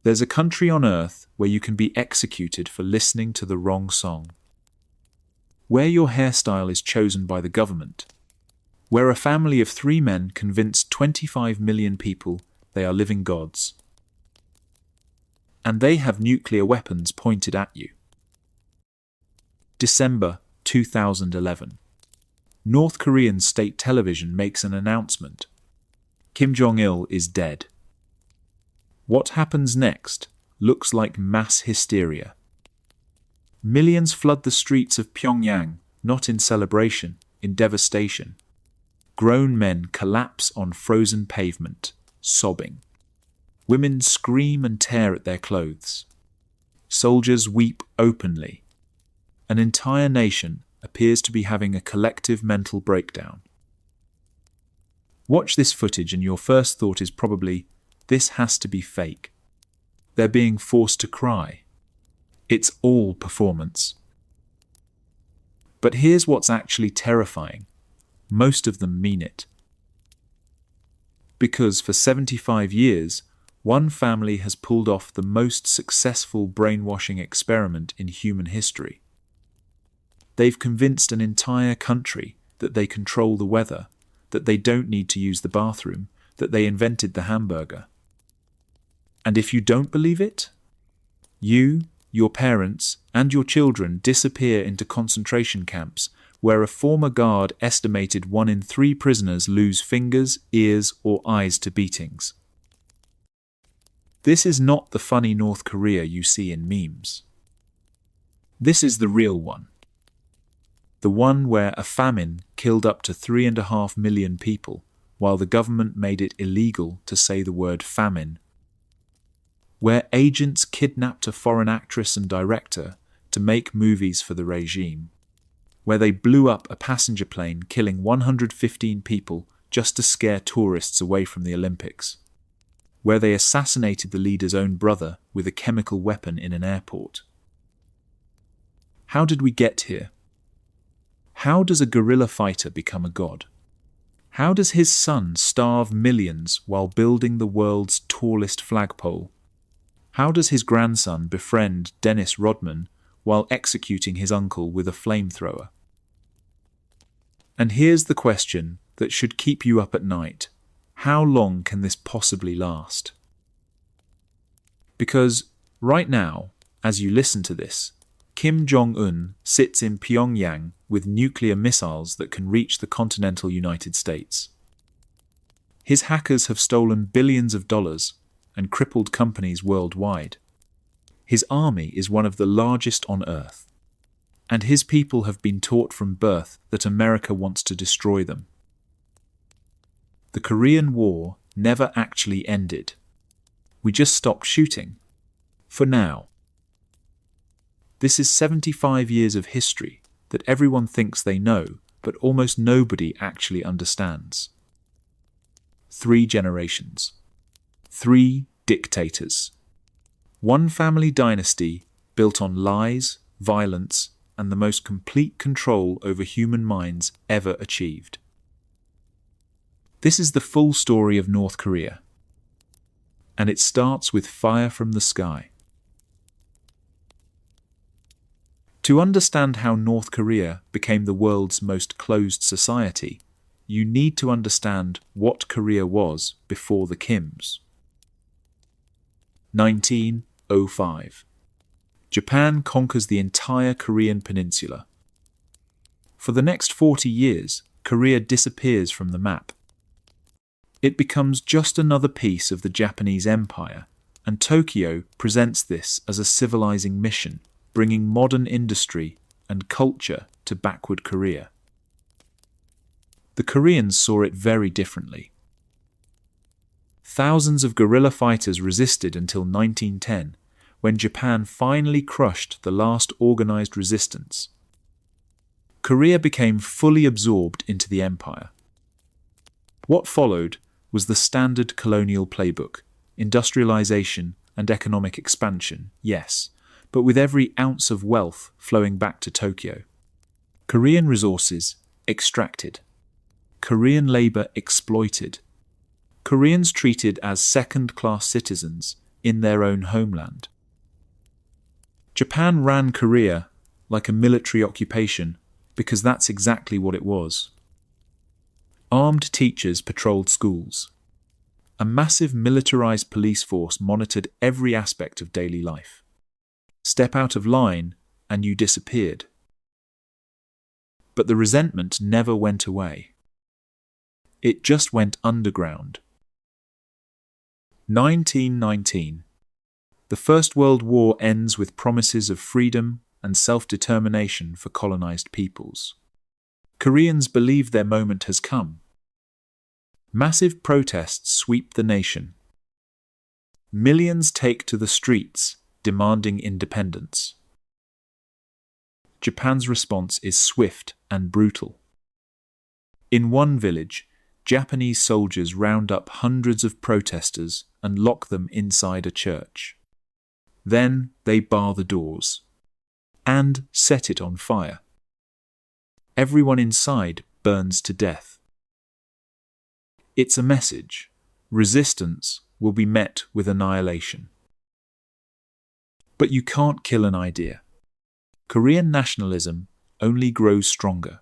There's a country on earth where you can be executed for listening to the wrong song, where your hairstyle is chosen by the government, where a family of 3 men convinced 25 million people they are living gods, and they have nuclear weapons pointed at you. December 2011. North Korean state television makes an announcement. Kim Jong-il is dead. What happens next looks like mass hysteria. Millions flood the streets of Pyongyang, not in celebration, in devastation. Grown men collapse on frozen pavement, sobbing. Women scream and tear at their clothes. Soldiers weep openly. An entire nation appears to be having a collective mental breakdown. Watch this footage and your first thought is probably, this has to be fake. They're being forced to cry. It's all performance. But here's what's actually terrifying. Most of them mean it. Because for 75 years, one family has pulled off the most successful brainwashing experiment in human history. They've convinced an entire country that they control the weather, that they don't need to use the bathroom, that they invented the hamburger. And if you don't believe it, you, your parents, and your children disappear into concentration camps where a former guard estimated 1 in 3 prisoners lose fingers, ears, or eyes to beatings. This is not the funny North Korea you see in memes. This is the real one. The one where a famine killed up to 3.5 million people, while the government made it illegal to say the word famine. Where agents kidnapped a foreign actress and director to make movies for the regime. Where they blew up a passenger plane killing 115 people just to scare tourists away from the Olympics. Where they assassinated the leader's own brother with a chemical weapon in an airport. How did we get here? How does a guerrilla fighter become a god? How does his son starve millions while building the world's tallest flagpole? How does his grandson befriend Dennis Rodman while executing his uncle with a flamethrower? And here's the question that should keep you up at night. How long can this possibly last? Because right now, as you listen to this, Kim Jong-un sits in Pyongyang with nuclear missiles that can reach the continental United States. His hackers have stolen billions of dollars and crippled companies worldwide. His army is one of the largest on Earth. And his people have been taught from birth that America wants to destroy them. The Korean War never actually ended. We just stopped shooting. For now. This is 75 years of history that everyone thinks they know, but almost nobody actually understands. 3 generations. 3 dictators. 1 family dynasty built on lies, violence, and the most complete control over human minds ever achieved. This is the full story of North Korea. And it starts with fire from the sky. To understand how North Korea became the world's most closed society, you need to understand what Korea was before the Kims. 1905. Japan conquers the entire Korean peninsula. For the next 40 years, Korea disappears from the map. It becomes just another piece of the Japanese Empire, and Tokyo presents this as a civilizing mission, bringing modern industry and culture to backward Korea. The Koreans saw it very differently. Thousands of guerrilla fighters resisted until 1910, when Japan finally crushed the last organized resistance. Korea became fully absorbed into the empire. What followed was the standard colonial playbook: industrialization and economic expansion, yes, but with every ounce of wealth flowing back to Tokyo. Korean resources extracted. Korean labor exploited. Koreans treated as second-class citizens, in their own homeland. Japan ran Korea like a military occupation because that's exactly what it was. Armed teachers patrolled schools. A massive militarized police force monitored every aspect of daily life. Step out of line and you disappeared. But the resentment never went away. It just went underground. 1919. The First World War ends with promises of freedom and self-determination for colonized peoples. Koreans believe their moment has come. Massive protests sweep the nation. Millions take to the streets, demanding independence. Japan's response is swift and brutal. In one village, Japanese soldiers round up hundreds of protesters and lock them inside a church. Then they bar the doors and set it on fire. Everyone inside burns to death. It's a message. Resistance will be met with annihilation. But you can't kill an idea. Korean nationalism only grows stronger.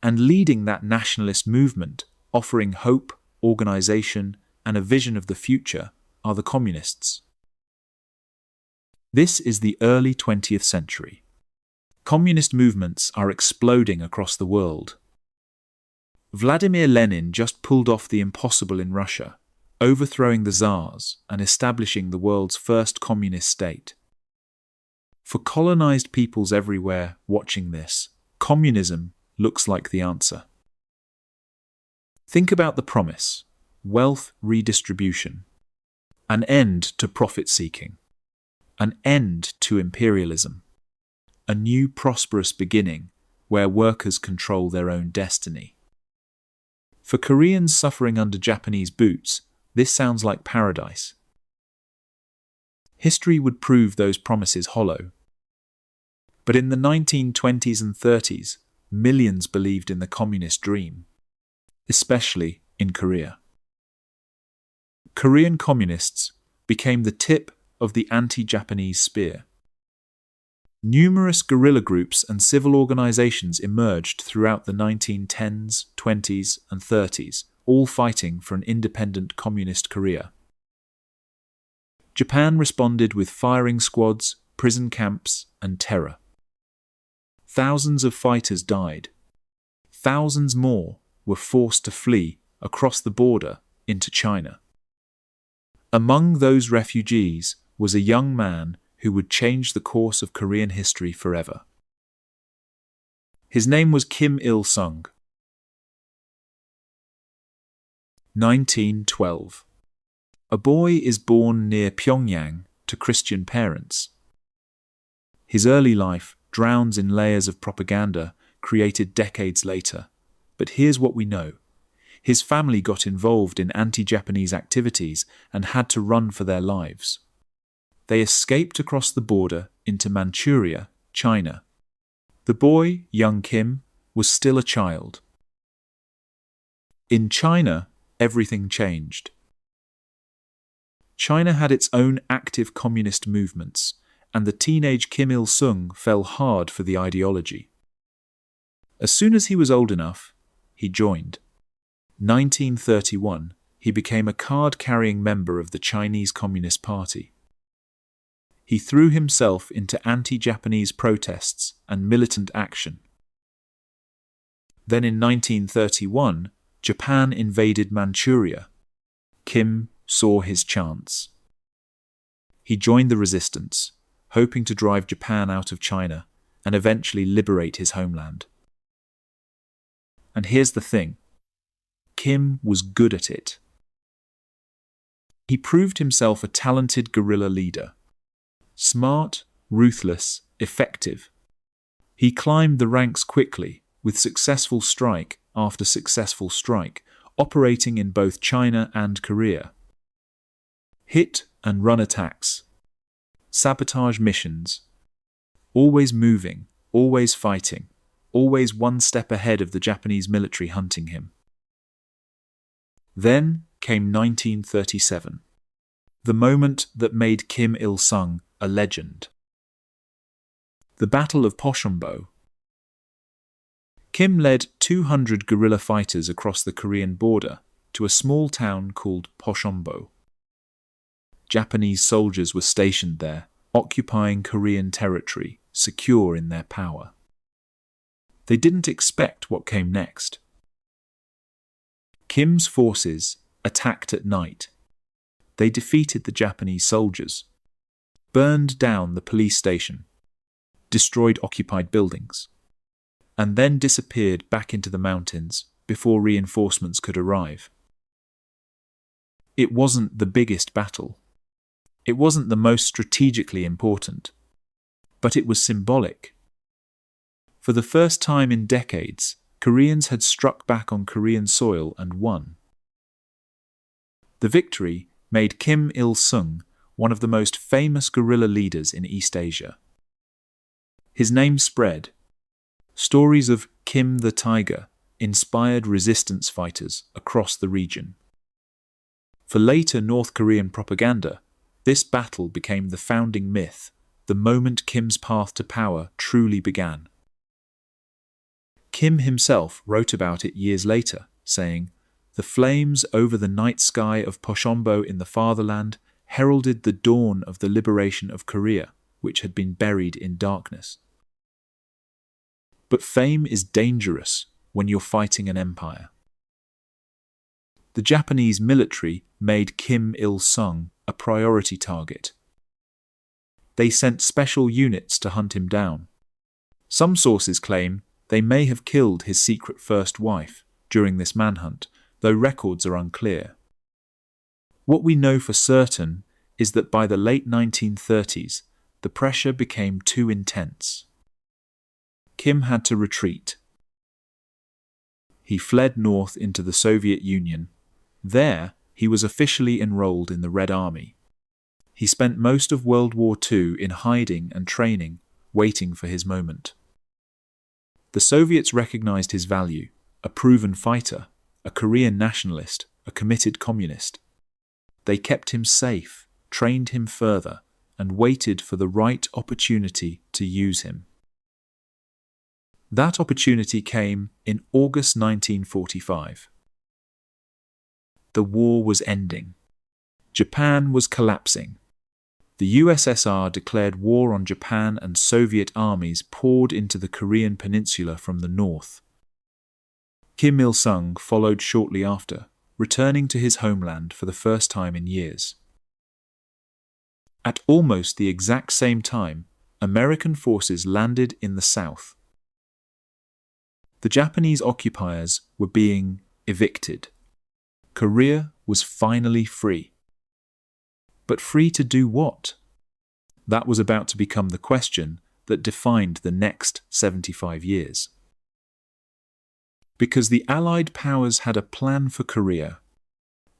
And leading that nationalist movement, offering hope, organization, and a vision of the future, are the communists. This is the early 20th century. Communist movements are exploding across the world. Vladimir Lenin just pulled off the impossible in Russia, overthrowing the Tsars and establishing the world's first communist state. For colonized peoples everywhere watching this, communism looks like the answer. Think about the promise: wealth redistribution, an end to profit-seeking, an end to imperialism, a new prosperous beginning where workers control their own destiny. For Koreans suffering under Japanese boots, this sounds like paradise. History would prove those promises hollow. But in the 1920s and 30s, millions believed in the communist dream, especially in Korea. Korean communists became the tip of the anti-Japanese spear. Numerous guerrilla groups and civil organizations emerged throughout the 1910s, 20s, and 30s, all fighting for an independent communist Korea. Japan responded with firing squads, prison camps, and terror. Thousands of fighters died. Thousands more were forced to flee across the border into China. Among those refugees was a young man who would change the course of Korean history forever. His name was Kim Il-sung. 1912. A boy is born near Pyongyang to Christian parents. His early life drowns in layers of propaganda created decades later. But here's what we know. His family got involved in anti-Japanese activities and had to run for their lives. They escaped across the border into Manchuria, China. The boy, young Kim, was still a child. In China, everything changed. China had its own active communist movements, and the teenage Kim Il-sung fell hard for the ideology. As soon as he was old enough, he joined. 1931, he became a card-carrying member of the Chinese Communist Party. He threw himself into anti-Japanese protests and militant action. Then in 1931, Japan invaded Manchuria. Kim saw his chance. He joined the resistance, hoping to drive Japan out of China and eventually liberate his homeland. And here's the thing. Kim was good at it. He proved himself a talented guerrilla leader. Smart, ruthless, effective. He climbed the ranks quickly, with successful strike after successful strike, operating in both China and Korea. Hit and run attacks. Sabotage missions. Always moving, always fighting, always one step ahead of the Japanese military hunting him. Then came 1937. the moment that made Kim Il-sung a legend. The Battle of Pochonbo. Kim led 200 guerrilla fighters across the Korean border to a small town called Pochonbo. Japanese soldiers were stationed there, occupying Korean territory, secure in their power. They didn't expect what came next. Kim's forces attacked at night. They defeated the Japanese soldiers, burned down the police station, destroyed occupied buildings, and then disappeared back into the mountains before reinforcements could arrive. It wasn't the biggest battle. It wasn't the most strategically important, but it was symbolic. For the first time in decades, Koreans had struck back on Korean soil and won. The victory made Kim Il-sung one of the most famous guerrilla leaders in East Asia. His name spread. Stories of Kim the Tiger inspired resistance fighters across the region. For later North Korean propaganda, this battle became the founding myth, the moment Kim's path to power truly began. Kim himself wrote about it years later, saying, "The flames over the night sky of Pochonbo in the fatherland heralded the dawn of the liberation of Korea, which had been buried in darkness." But fame is dangerous when you're fighting an empire. The Japanese military made Kim Il-sung a priority target. They sent special units to hunt him down. Some sources claim they may have killed his secret first wife during this manhunt, though records are unclear. What we know for certain is that by the late 1930s, the pressure became too intense. Kim had to retreat. He fled north into the Soviet Union. There, he was officially enrolled in the Red Army. He spent most of World War II in hiding and training, waiting for his moment. The Soviets recognized his value, a proven fighter, a Korean nationalist, a committed communist. They kept him safe, trained him further, and waited for the right opportunity to use him. That opportunity came in August 1945. The war was ending. Japan was collapsing. The USSR declared war on Japan, and Soviet armies poured into the Korean peninsula from the north. Kim Il-sung followed shortly after, returning to his homeland for the first time in years. At almost the exact same time, American forces landed in the south. The Japanese occupiers were being evicted. Korea was finally free. But free to do what? That was about to become the question that defined the next 75 years. Because the Allied powers had a plan for Korea,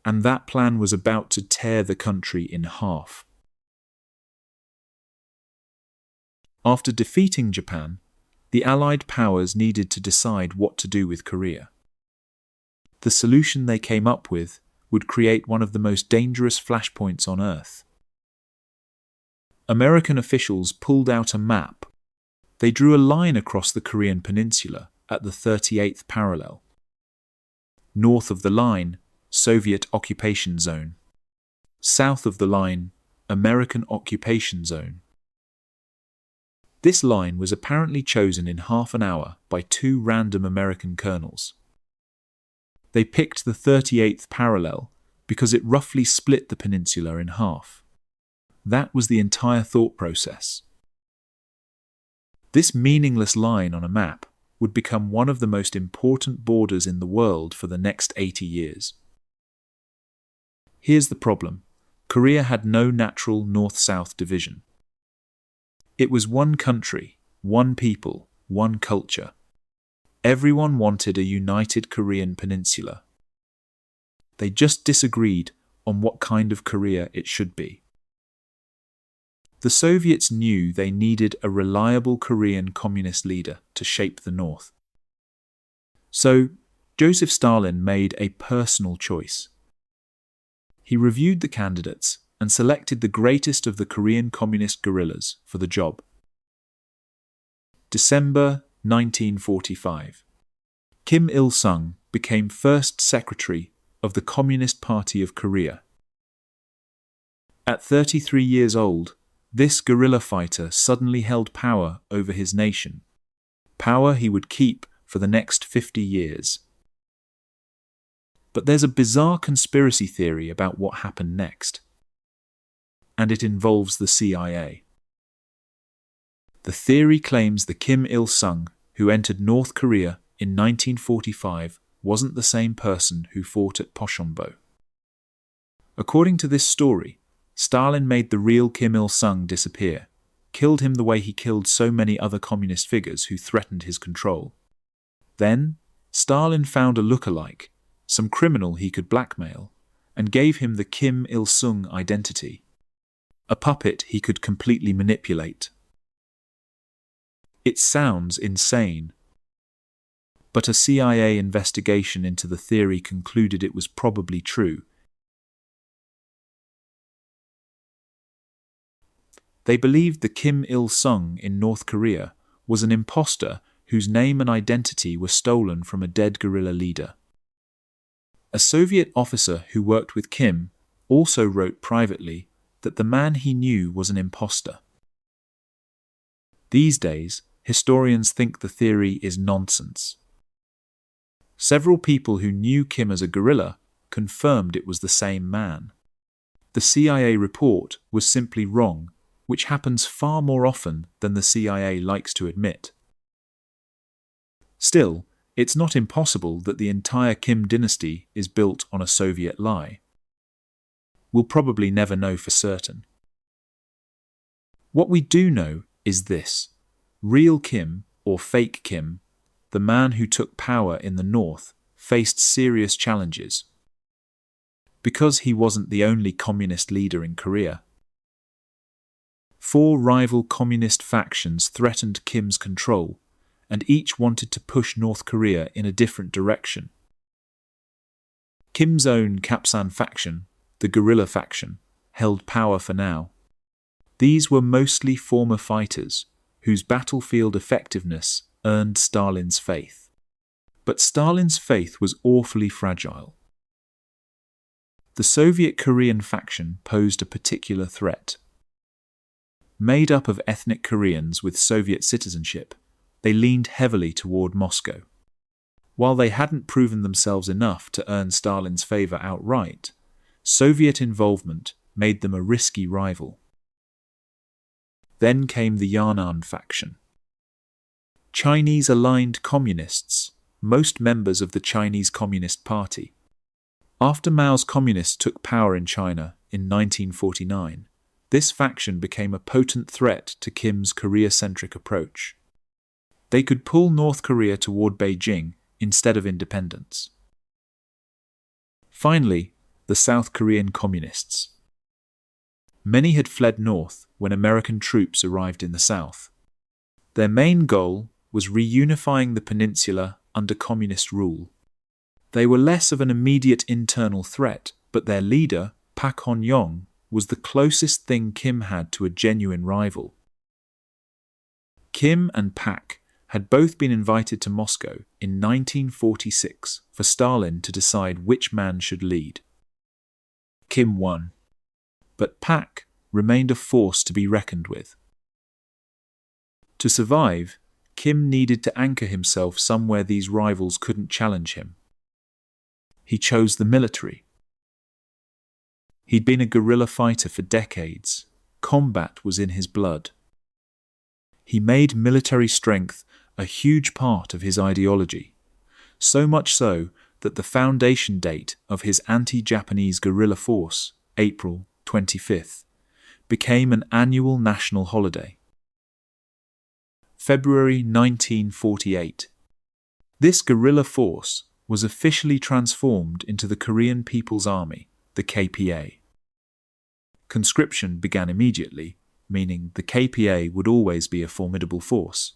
and that plan was about to tear the country in half. After defeating Japan, the Allied powers needed to decide what to do with Korea. The solution they came up with would create one of the most dangerous flashpoints on Earth. American officials pulled out a map. They drew a line across the Korean peninsula at the 38th parallel. North of the line, Soviet occupation zone. South of the line, American occupation zone. This line was apparently chosen in half an hour by two random American colonels. They picked the 38th parallel because it roughly split the peninsula in half. That was the entire thought process. This meaningless line on a map would become one of the most important borders in the world for the next 80 years. Here's the problem. Korea had no natural north-south division. It was one country, one people, one culture. Everyone wanted a united Korean peninsula. They just disagreed on what kind of Korea it should be. The Soviets knew they needed a reliable Korean communist leader to shape the North. So, Joseph Stalin made a personal choice. He reviewed the candidates and selected the greatest of the Korean Communist guerrillas for the job. December 1945. Kim Il-sung became first secretary of the Communist Party of Korea. At 33 years old, this guerrilla fighter suddenly held power over his nation, power he would keep for the next 50 years. But there's a bizarre conspiracy theory about what happened next, and it involves the CIA. The theory claims the Kim Il-sung who entered North Korea in 1945 wasn't the same person who fought at Pochonbo. According to this story, Stalin made the real Kim Il-sung disappear, killed him the way he killed so many other communist figures who threatened his control. Then, Stalin found a lookalike, some criminal he could blackmail, and gave him the Kim Il-sung identity, a puppet he could completely manipulate. It sounds insane, but a CIA investigation into the theory concluded it was probably true. They believed the Kim Il-sung in North Korea was an imposter whose name and identity were stolen from a dead guerrilla leader. A Soviet officer who worked with Kim also wrote privately that the man he knew was an imposter. These days, historians think the theory is nonsense. Several people who knew Kim as a guerrilla confirmed it was the same man. The CIA report was simply wrong, which happens far more often than the CIA likes to admit. Still, it's not impossible that the entire Kim dynasty is built on a Soviet lie. We'll probably never know for certain. What we do know is this: real Kim, or fake Kim, the man who took power in the north, faced serious challenges. Because he wasn't the only communist leader in Korea. 4 rival communist factions threatened Kim's control, and each wanted to push North Korea in a different direction. Kim's own Kapsan faction, the guerrilla faction, held power for now. These were mostly former fighters, whose battlefield effectiveness earned Stalin's faith. But Stalin's faith was awfully fragile. The Soviet Korean faction posed a particular threat. Made up of ethnic Koreans with Soviet citizenship, they leaned heavily toward Moscow. While they hadn't proven themselves enough to earn Stalin's favor outright, Soviet involvement made them a risky rival. Then came the Yan'an faction. Chinese-aligned communists, most members of the Chinese Communist Party. After Mao's communists took power in China in 1949, this faction became a potent threat to Kim's Korea-centric approach. They could pull North Korea toward Beijing instead of independence. Finally, the South Korean communists. Many had fled north when American troops arrived in the south. Their main goal was reunifying the peninsula under communist rule. They were less of an immediate internal threat, but their leader, Pak Hon-yong, was the closest thing Kim had to a genuine rival. Kim and Pak had both been invited to Moscow in 1946 for Stalin to decide which man should lead. Kim won, but Pak remained a force to be reckoned with. To survive, Kim needed to anchor himself somewhere these rivals couldn't challenge him. He chose the military. He'd been a guerrilla fighter for decades. Combat was in his blood. He made military strength a huge part of his ideology, so much so that the foundation date of his anti-Japanese guerrilla force, April 25th, became an annual national holiday. February 1948. This guerrilla force was officially transformed into the Korean People's Army, the KPA. Conscription began immediately, meaning the KPA would always be a formidable force.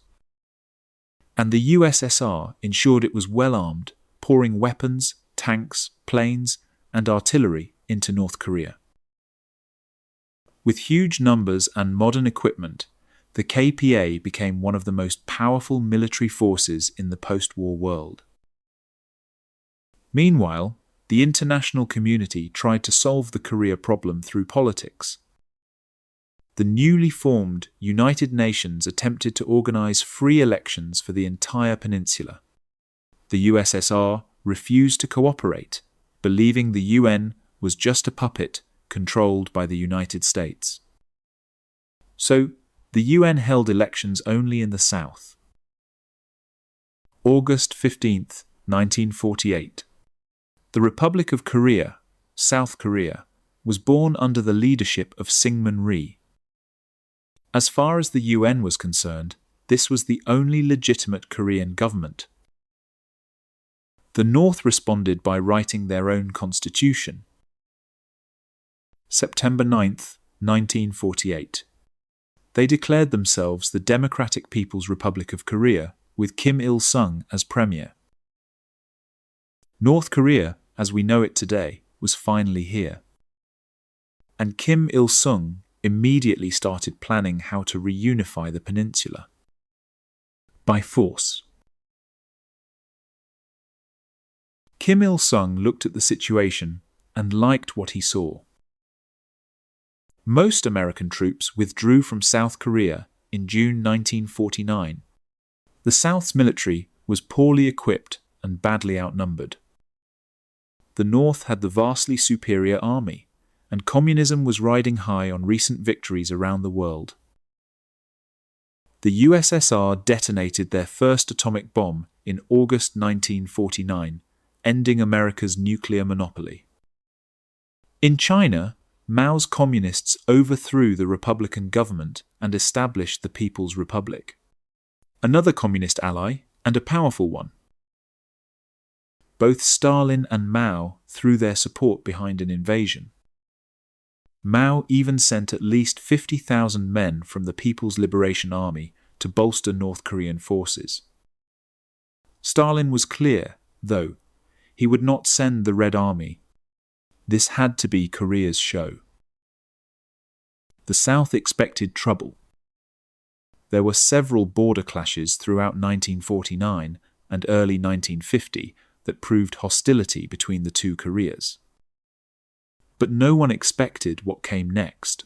And the USSR ensured it was well armed, pouring weapons, tanks, planes, and artillery into North Korea. With huge numbers and modern equipment, the KPA became one of the most powerful military forces in the post-war world. Meanwhile, the international community tried to solve the Korea problem through politics. The newly formed United Nations attempted to organize free elections for the entire peninsula. The USSR refused to cooperate, believing the UN was just a puppet controlled by the United States. So, the UN held elections only in the south. August 15, 1948. The Republic of Korea, South Korea, was born under the leadership of Syngman Rhee. As far as the UN was concerned, this was the only legitimate Korean government. The North responded by writing their own constitution. September 9, 1948. They declared themselves the Democratic People's Republic of Korea, with Kim Il-sung as premier. North Korea, as we know it today, was finally here. And Kim Il-sung immediately started planning how to reunify the peninsula. By force. Kim Il-sung looked at the situation and liked what he saw. Most American troops withdrew from South Korea in June 1949. The South's military was poorly equipped and badly outnumbered. The North had the vastly superior army, and communism was riding high on recent victories around the world. The USSR detonated their first atomic bomb in August 1949, ending America's nuclear monopoly. In China, Mao's communists overthrew the Republican government and established the People's Republic, another communist ally and a powerful one. Both Stalin and Mao threw their support behind an invasion. Mao even sent at least 50,000 men from the People's Liberation Army to bolster North Korean forces. Stalin was clear, though, he would not send the Red Army. This had to be Korea's show. The South expected trouble. There were several border clashes throughout 1949 and early 1950 that proved hostility between the two Koreas. But no one expected what came next.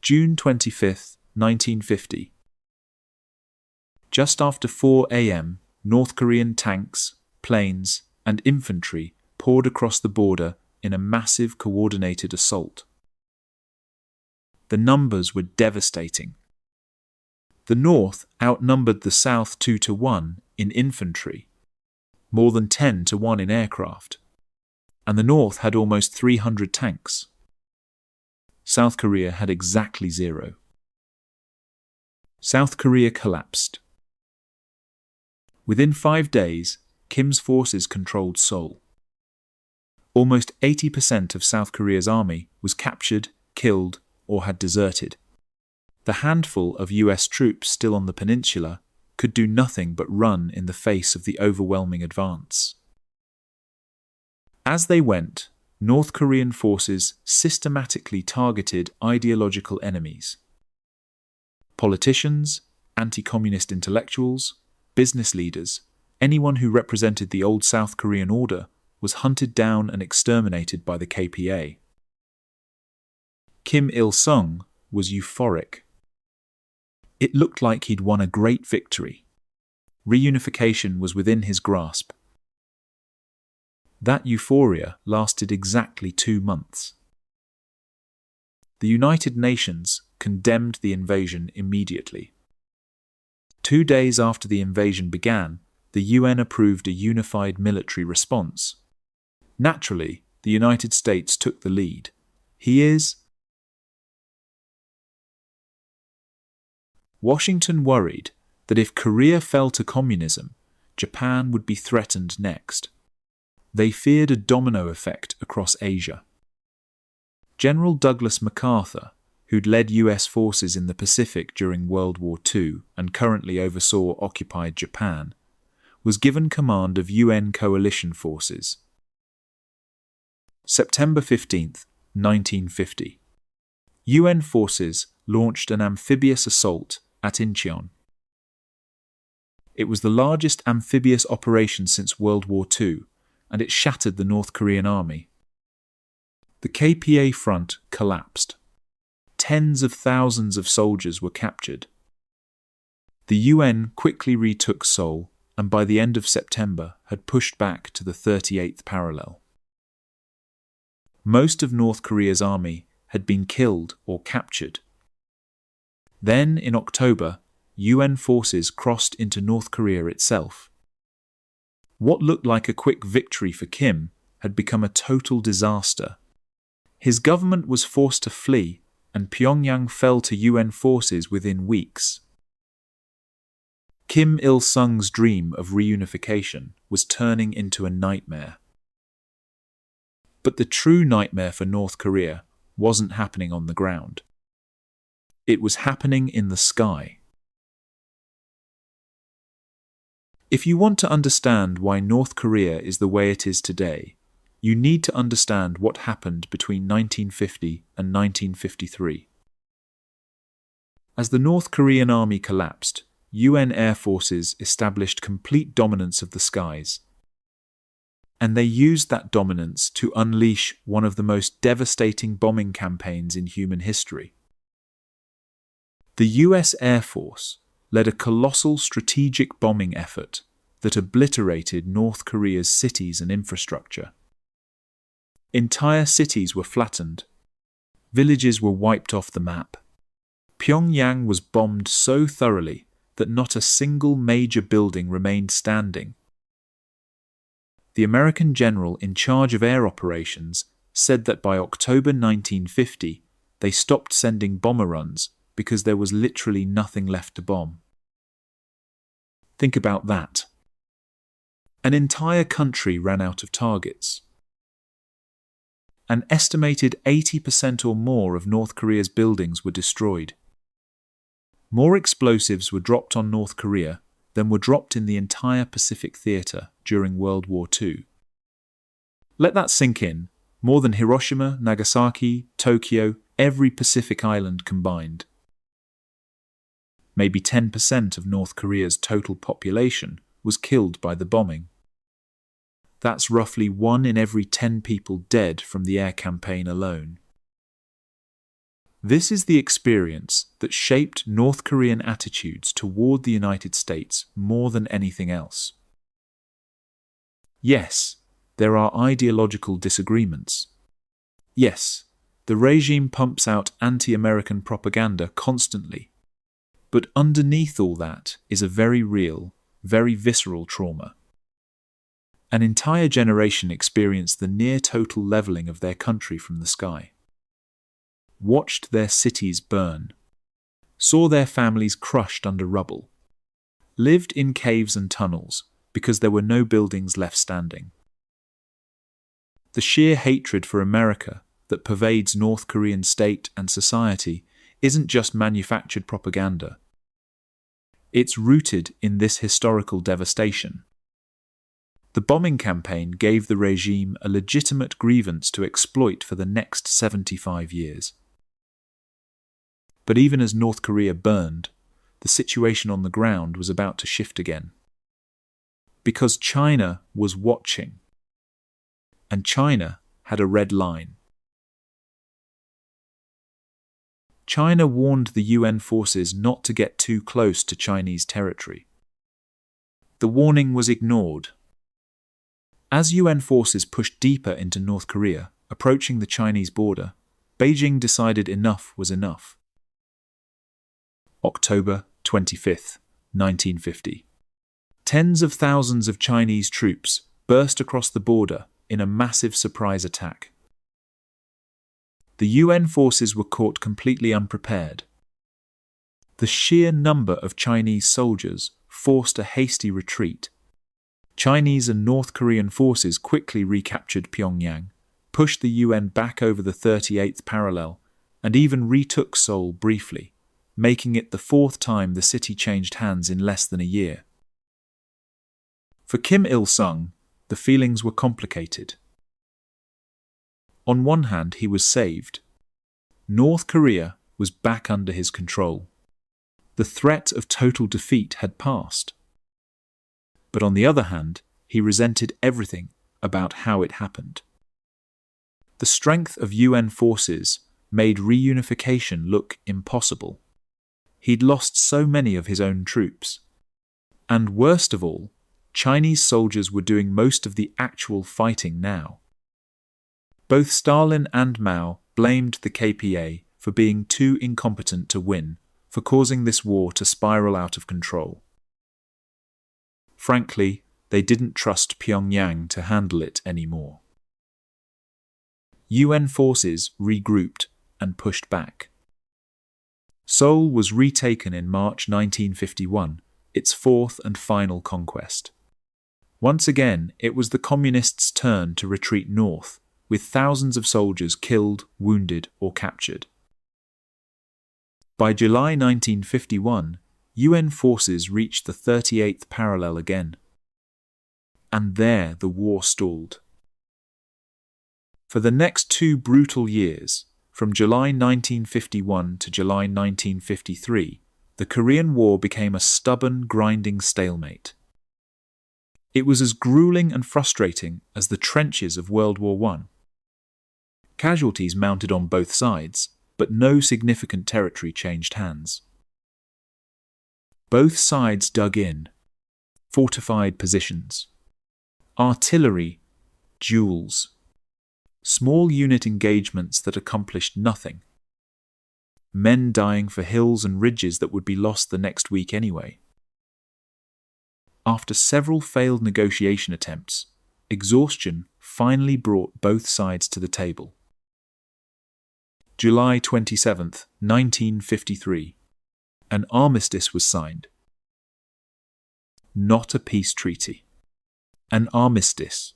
June 25, 1950. Just after 4 a.m., North Korean tanks, planes, and infantry poured across the border in a massive coordinated assault. The numbers were devastating. The North outnumbered the South 2-1 in infantry, more than 10-1 in aircraft, and the North had almost 300 tanks. South Korea had exactly 0. South Korea collapsed. Within 5 days, Kim's forces controlled Seoul. Almost 80% of South Korea's army was captured, killed, or had deserted. The handful of US troops still on the peninsula could do nothing but run in the face of the overwhelming advance. As they went, North Korean forces systematically targeted ideological enemies. Politicians, anti-communist intellectuals, business leaders, anyone who represented the old South Korean order was hunted down and exterminated by the KPA. Kim Il-sung was euphoric. It looked like he'd won a great victory. Reunification was within his grasp. That euphoria lasted exactly 2 months. The United Nations condemned the invasion immediately. 2 days after the invasion began, the UN approved a unified military response. Naturally, the United States took the lead. Washington worried that if Korea fell to communism, Japan would be threatened next. They feared a domino effect across Asia. General Douglas MacArthur, who'd led US forces in the Pacific during World War II and currently oversaw occupied Japan, was given command of UN coalition forces. September 15, 1950. UN forces launched an amphibious assault at Incheon. It was the largest amphibious operation since World War II, and it shattered the North Korean army. The KPA front collapsed. Tens of thousands of soldiers were captured. The UN quickly retook Seoul, and by the end of September had pushed back to the 38th parallel. Most of North Korea's army had been killed or captured. Then, in October, UN forces crossed into North Korea itself. What looked like a quick victory for Kim had become a total disaster. His government was forced to flee, and Pyongyang fell to UN forces within weeks. Kim Il-sung's dream of reunification was turning into a nightmare. But the true nightmare for North Korea wasn't happening on the ground. It was happening in the sky. If you want to understand why North Korea is the way it is today, you need to understand what happened between 1950 and 1953. As the North Korean army collapsed, UN air forces established complete dominance of the skies. And they used that dominance to unleash one of the most devastating bombing campaigns in human history. The US Air Force led a colossal strategic bombing effort that obliterated North Korea's cities and infrastructure. Entire cities were flattened. Villages were wiped off the map. Pyongyang was bombed so thoroughly that not a single major building remained standing. The American general in charge of air operations said that by October 1950, they stopped sending bomber runs because there was literally nothing left to bomb. Think about that. An entire country ran out of targets. An estimated 80% or more of North Korea's buildings were destroyed. More explosives were dropped on North Korea than were dropped in the entire Pacific Theater during World War II. Let that sink in. More than Hiroshima, Nagasaki, Tokyo, every Pacific island combined. Maybe 10% of North Korea's total population was killed by the bombing. That's roughly 1 in every 10 people dead from the air campaign alone. This is the experience that shaped North Korean attitudes toward the United States more than anything else. Yes, there are ideological disagreements. Yes, the regime pumps out anti-American propaganda constantly. But underneath all that is a very real, very visceral trauma. An entire generation experienced the near-total leveling of their country from the sky. Watched their cities burn. Saw their families crushed under rubble. Lived in caves and tunnels because there were no buildings left standing. The sheer hatred for America that pervades North Korean state and society isn't just manufactured propaganda. It's rooted in this historical devastation. The bombing campaign gave the regime a legitimate grievance to exploit for the next 75 years. But even as North Korea burned, the situation on the ground was about to shift again. Because China was watching. And China had a red line. China warned the UN forces not to get too close to Chinese territory. The warning was ignored. As UN forces pushed deeper into North Korea, approaching the Chinese border, Beijing decided enough was enough. October 25, 1950. Tens of thousands of Chinese troops burst across the border in a massive surprise attack. The UN forces were caught completely unprepared. The sheer number of Chinese soldiers forced a hasty retreat. Chinese and North Korean forces quickly recaptured Pyongyang, pushed the UN back over the 38th parallel, and even retook Seoul briefly, making it the 4th time the city changed hands in less than a year. For Kim Il-sung, the feelings were complicated. On one hand, he was saved. North Korea was back under his control. The threat of total defeat had passed. But on the other hand, he resented everything about how it happened. The strength of UN forces made reunification look impossible. He'd lost so many of his own troops. And worst of all, Chinese soldiers were doing most of the actual fighting now. Both Stalin and Mao blamed the KPA for being too incompetent to win, for causing this war to spiral out of control. Frankly, they didn't trust Pyongyang to handle it anymore. UN forces regrouped and pushed back. Seoul was retaken in March 1951, its fourth and final conquest. Once again, it was the Communists' turn to retreat north, with thousands of soldiers killed, wounded, or captured. By July 1951, UN forces reached the 38th parallel again. And there the war stalled. For the next 2 brutal years, from July 1951 to July 1953, the Korean War became a stubborn, grinding stalemate. It was as grueling and frustrating as the trenches of World War I. Casualties mounted on both sides, but no significant territory changed hands. Both sides dug in, fortified positions, artillery, duels, small unit engagements that accomplished nothing, men dying for hills and ridges that would be lost the next week anyway. After several failed negotiation attempts, exhaustion finally brought both sides to the table. July 27, 1953. An armistice was signed. Not a peace treaty. An armistice.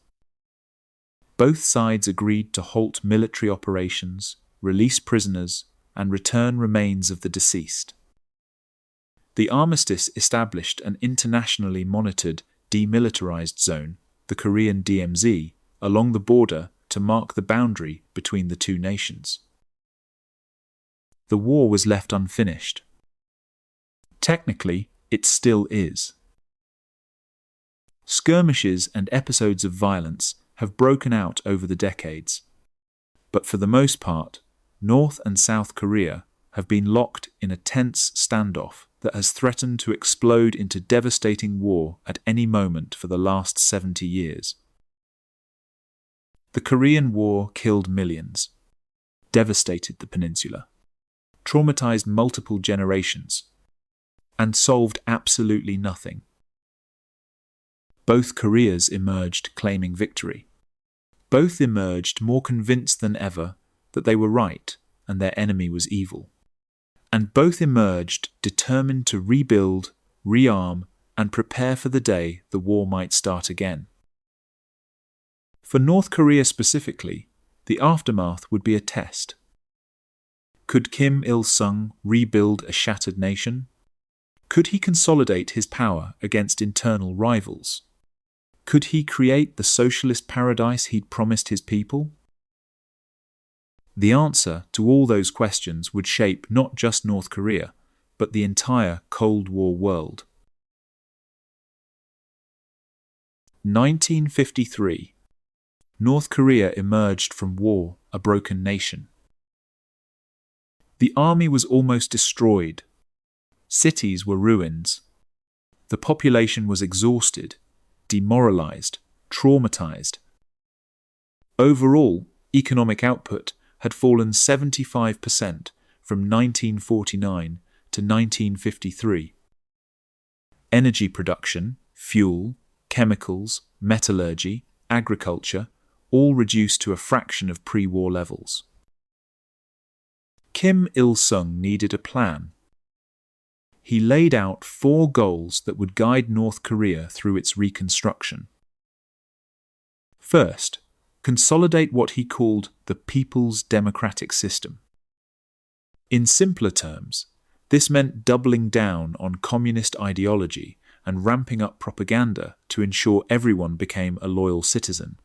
Both sides agreed to halt military operations, release prisoners, and return remains of the deceased. The armistice established an internationally monitored, demilitarized zone, the Korean DMZ, along the border to mark the boundary between the two nations. The war was left unfinished. Technically, it still is. Skirmishes and episodes of violence have broken out over the decades, but for the most part, North and South Korea have been locked in a tense standoff that has threatened to explode into devastating war at any moment for the last 70 years. The Korean War killed millions, devastated the peninsula, traumatized multiple generations, and solved absolutely nothing. Both Koreas emerged claiming victory. Both emerged more convinced than ever that they were right and their enemy was evil. And both emerged determined to rebuild, rearm, and prepare for the day the war might start again. For North Korea specifically, the aftermath would be a test. Could Kim Il-sung rebuild a shattered nation? Could he consolidate his power against internal rivals? Could he create the socialist paradise he'd promised his people? The answer to all those questions would shape not just North Korea, but the entire Cold War world. 1953. North Korea emerged from war a broken nation. The army was almost destroyed. Cities were ruins. The population was exhausted, demoralized, traumatized. Overall, economic output had fallen 75% from 1949 to 1953. Energy production, fuel, chemicals, metallurgy, agriculture, all reduced to a fraction of pre-war levels. Kim Il-sung needed a plan. He laid out 4 goals that would guide North Korea through its reconstruction. First, consolidate what he called the people's democratic system. In simpler terms, this meant doubling down on communist ideology and ramping up propaganda to ensure everyone became a loyal citizen.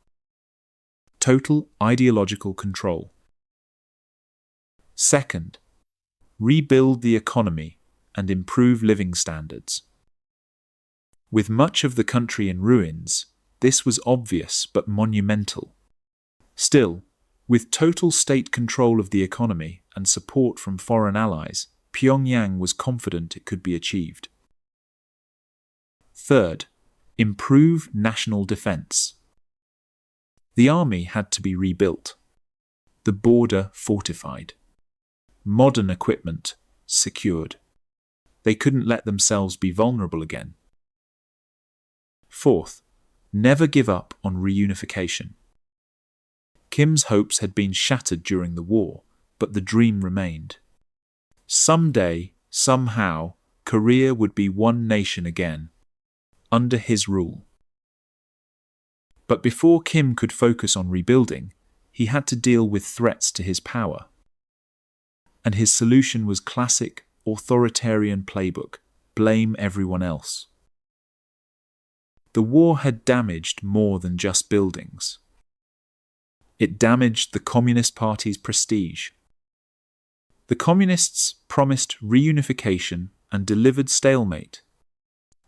Total ideological control. Second, rebuild the economy and improve living standards. With much of the country in ruins, this was obvious but monumental. Still, with total state control of the economy and support from foreign allies, Pyongyang was confident it could be achieved. Third, improve national defense. The army had to be rebuilt, the border fortified, modern equipment secured. They couldn't let themselves be vulnerable again. Fourth, never give up on reunification. Kim's hopes had been shattered during the war, but the dream remained. Someday, somehow, Korea would be one nation again, under his rule. But before Kim could focus on rebuilding, he had to deal with threats to his power. And his solution was classic authoritarian playbook: blame everyone else. The war had damaged more than just buildings. It damaged the Communist Party's prestige. The Communists promised reunification and delivered stalemate.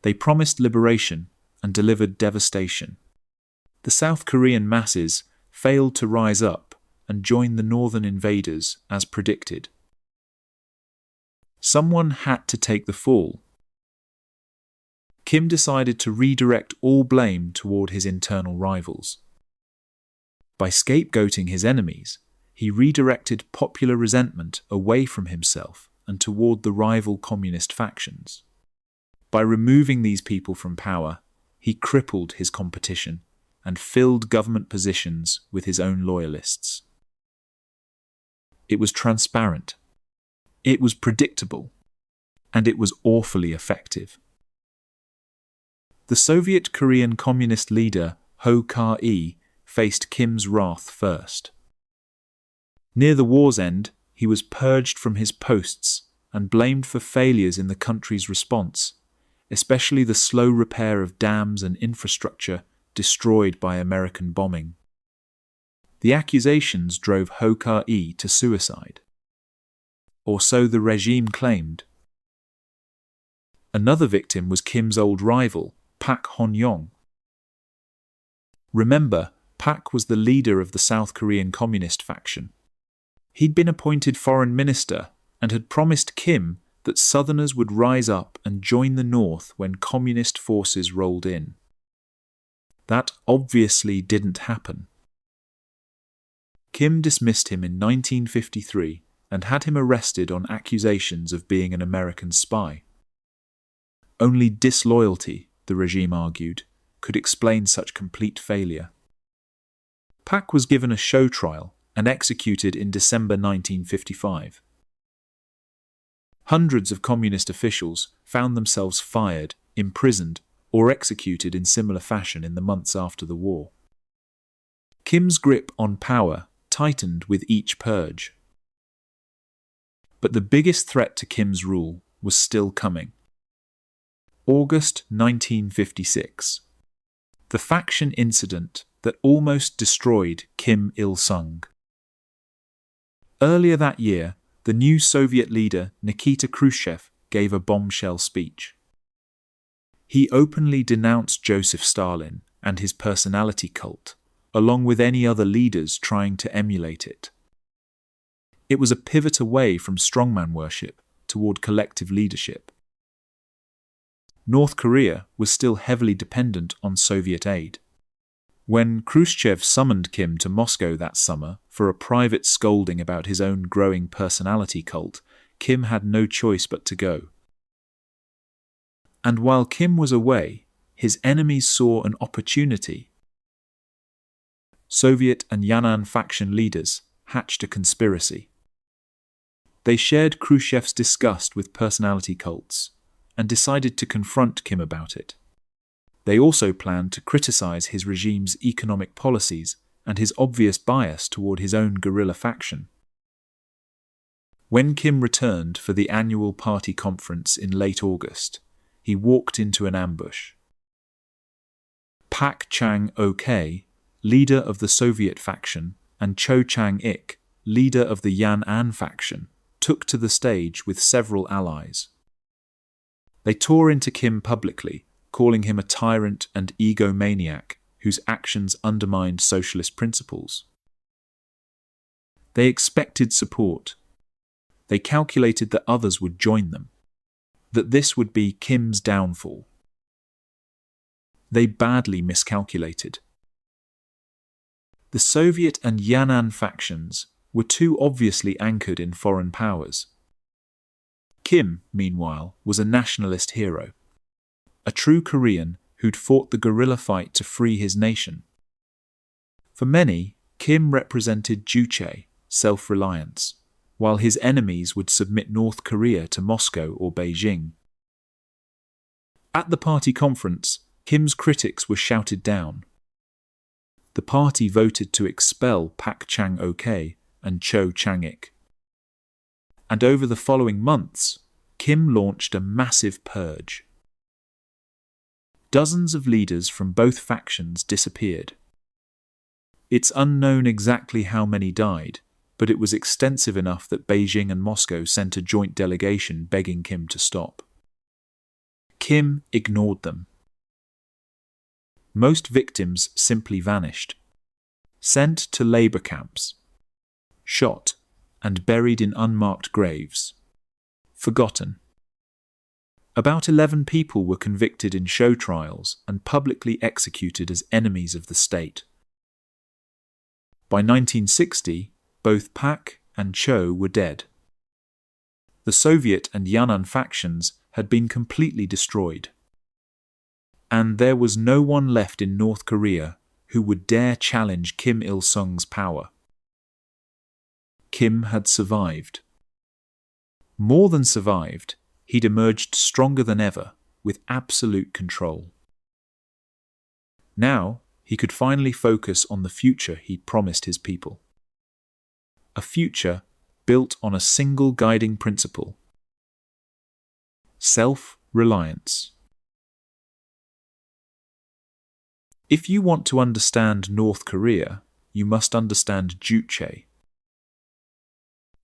They promised liberation and delivered devastation. The South Korean masses failed to rise up and join the northern invaders as predicted. Someone had to take the fall. Kim decided to redirect all blame toward his internal rivals. By scapegoating his enemies, he redirected popular resentment away from himself and toward the rival communist factions. By removing these people from power, he crippled his competition and filled government positions with his own loyalists. It was transparent, it was predictable, and it was awfully effective. The Soviet Korean communist leader Ho Ka-il faced Kim's wrath first. Near the war's end, he was purged from his posts and blamed for failures in the country's response, especially the slow repair of dams and infrastructure destroyed by American bombing. The accusations drove Ho Ka-il to suicide. Or so the regime claimed. Another victim was Kim's old rival, Pak Hon-yong. Remember, Pak was the leader of the South Korean Communist faction. He'd been appointed foreign minister and had promised Kim that Southerners would rise up and join the North when communist forces rolled in. That obviously didn't happen. Kim dismissed him in 1953 and had him arrested on accusations of being an American spy. Only disloyalty, the regime argued, could explain such complete failure. Pak was given a show trial and executed in December 1955. Hundreds of communist officials found themselves fired, imprisoned, or executed in similar fashion in the months after the war. Kim's grip on power tightened with each purge. But the biggest threat to Kim's rule was still coming. August 1956. The faction incident that almost destroyed Kim Il-sung. Earlier that year, the new Soviet leader Nikita Khrushchev gave a bombshell speech. He openly denounced Joseph Stalin and his personality cult, along with any other leaders trying to emulate it. It was a pivot away from strongman worship toward collective leadership. North Korea was still heavily dependent on Soviet aid. When Khrushchev summoned Kim to Moscow that summer for a private scolding about his own growing personality cult, Kim had no choice but to go. And while Kim was away, his enemies saw an opportunity. Soviet and Yan'an faction leaders hatched a conspiracy. They shared Khrushchev's disgust with personality cults and decided to confront Kim about it. They also planned to criticize his regime's economic policies and his obvious bias toward his own guerrilla faction. When Kim returned for the annual party conference in late August, he walked into an ambush. Pak Chang-ok, leader of the Soviet faction, and Cho Chang-ik, leader of the Yan'an faction, took to the stage with several allies. They tore into Kim publicly, calling him a tyrant and egomaniac whose actions undermined socialist principles. They expected support. They calculated that others would join them, that this would be Kim's downfall. They badly miscalculated. The Soviet and Yan'an factions were too obviously anchored in foreign powers. Kim, meanwhile, was a nationalist hero, a true Korean who'd fought the guerrilla fight to free his nation. For many, Kim represented Juche, self-reliance, while his enemies would submit North Korea to Moscow or Beijing. At the party conference, Kim's critics were shouted down. The party voted to expel Pak Chang-ok and Cho Chang-ik. And over the following months, Kim launched a massive purge. Dozens of leaders from both factions disappeared. It's unknown exactly how many died, but it was extensive enough that Beijing and Moscow sent a joint delegation begging Kim to stop. Kim ignored them. Most victims simply vanished, sent to labor camps, shot and buried in unmarked graves, forgotten. About 11 people were convicted in show trials and publicly executed as enemies of the state. By 1960, both Pak and Cho were dead. The Soviet and Yan'an factions had been completely destroyed. And there was no one left in North Korea who would dare challenge Kim Il-sung's power. Kim had survived. More than survived, he'd emerged stronger than ever, with absolute control. Now, he could finally focus on the future he'd promised his people. A future built on a single guiding principle: self-reliance. If you want to understand North Korea, you must understand Juche.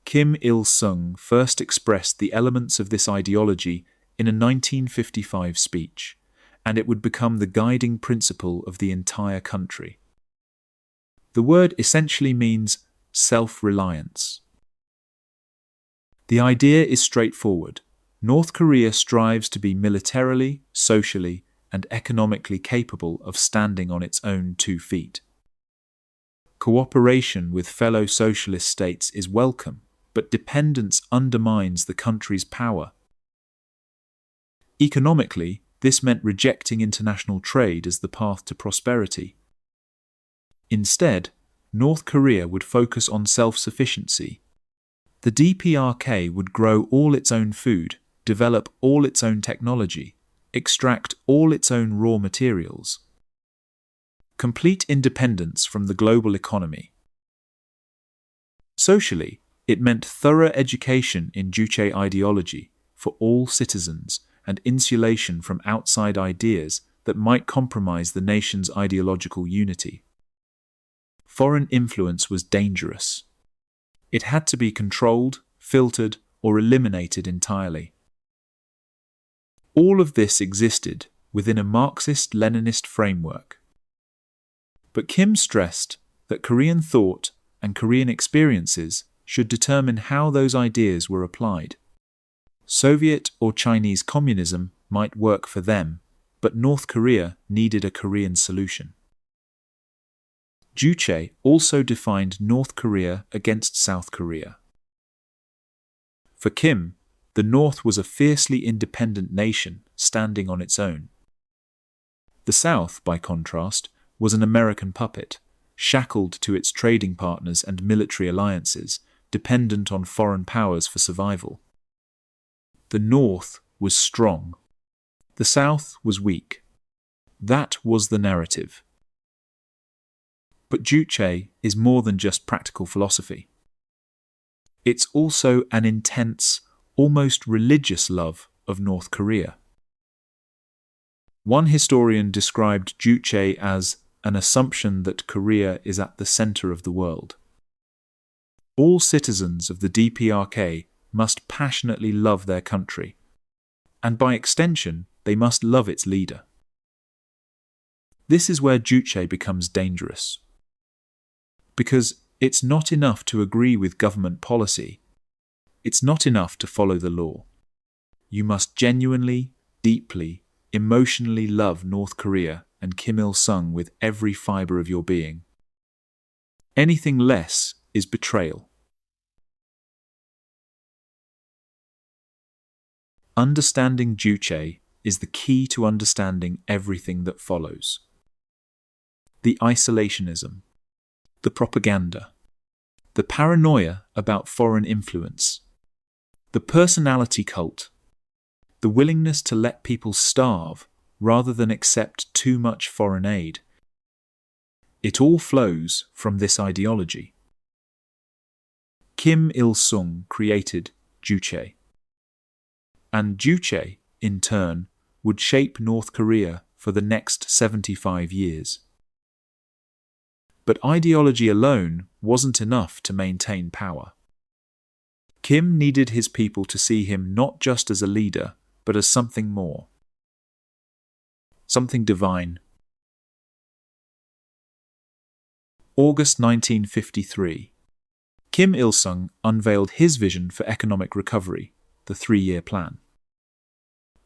Kim Il-sung first expressed the elements of this ideology in a 1955 speech, and it would become the guiding principle of the entire country. The word essentially means self-reliance. The idea is straightforward. North Korea strives to be militarily, socially, and economically capable of standing on its own 2 feet. Cooperation with fellow socialist states is welcome, but dependence undermines the country's power. Economically, this meant rejecting international trade as the path to prosperity. Instead, North Korea would focus on self-sufficiency. The DPRK would grow all its own food, develop all its own technology, extract all its own raw materials. Complete independence from the global economy. Socially, it meant thorough education in Juche ideology for all citizens and insulation from outside ideas that might compromise the nation's ideological unity. Foreign influence was dangerous. It had to be controlled, filtered, or eliminated entirely. All of this existed within a Marxist-Leninist framework. But Kim stressed that Korean thought and Korean experiences should determine how those ideas were applied. Soviet or Chinese communism might work for them, but North Korea needed a Korean solution. Juche also defined North Korea against South Korea. For Kim, the North was a fiercely independent nation standing on its own. The South, by contrast, was an American puppet, shackled to its trading partners and military alliances, dependent on foreign powers for survival. The North was strong. The South was weak. That was the narrative. But Juche is more than just practical philosophy. It's also an intense, almost religious love of North Korea. One historian described Juche as an assumption that Korea is at the center of the world. All citizens of the DPRK must passionately love their country, and by extension, they must love its leader. This is where Juche becomes dangerous. Because it's not enough to agree with government policy. It's not enough to follow the law. You must genuinely, deeply, emotionally love North Korea and Kim Il-sung with every fiber of your being. Anything less is betrayal. Understanding Juche is the key to understanding everything that follows. The isolationism, the propaganda, the paranoia about foreign influence, the personality cult, the willingness to let people starve rather than accept too much foreign aid. It all flows from this ideology. Kim Il-sung created Juche. And Juche, in turn, would shape North Korea for the next 75 years. But ideology alone wasn't enough to maintain power. Kim needed his people to see him not just as a leader, but as something more. Something divine. August 1953. Kim Il-sung unveiled his vision for economic recovery, the 3-year plan.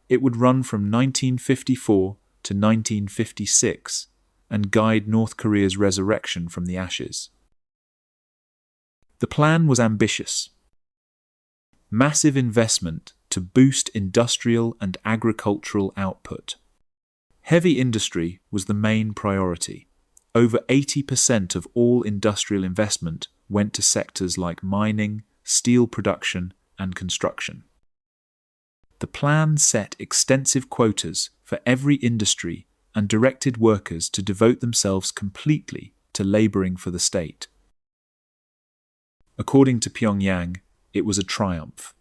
It would run from 1954 to 1956 and guide North Korea's resurrection from the ashes. The plan was ambitious. Massive investment to boost industrial and agricultural output. Heavy industry was the main priority. Over 80% of all industrial investment went to sectors like mining, steel production, and construction. The plan set extensive quotas for every industry and directed workers to devote themselves completely to laboring for the state. According to Pyongyang, it was a triumph.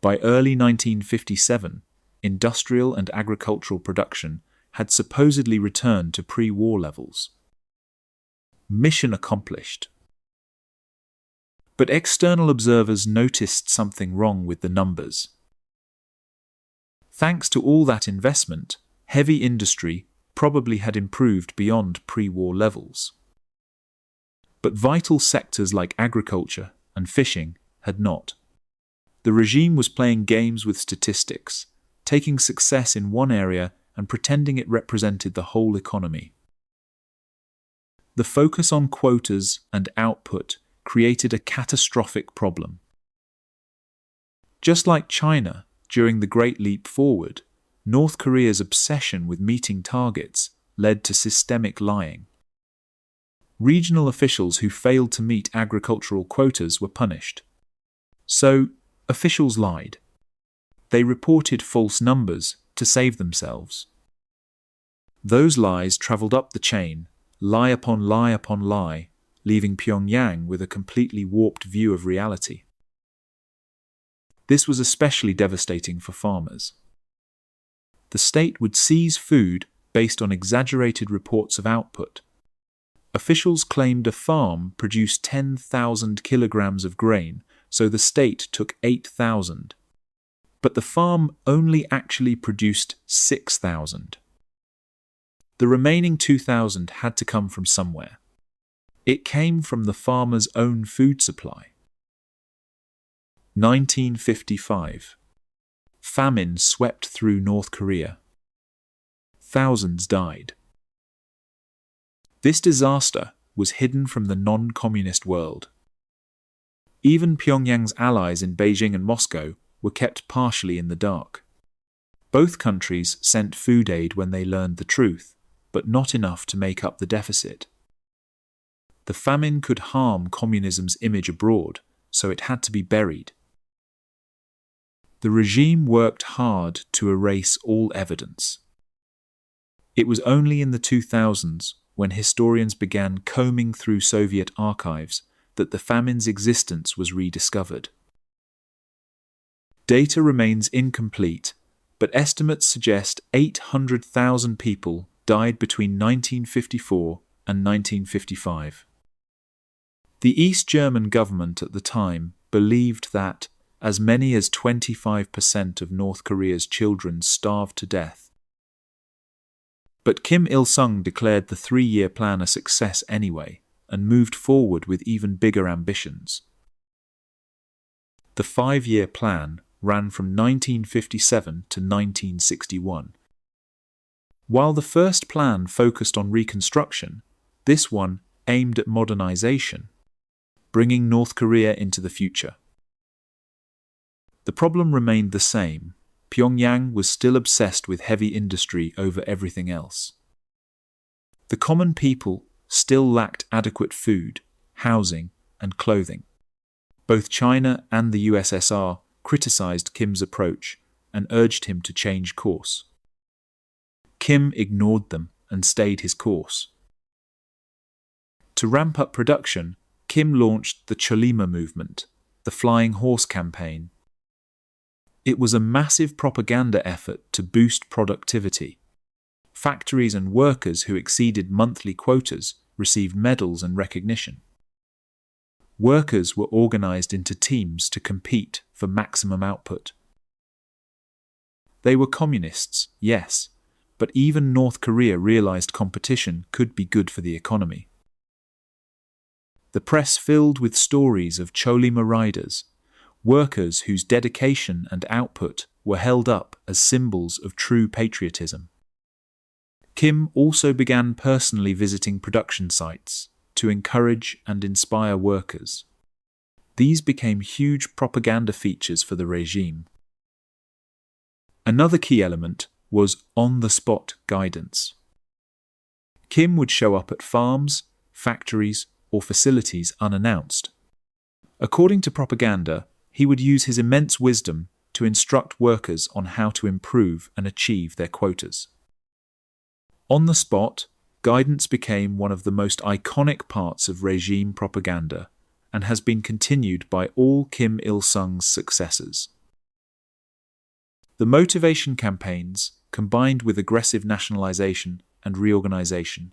By early 1957, industrial and agricultural production had supposedly returned to pre-war levels. Mission accomplished. But external observers noticed something wrong with the numbers. Thanks to all that investment, heavy industry probably had improved beyond pre-war levels. But vital sectors like agriculture and fishing had not. The regime was playing games with statistics, taking success in one area and pretending it represented the whole economy. The focus on quotas and output created a catastrophic problem. Just like China during the Great Leap Forward, North Korea's obsession with meeting targets led to systemic lying. Regional officials who failed to meet agricultural quotas were punished. So, officials lied. They reported false numbers to save themselves. Those lies travelled up the chain, lie upon lie upon lie, leaving Pyongyang with a completely warped view of reality. This was especially devastating for farmers. The state would seize food based on exaggerated reports of output. Officials claimed a farm produced 10,000 kilograms of grain, so the state took 8,000. But the farm only actually produced 6,000. The remaining 2,000 had to come from somewhere. It came from the farmer's own food supply. 1955. Famine swept through North Korea. Thousands died. This disaster was hidden from the non-communist world. Even Pyongyang's allies in Beijing and Moscow were kept partially in the dark. Both countries sent food aid when they learned the truth, but not enough to make up the deficit. The famine could harm communism's image abroad, so it had to be buried. The regime worked hard to erase all evidence. It was only in the 2000s, when historians began combing through Soviet archives, that the famine's existence was rediscovered. Data remains incomplete, but estimates suggest 800,000 people died between 1954 and 1955. The East German government at the time believed that as many as 25% of North Korea's children starved to death. But Kim Il-sung declared the 3-year plan a success anyway, and moved forward with even bigger ambitions. The 5-year plan ran from 1957 to 1961. While the first plan focused on reconstruction, this one aimed at modernization, bringing North Korea into the future. The problem remained the same. Pyongyang was still obsessed with heavy industry over everything else. The common people still lacked adequate food, housing, and clothing. Both China and the USSR criticized Kim's approach and urged him to change course. Kim ignored them and stayed his course. To ramp up production, Kim launched the Cholima movement, the Flying Horse campaign. It was a massive propaganda effort to boost productivity. Factories and workers who exceeded monthly quotas received medals and recognition. Workers were organized into teams to compete for maximum output. They were communists, yes, but even North Korea realized competition could be good for the economy. The press filled with stories of Cholima riders, workers whose dedication and output were held up as symbols of true patriotism. Kim also began personally visiting production sites to encourage and inspire workers. These became huge propaganda features for the regime. Another key element was on-the-spot guidance. Kim would show up at farms, factories, or facilities unannounced. According to propaganda, he would use his immense wisdom to instruct workers on how to improve and achieve their quotas. On the spot, guidance became one of the most iconic parts of regime propaganda and has been continued by all Kim Il-sung's successors. The motivation campaigns combined with aggressive nationalization and reorganization.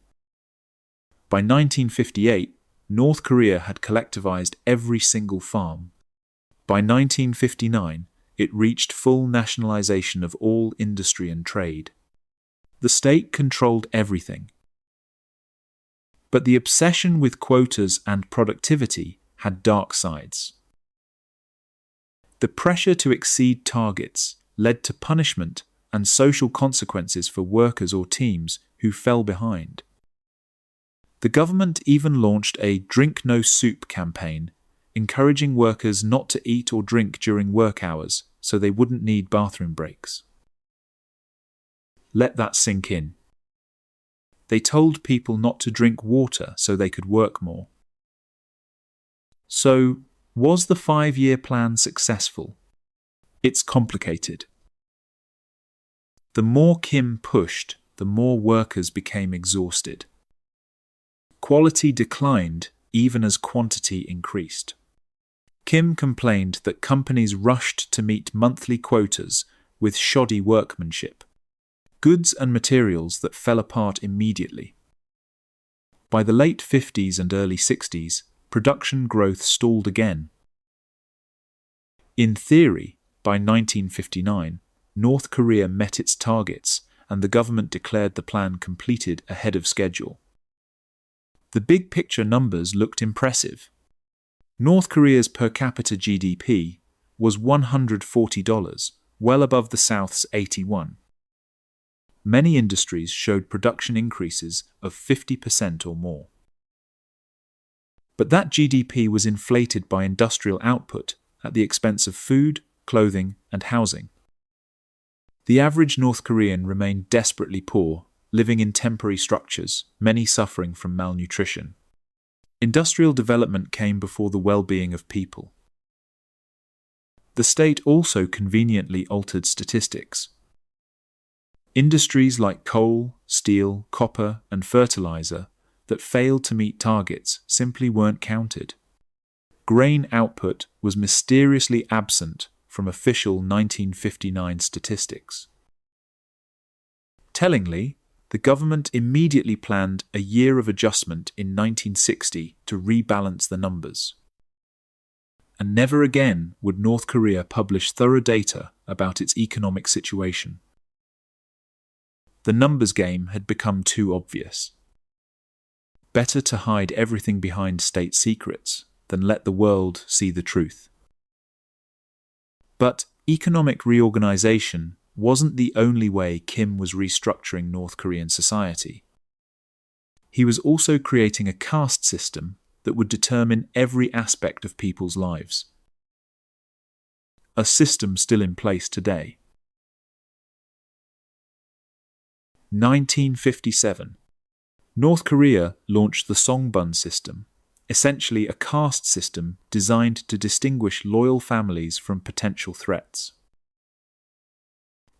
By 1958, North Korea had collectivized every single farm. By 1959, it reached full nationalization of all industry and trade. The state controlled everything. But the obsession with quotas and productivity had dark sides. The pressure to exceed targets led to punishment and social consequences for workers or teams who fell behind. The government even launched a "Drink No Soup" campaign, encouraging workers not to eat or drink during work hours so they wouldn't need bathroom breaks. Let that sink in. They told people not to drink water so they could work more. So, was the 5-year plan successful? It's complicated. The more Kim pushed, the more workers became exhausted. Quality declined even as quantity increased. Kim complained that companies rushed to meet monthly quotas with shoddy workmanship, goods and materials that fell apart immediately. By the late 50s and early 60s, production growth stalled again. In theory, by 1959, North Korea met its targets and the government declared the plan completed ahead of schedule. The big picture numbers looked impressive. North Korea's per capita GDP was $140, well above the South's 81. Many industries showed production increases of 50% or more. But that GDP was inflated by industrial output at the expense of food, clothing, and housing. The average North Korean remained desperately poor, living in temporary structures, many suffering from malnutrition. Industrial development came before the well-being of people. The state also conveniently altered statistics. Industries like coal, steel, copper, and fertilizer that failed to meet targets simply weren't counted. Grain output was mysteriously absent from official 1959 statistics. Tellingly, The government immediately planned a year of adjustment in 1960 to rebalance the numbers. And never again would North Korea publish thorough data about its economic situation. The numbers game had become too obvious. Better to hide everything behind state secrets than let the world see the truth. But economic reorganization wasn't the only way Kim was restructuring North Korean society. He was also creating a caste system that would determine every aspect of people's lives. A system still in place today. 1957. North Korea launched the Songbun system, essentially a caste system designed to distinguish loyal families from potential threats.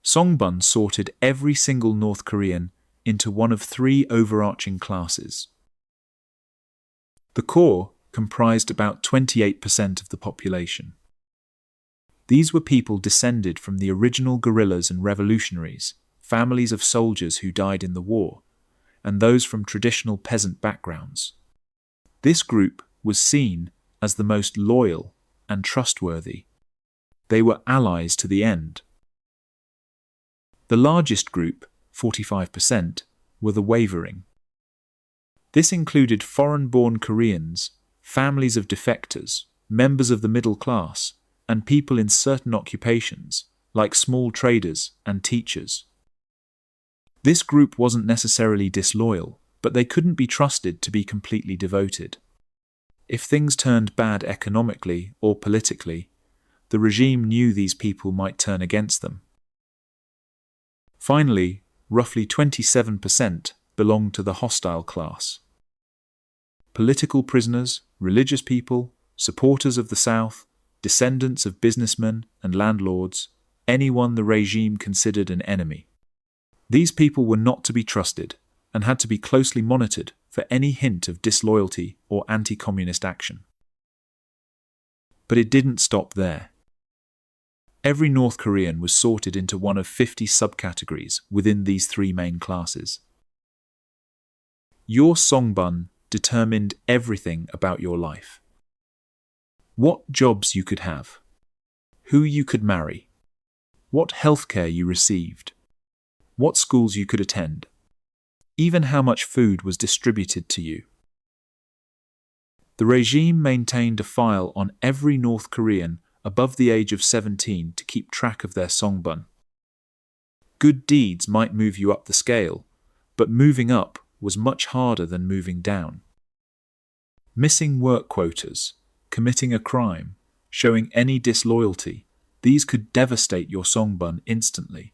Songbun sorted every single North Korean into one of three overarching classes. The core comprised about 28% of the population. These were people descended from the original guerrillas and revolutionaries, families of soldiers who died in the war, and those from traditional peasant backgrounds. This group was seen as the most loyal and trustworthy. They were allies to the end. The largest group, 45%, were the wavering. This included foreign-born Koreans, families of defectors, members of the middle class, and people in certain occupations, like small traders and teachers. This group wasn't necessarily disloyal, but they couldn't be trusted to be completely devoted. If things turned bad economically or politically, the regime knew these people might turn against them. Finally, roughly 27% belonged to the hostile class. Political prisoners, religious people, supporters of the South, descendants of businessmen and landlords, anyone the regime considered an enemy. These people were not to be trusted and had to be closely monitored for any hint of disloyalty or anti-communist action. But it didn't stop there. Every North Korean was sorted into one of 50 subcategories within these three main classes. Your Songbun determined everything about your life. What jobs you could have, who you could marry, what healthcare you received, what schools you could attend, even how much food was distributed to you. The regime maintained a file on every North Korean above the age of 17 to keep track of their Songbun. Good deeds might move you up the scale, but moving up was much harder than moving down. Missing work quotas, committing a crime, showing any disloyalty, these could devastate your Songbun instantly.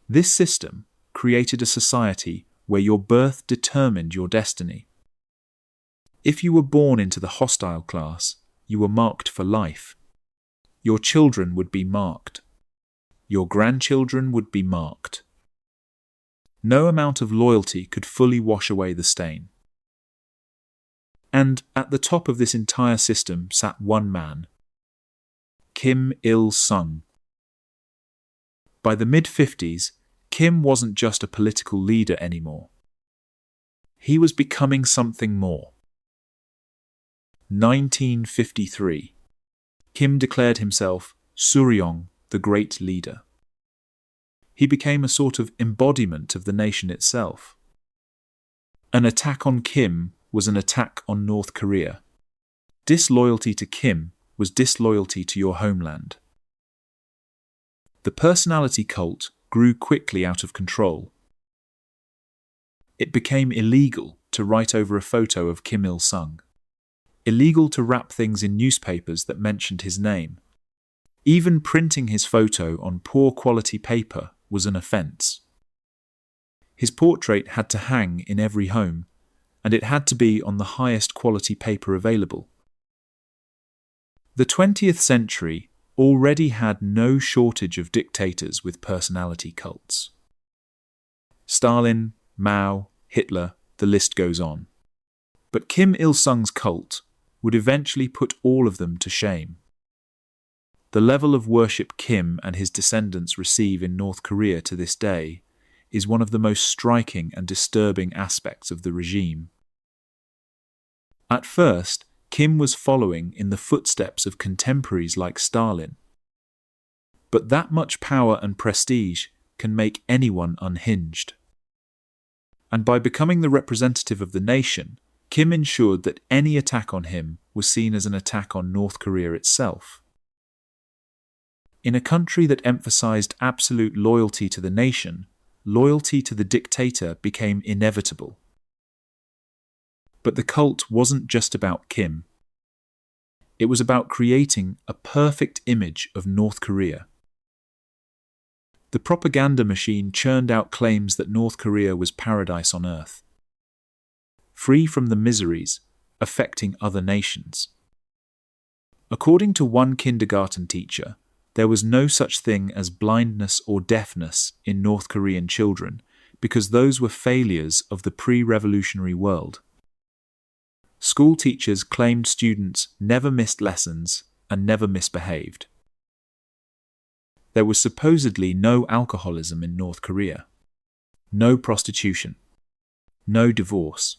This system created a society where your birth determined your destiny. If you were born into the hostile class, you were marked for life. Your children would be marked. Your grandchildren would be marked. No amount of loyalty could fully wash away the stain. And at the top of this entire system sat one man, Kim Il-sung. By the mid-50s, Kim wasn't just a political leader anymore. He was becoming something more. 1953. Kim declared himself Suryong, the great leader. He became a sort of embodiment of the nation itself. An attack on Kim was an attack on North Korea. Disloyalty to Kim was disloyalty to your homeland. The personality cult grew quickly out of control. It became illegal to write over a photo of Kim Il-sung. Illegal to wrap things in newspapers that mentioned his name. Even printing his photo on poor quality paper was an offence. His portrait had to hang in every home, and it had to be on the highest quality paper available. The 20th century already had no shortage of dictators with personality cults. Stalin, Mao, Hitler, the list goes on. But Kim Il-sung's cult would eventually put all of them to shame. The level of worship Kim and his descendants receive in North Korea to this day is one of the most striking and disturbing aspects of the regime. At first, Kim was following in the footsteps of contemporaries like Stalin. But that much power and prestige can make anyone unhinged. And by becoming the representative of the nation, Kim ensured that any attack on him was seen as an attack on North Korea itself. In a country that emphasized absolute loyalty to the nation, loyalty to the dictator became inevitable. But the cult wasn't just about Kim. It was about creating a perfect image of North Korea. The propaganda machine churned out claims that North Korea was paradise on earth, free from the miseries affecting other nations. According to one kindergarten teacher, there was no such thing as blindness or deafness in North Korean children because those were failures of the pre-revolutionary world. School teachers claimed students never missed lessons and never misbehaved. There was supposedly no alcoholism in North Korea, no prostitution, no divorce,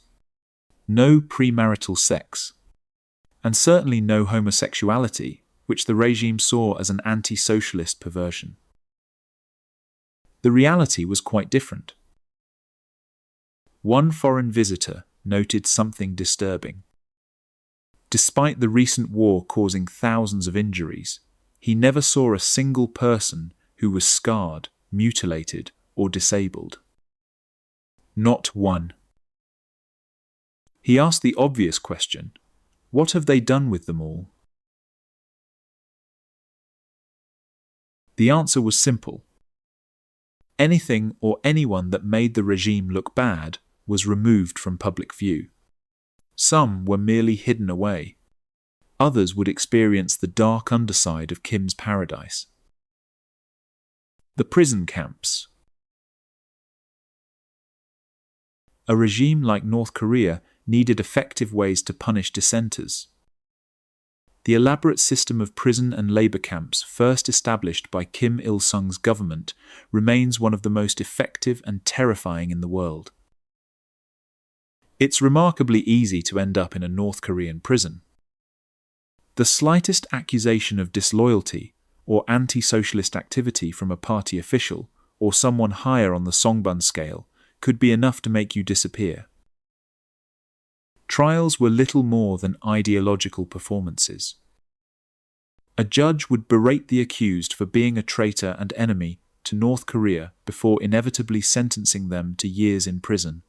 no premarital sex, and certainly no homosexuality, which the regime saw as an anti-socialist perversion. The reality was quite different. One foreign visitor noted something disturbing. Despite the recent war causing thousands of injuries, he never saw a single person who was scarred, mutilated, or disabled. Not one. He asked the obvious question, what have they done with them all? The answer was simple. Anything or anyone that made the regime look bad was removed from public view. Some were merely hidden away. Others would experience the dark underside of Kim's paradise. The prison camps. A regime like North Korea needed effective ways to punish dissenters. The elaborate system of prison and labor camps first established by Kim Il-sung's government remains one of the most effective and terrifying in the world. It's remarkably easy to end up in a North Korean prison. The slightest accusation of disloyalty or anti-socialist activity from a party official or someone higher on the Songbun scale could be enough to make you disappear. Trials were little more than ideological performances. A judge would berate the accused for being a traitor and enemy to North Korea before inevitably sentencing them to years in prison.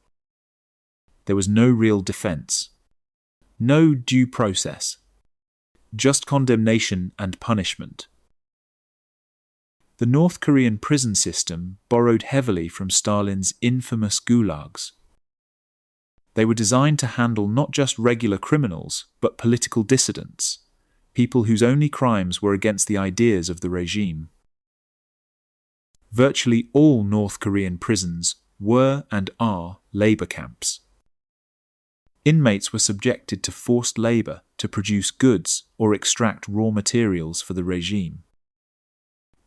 There was no real defense, no due process, just condemnation and punishment. The North Korean prison system borrowed heavily from Stalin's infamous gulags. They were designed to handle not just regular criminals, but political dissidents, people whose only crimes were against the ideas of the regime. Virtually all North Korean prisons were and are labor camps. Inmates were subjected to forced labor to produce goods or extract raw materials for the regime.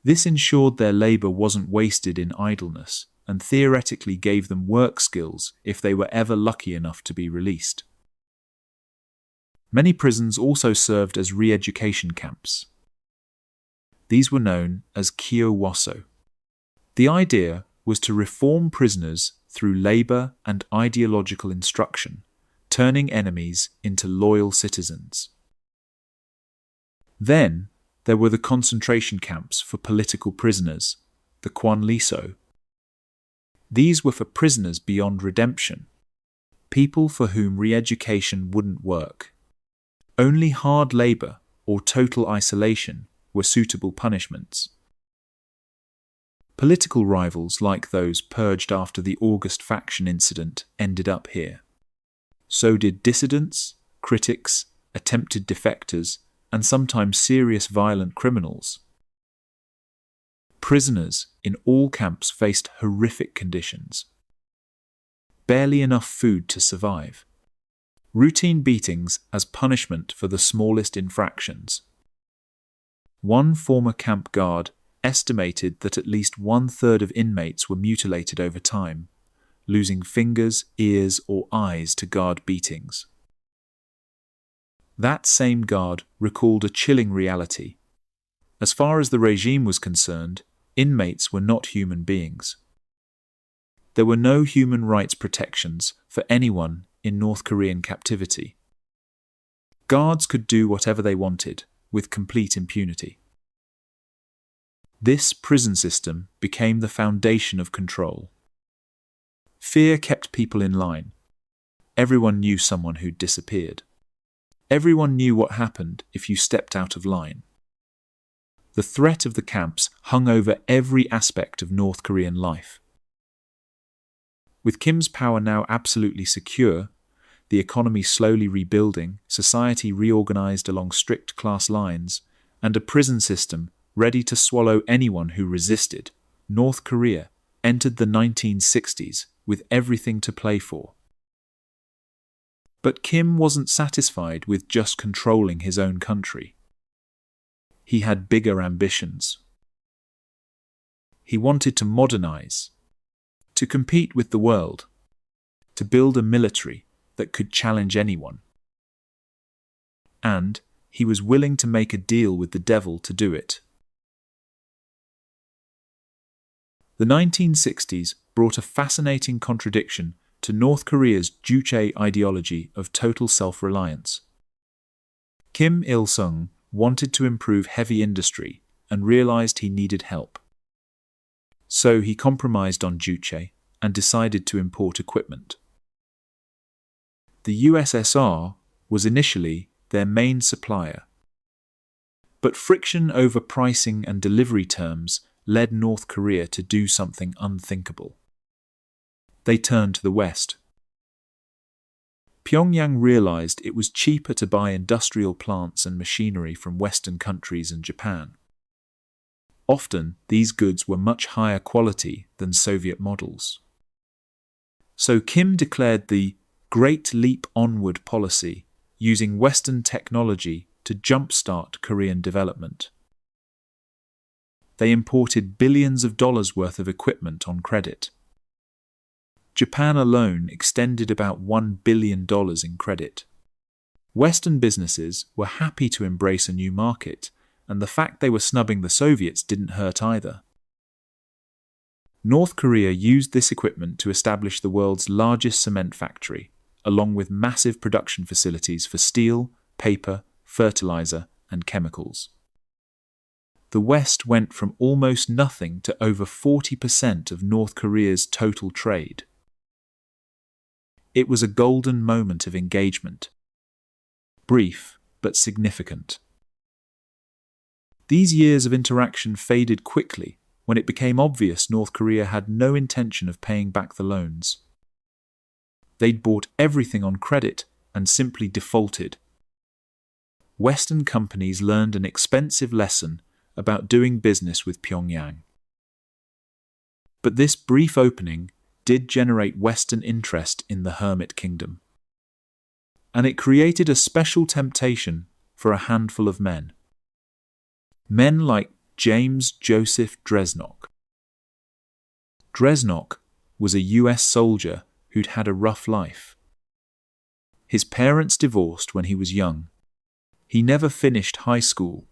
This ensured their labor wasn't wasted in idleness and theoretically gave them work skills if they were ever lucky enough to be released. Many prisons also served as re-education camps. These were known as kyowaso. The idea was to reform prisoners through labor and ideological instruction, turning enemies into loyal citizens. Then, there were the concentration camps for political prisoners, the kwanliso. These were for prisoners beyond redemption, people for whom re-education wouldn't work. Only hard labor or total isolation were suitable punishments. Political rivals like those purged after the August faction incident ended up here. So did dissidents, critics, attempted defectors, and sometimes serious violent criminals. Prisoners in all camps faced horrific conditions. Barely enough food to survive. Routine beatings as punishment for the smallest infractions. One former camp guard estimated that at least 1/3 of inmates were mutilated over time, losing fingers, ears, or eyes to guard beatings. That same guard recalled a chilling reality. As far as the regime was concerned, inmates were not human beings. There were no human rights protections for anyone in North Korean captivity. Guards could do whatever they wanted, with complete impunity. This prison system became the foundation of control. Fear kept people in line. Everyone knew someone who'd disappeared. Everyone knew what happened if you stepped out of line. The threat of the camps hung over every aspect of North Korean life. With Kim's power now absolutely secure, the economy slowly rebuilding, society reorganized along strict class lines, and a prison system ready to swallow anyone who resisted, North Korea entered the 1960s with everything to play for. But Kim wasn't satisfied with just controlling his own country. He had bigger ambitions. He wanted to modernize, to compete with the world, to build a military that could challenge anyone. And he was willing to make a deal with the devil to do it. The 1960s brought a fascinating contradiction to North Korea's Juche ideology of total self-reliance. Kim Il-sung wanted to improve heavy industry and realized he needed help. So he compromised on Juche and decided to import equipment. The USSR was initially their main supplier. But friction over pricing and delivery terms led North Korea to do something unthinkable. They turned to the West. Pyongyang realized it was cheaper to buy industrial plants and machinery from Western countries and Japan. Often, these goods were much higher quality than Soviet models. So Kim declared the Great Leap Onward policy, using Western technology to jumpstart Korean development. They imported billions of dollars worth of equipment on credit. Japan alone extended about $1 billion in credit. Western businesses were happy to embrace a new market, and the fact they were snubbing the Soviets didn't hurt either. North Korea used this equipment to establish the world's largest cement factory, along with massive production facilities for steel, paper, fertilizer, and chemicals. The West went from almost nothing to over 40% of North Korea's total trade. It was a golden moment of engagement. Brief, but significant. These years of interaction faded quickly when it became obvious North Korea had no intention of paying back the loans. They'd bought everything on credit and simply defaulted. Western companies learned an expensive lesson about doing business with Pyongyang. But this brief opening did generate Western interest in the Hermit Kingdom. And it created a special temptation for a handful of men. Men like James Joseph Dresnok. Dresnok was a US soldier who'd had a rough life. His parents divorced when he was young. He never finished high school.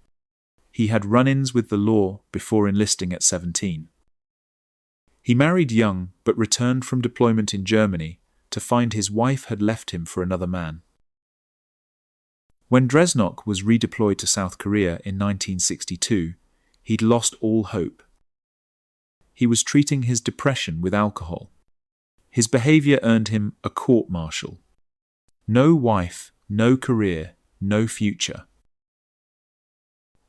He had run-ins with the law before enlisting at 17. He married young but returned from deployment in Germany to find his wife had left him for another man. When Dresnok was redeployed to South Korea in 1962, he'd lost all hope. He was treating his depression with alcohol. His behavior earned him a court-martial. No wife, no career, no future.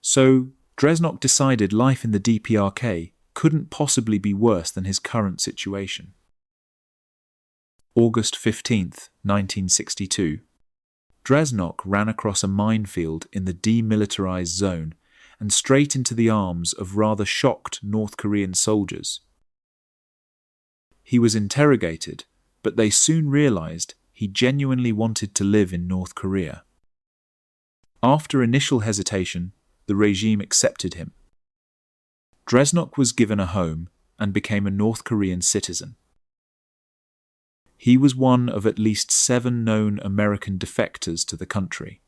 So, Dresnok decided life in the DPRK couldn't possibly be worse than his current situation. August 15th, 1962. Dresnok ran across a minefield in the demilitarized zone and straight into the arms of rather shocked North Korean soldiers. He was interrogated, but they soon realized he genuinely wanted to live in North Korea. After initial hesitation, the regime accepted him. Dresnok was given a home and became a North Korean citizen. He was one of at least 7 known American defectors to the country.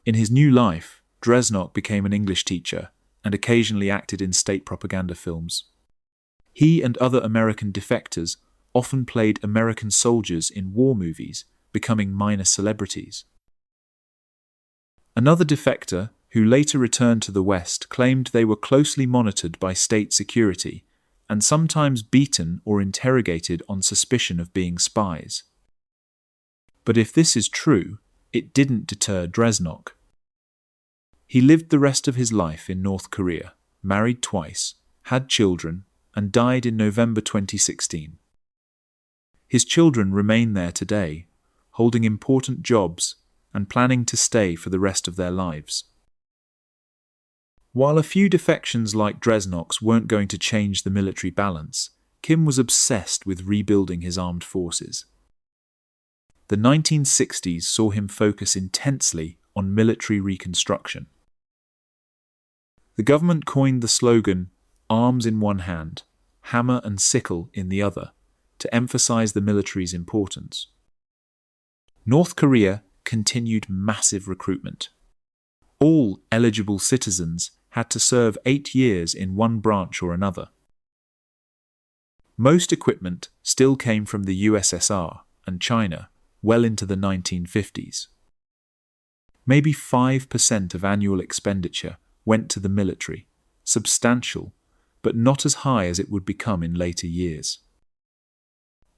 In his new life, Dresnok became an English teacher and occasionally acted in state propaganda films. He and other American defectors often played American soldiers in war movies, becoming minor celebrities. Another defector, who later returned to the West, claimed they were closely monitored by state security and sometimes beaten or interrogated on suspicion of being spies. But if this is true, it didn't deter Dresnok. He lived the rest of his life in North Korea, married twice, had children, and died in November 2016. His children remain there today, holding important jobs and planning to stay for the rest of their lives. While a few defections like Dresnok's weren't going to change the military balance, Kim was obsessed with rebuilding his armed forces. The 1960s saw him focus intensely on military reconstruction. The government coined the slogan, "Arms in one hand, hammer and sickle in the other," to emphasize the military's importance. North Korea continued massive recruitment. All eligible citizens had to serve 8 years in one branch or another. Most equipment still came from the USSR and China well into the 1950s. Maybe 5% of annual expenditure went to the military, substantial, but not as high as it would become in later years.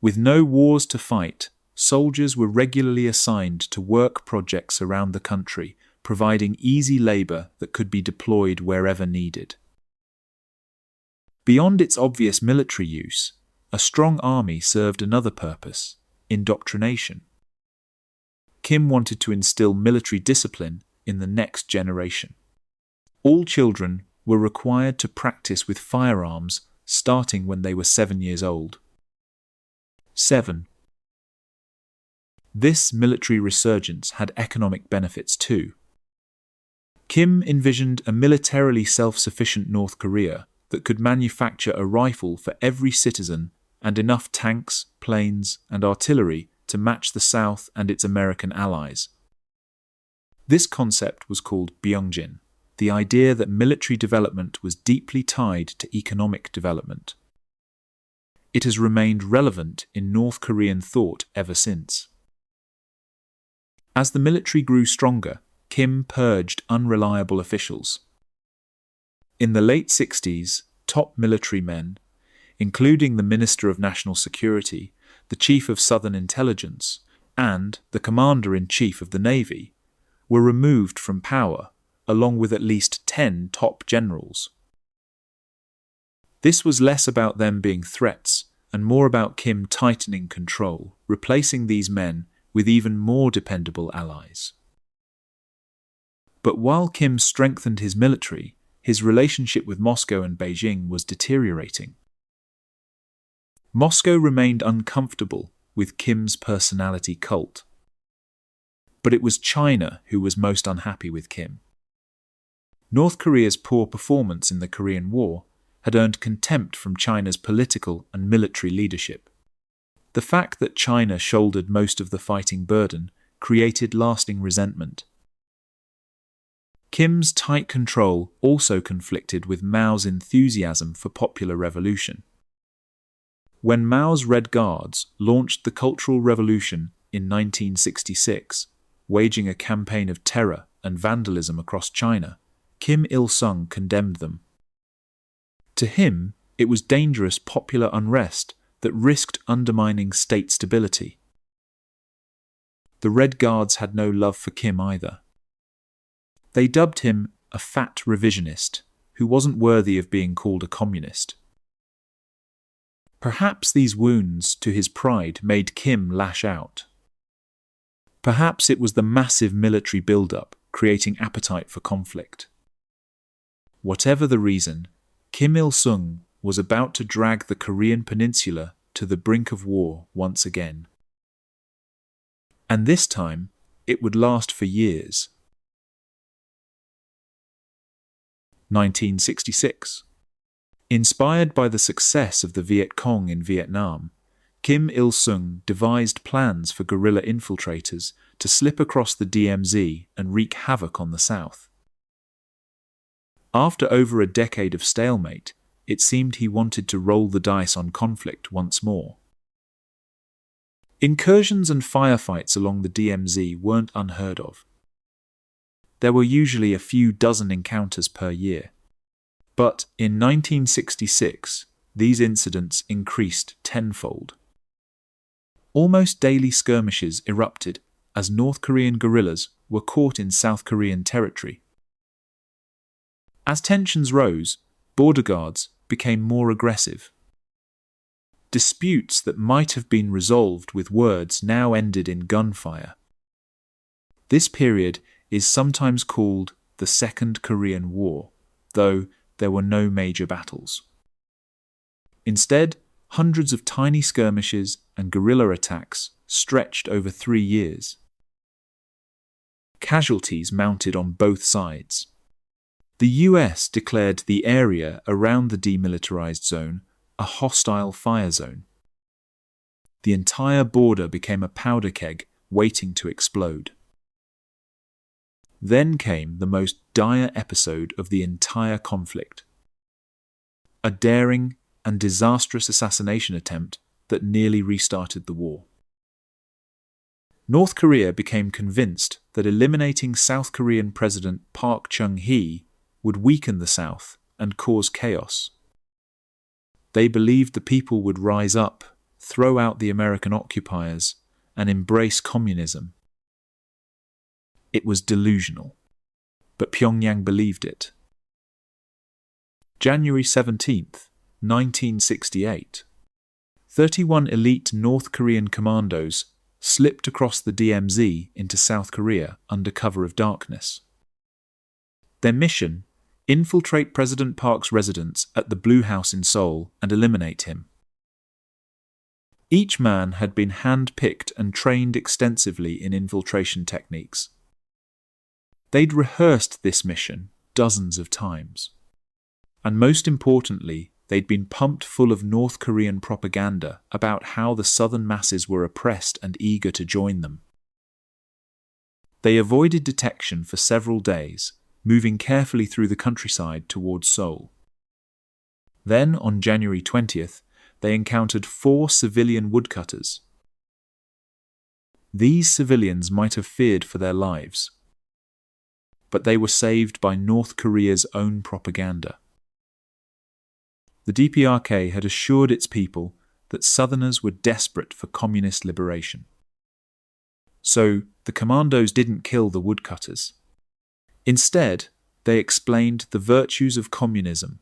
With no wars to fight, soldiers were regularly assigned to work projects around the country, providing easy labor that could be deployed wherever needed. Beyond its obvious military use, a strong army served another purpose: indoctrination. Kim wanted to instill military discipline in the next generation. All children were required to practice with firearms starting when they were 7 years old. 7. This military resurgence had economic benefits too. Kim envisioned a militarily self-sufficient North Korea that could manufacture a rifle for every citizen and enough tanks, planes, and artillery to match the South and its American allies. This concept was called Byungjin, the idea that military development was deeply tied to economic development. It has remained relevant in North Korean thought ever since. As the military grew stronger, Kim purged unreliable officials. In the late 60s, top military men, including the Minister of National Security, the Chief of Southern Intelligence, and the Commander-in-Chief of the Navy, were removed from power, along with at least 10 top generals. This was less about them being threats and more about Kim tightening control, replacing these men with even more dependable allies. But while Kim strengthened his military, his relationship with Moscow and Beijing was deteriorating. Moscow remained uncomfortable with Kim's personality cult. But it was China who was most unhappy with Kim. North Korea's poor performance in the Korean War had earned contempt from China's political and military leadership. The fact that China shouldered most of the fighting burden created lasting resentment. Kim's tight control also conflicted with Mao's enthusiasm for popular revolution. When Mao's Red Guards launched the Cultural Revolution in 1966, waging a campaign of terror and vandalism across China, Kim Il-sung condemned them. To him, it was dangerous popular unrest that risked undermining state stability. The Red Guards had no love for Kim either. They dubbed him a fat revisionist who wasn't worthy of being called a communist. Perhaps these wounds to his pride made Kim lash out. Perhaps it was the massive military build-up creating appetite for conflict. Whatever the reason, Kim Il-sung was about to drag the Korean peninsula to the brink of war once again. And this time, it would last for years. 1966. Inspired by the success of the Viet Cong in Vietnam, Kim Il-sung devised plans for guerrilla infiltrators to slip across the DMZ and wreak havoc on the south. After over a decade of stalemate, it seemed he wanted to roll the dice on conflict once more. Incursions and firefights along the DMZ weren't unheard of. There were usually a few dozen encounters per year. But in 1966, these incidents increased tenfold. Almost daily skirmishes erupted as North Korean guerrillas were caught in South Korean territory. As tensions rose, border guards became more aggressive. Disputes that might have been resolved with words now ended in gunfire. This period is sometimes called the Second Korean War, though there were no major battles. Instead, hundreds of tiny skirmishes and guerrilla attacks stretched over 3 years. Casualties mounted on both sides. The US declared the area around the demilitarized zone a hostile fire zone. The entire border became a powder keg waiting to explode. Then came the most dire episode of the entire conflict. A daring and disastrous assassination attempt that nearly restarted the war. North Korea became convinced that eliminating South Korean President Park Chung-hee would weaken the South and cause chaos. They believed the people would rise up, throw out the American occupiers, and embrace communism. It was delusional, but Pyongyang believed it. January 17th, 1968. 31 elite North Korean commandos slipped across the DMZ into South Korea under cover of darkness. Their mission: infiltrate President Park's residence at the Blue House in Seoul and eliminate him. Each man had been hand-picked and trained extensively in infiltration techniques. They'd rehearsed this mission dozens of times. And most importantly, they'd been pumped full of North Korean propaganda about how the southern masses were oppressed and eager to join them. They avoided detection for several days, moving carefully through the countryside towards Seoul. Then, on January 20th, they encountered 4 civilian woodcutters. These civilians might have feared for their lives, but they were saved by North Korea's own propaganda. The DPRK had assured its people that Southerners were desperate for communist liberation. So, the commandos didn't kill the woodcutters. Instead, they explained the virtues of communism,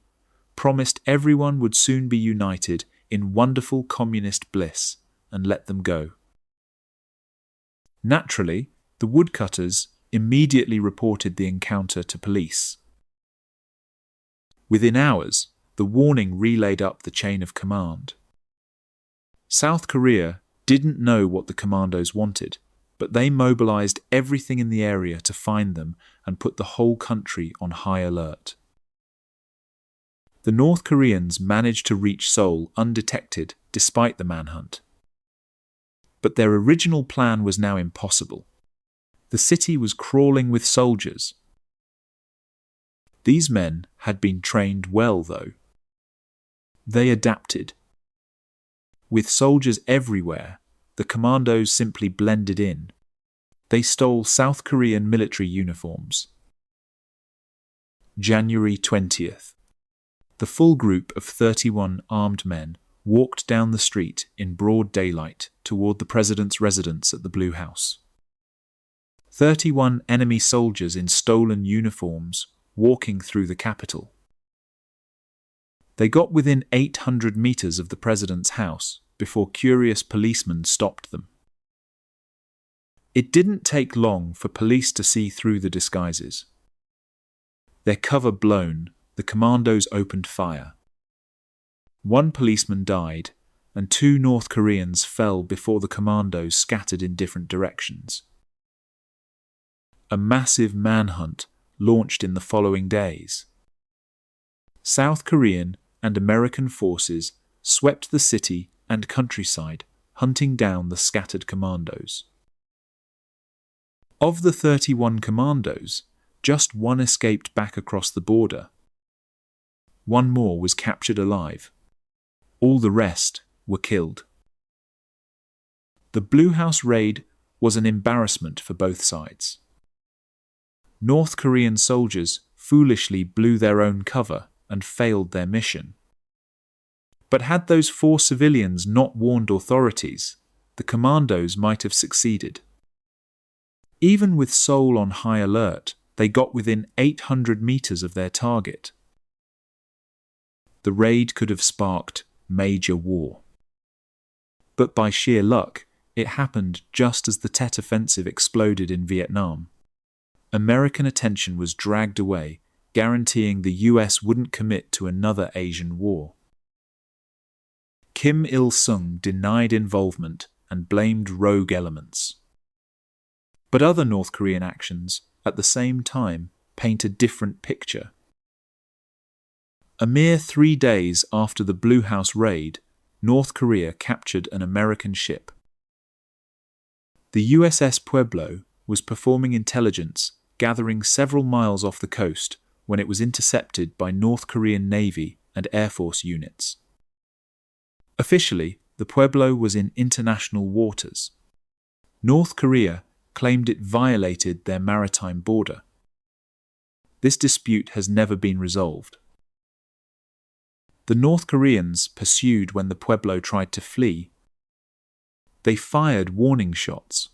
promised everyone would soon be united in wonderful communist bliss, and let them go. Naturally, the woodcutters immediately reported the encounter to police. Within hours, the warning relayed up the chain of command. South Korea didn't know what the commandos wanted, but they mobilized everything in the area to find them and put the whole country on high alert. The North Koreans managed to reach Seoul undetected despite the manhunt. But their original plan was now impossible. The city was crawling with soldiers. These men had been trained well, though. They adapted. With soldiers everywhere, the commandos simply blended in. They stole South Korean military uniforms. January 20th. The full group of 31 armed men walked down the street in broad daylight toward the president's residence at the Blue House. 31 enemy soldiers in stolen uniforms walking through the capital. They got within 800 meters of the president's house before curious policemen stopped them. It didn't take long for police to see through the disguises. Their cover blown, the commandos opened fire. 1 policeman died, and 2 North Koreans fell before the commandos scattered in different directions. A massive manhunt launched in the following days. South Korean and American forces swept the city and countryside, hunting down the scattered commandos. Of the 31 commandos, just one escaped back across the border. One more was captured alive. All the rest were killed. The Blue House raid was an embarrassment for both sides. North Korean soldiers foolishly blew their own cover and failed their mission. But had those 4 civilians not warned authorities, the commandos might have succeeded. Even with Seoul on high alert, they got within 800 meters of their target. The raid could have sparked major war. But by sheer luck, it happened just as the Tet Offensive exploded in Vietnam. American attention was dragged away, guaranteeing the US wouldn't commit to another Asian war. Kim Il-sung denied involvement and blamed rogue elements. But other North Korean actions, at the same time, paint a different picture. A mere 3 days after the Blue House raid, North Korea captured an American ship. The USS Pueblo was performing intelligence, gathering several miles off the coast when it was intercepted by North Korean Navy and Air Force units. Officially, the Pueblo was in international waters. North Korea claimed it violated their maritime border. This dispute has never been resolved. The North Koreans pursued when the Pueblo tried to flee. They fired warning shots.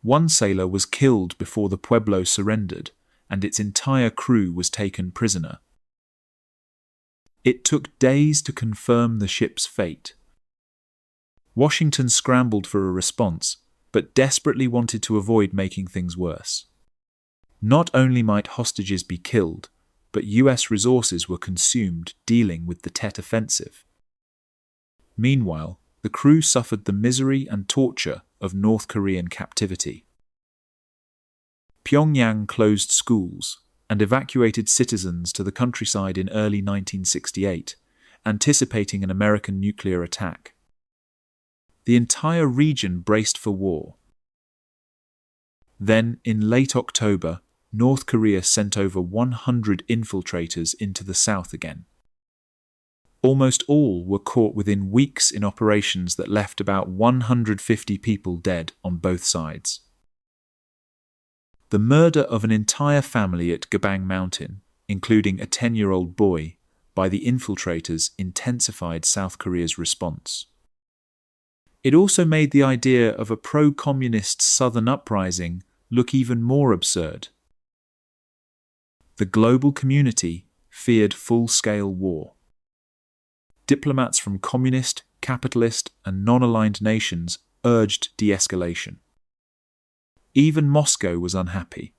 One sailor was killed before the Pueblo surrendered, and its entire crew was taken prisoner. It took days to confirm the ship's fate. Washington scrambled for a response, but desperately wanted to avoid making things worse. Not only might hostages be killed, but US resources were consumed dealing with the Tet Offensive. Meanwhile, the crew suffered the misery and torture of North Korean captivity. Pyongyang closed schools and evacuated citizens to the countryside in early 1968, anticipating an American nuclear attack. The entire region braced for war. Then, in late October, North Korea sent over 100 infiltrators into the south again. Almost all were caught within weeks in operations that left about 150 people dead on both sides. The murder of an entire family at Gabang Mountain, including a 10-year-old boy, by the infiltrators intensified South Korea's response. It also made the idea of a pro-communist southern uprising look even more absurd. The global community feared full-scale war. Diplomats from communist, capitalist, and non-aligned nations urged de-escalation. Even Moscow was unhappy.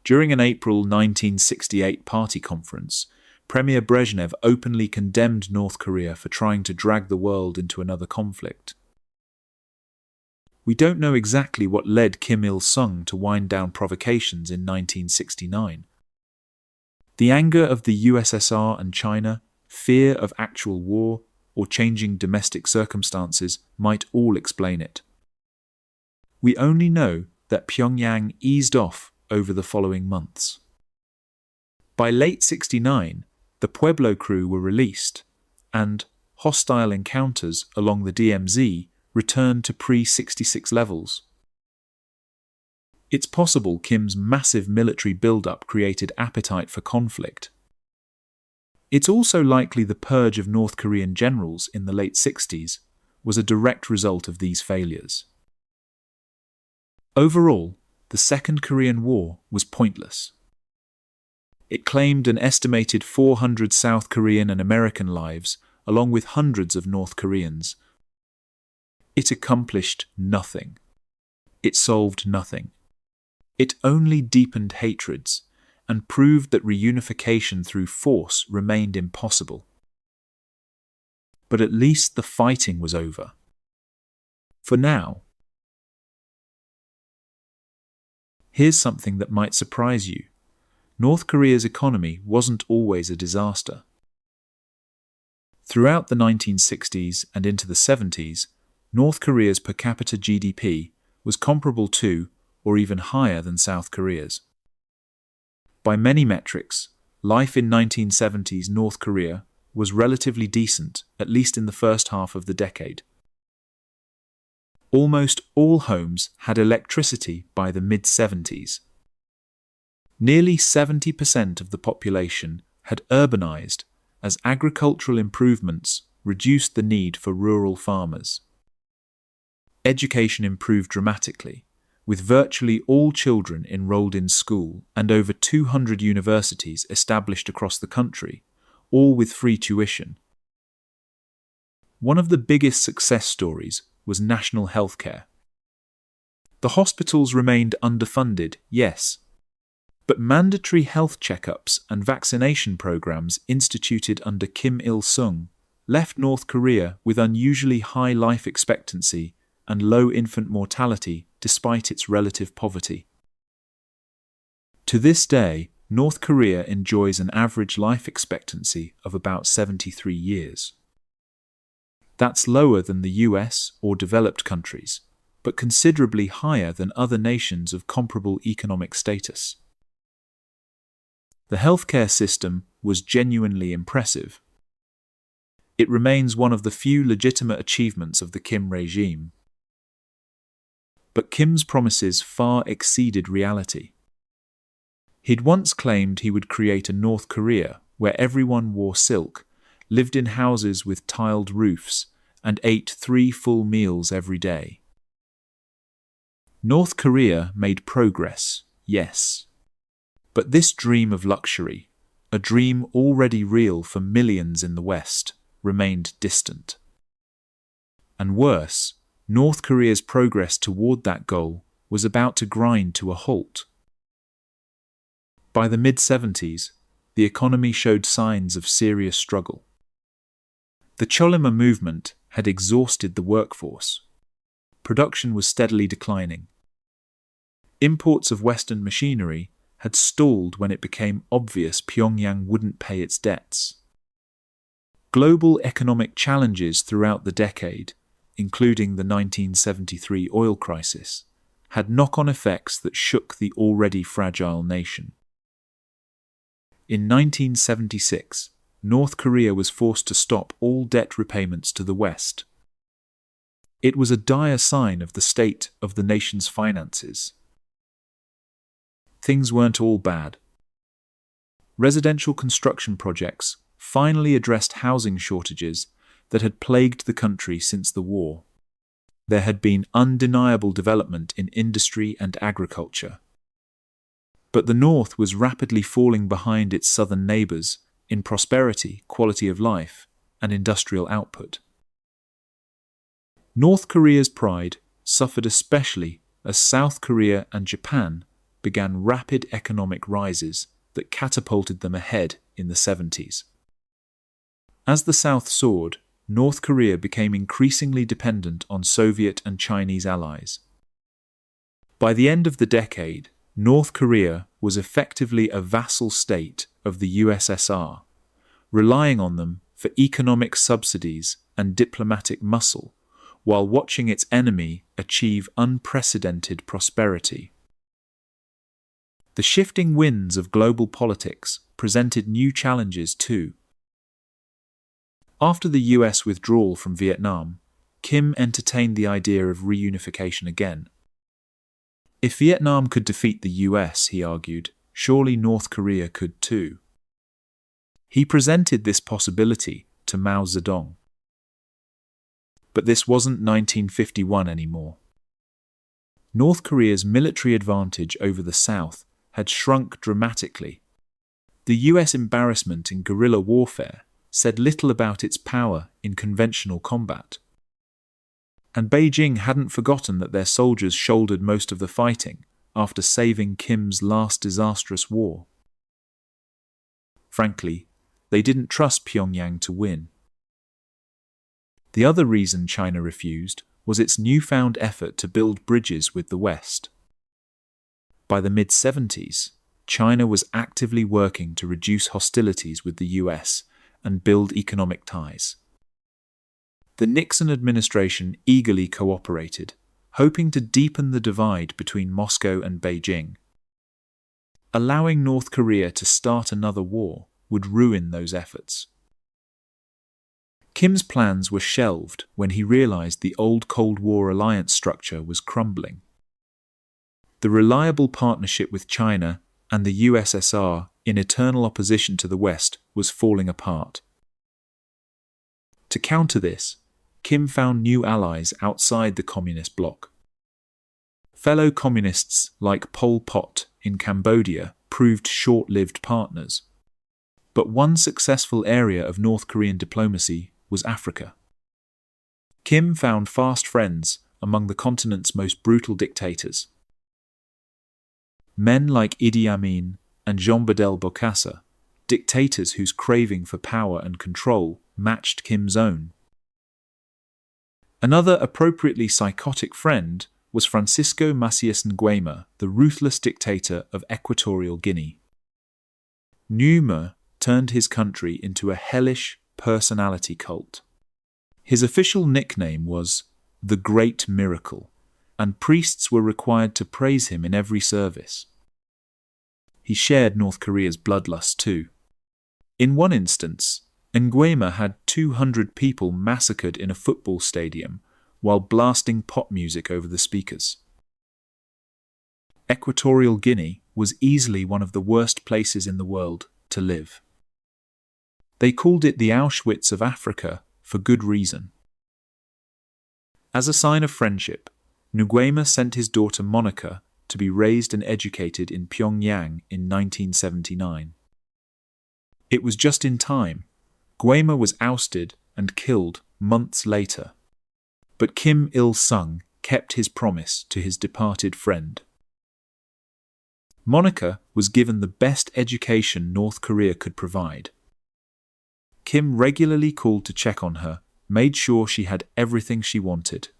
During an April 1968 party conference, Premier Brezhnev openly condemned North Korea for trying to drag the world into another conflict. We don't know exactly what led Kim Il-sung to wind down provocations in 1969. The anger of the USSR and China, fear of actual war, or changing domestic circumstances might all explain it. We only know that Pyongyang eased off over the following months. By late '69, the Pueblo crew were released, and hostile encounters along the DMZ returned to pre-66 levels. It's possible Kim's massive military build-up created appetite for conflict. It's also likely the purge of North Korean generals in the late 60s was a direct result of these failures. Overall, the Second Korean War was pointless. It claimed an estimated 400 South Korean and American lives, along with hundreds of North Koreans. It accomplished nothing. It solved nothing. It only deepened hatreds and proved that reunification through force remained impossible. But at least the fighting was over. For now. Here's something that might surprise you. North Korea's economy wasn't always a disaster. Throughout the 1960s and into the 70s, North Korea's per capita GDP was comparable to, or even higher than South Korea's. By many metrics, life in 1970s North Korea was relatively decent, at least in the first half of the decade. Almost all homes had electricity by the mid-70s. Nearly 70% of the population had urbanized as agricultural improvements reduced the need for rural farmers. Education improved dramatically, with virtually all children enrolled in school and over 200 universities established across the country, all with free tuition. One of the biggest success stories was national healthcare. The hospitals remained underfunded, yes, but mandatory health checkups and vaccination programs instituted under Kim Il-sung left North Korea with unusually high life expectancy and low infant mortality despite its relative poverty. To this day, North Korea enjoys an average life expectancy of about 73 years. That's lower than the US or developed countries, but considerably higher than other nations of comparable economic status. The healthcare system was genuinely impressive. It remains one of the few legitimate achievements of the Kim regime. But Kim's promises far exceeded reality. He'd once claimed he would create a North Korea where everyone wore silk, lived in houses with tiled roofs, and ate 3 full meals every day. North Korea made progress, yes. But this dream of luxury, a dream already real for millions in the West, remained distant. And worse, North Korea's progress toward that goal was about to grind to a halt. By the mid-70s, the economy showed signs of serious struggle. The Cholima movement had exhausted the workforce. Production was steadily declining. Imports of Western machinery had stalled when it became obvious Pyongyang wouldn't pay its debts. Global economic challenges throughout the decade, including the 1973 oil crisis, had knock-on effects that shook the already fragile nation. In 1976, North Korea was forced to stop all debt repayments to the West. It was a dire sign of the state of the nation's finances. Things weren't all bad. Residential construction projects finally addressed housing shortages that had plagued the country since the war. There had been undeniable development in industry and agriculture. But the North was rapidly falling behind its southern neighbors in prosperity, quality of life, and industrial output. North Korea's pride suffered especially as South Korea and Japan began rapid economic rises that catapulted them ahead in the 70s. As the South soared, North Korea became increasingly dependent on Soviet and Chinese allies. By the end of the decade, North Korea was effectively a vassal state of the USSR, relying on them for economic subsidies and diplomatic muscle, while watching its enemy achieve unprecedented prosperity. The shifting winds of global politics presented new challenges too. After the US withdrawal from Vietnam, Kim entertained the idea of reunification again. If Vietnam could defeat the US, he argued, surely North Korea could too. He presented this possibility to Mao Zedong. But this wasn't 1951 anymore. North Korea's military advantage over the South had shrunk dramatically. The US embarrassment in guerrilla warfare said little about its power in conventional combat. And Beijing hadn't forgotten that their soldiers shouldered most of the fighting after saving Kim's last disastrous war. Frankly, they didn't trust Pyongyang to win. The other reason China refused was its newfound effort to build bridges with the West. By the mid-70s, China was actively working to reduce hostilities with the US and build economic ties. The Nixon administration eagerly cooperated, hoping to deepen the divide between Moscow and Beijing. Allowing North Korea to start another war would ruin those efforts. Kim's plans were shelved when he realized the old Cold War alliance structure was crumbling. The reliable partnership with China and the USSR in eternal opposition to the West was falling apart. To counter this, Kim found new allies outside the communist bloc. Fellow communists like Pol Pot in Cambodia proved short-lived partners. But one successful area of North Korean diplomacy was Africa. Kim found fast friends among the continent's most brutal dictators. Men like Idi Amin and Jean Bedel Bokassa, dictators whose craving for power and control matched Kim's own. Another appropriately psychotic friend was Francisco Macias Nguema, the ruthless dictator of Equatorial Guinea. Nguema turned his country into a hellish personality cult. His official nickname was the Great Miracle, and priests were required to praise him in every service. He shared North Korea's bloodlust too. In one instance, Nguema had 200 people massacred in a football stadium while blasting pop music over the speakers. Equatorial Guinea was easily one of the worst places in the world to live. They called it the Auschwitz of Africa for good reason. As a sign of friendship, Nguema sent his daughter Monica to be raised and educated in Pyongyang in 1979. It was just in time. Nguema was ousted and killed months later. But Kim Il-sung kept his promise to his departed friend. Monica was given the best education North Korea could provide. Kim regularly called to check on her, made sure she had everything she wanted.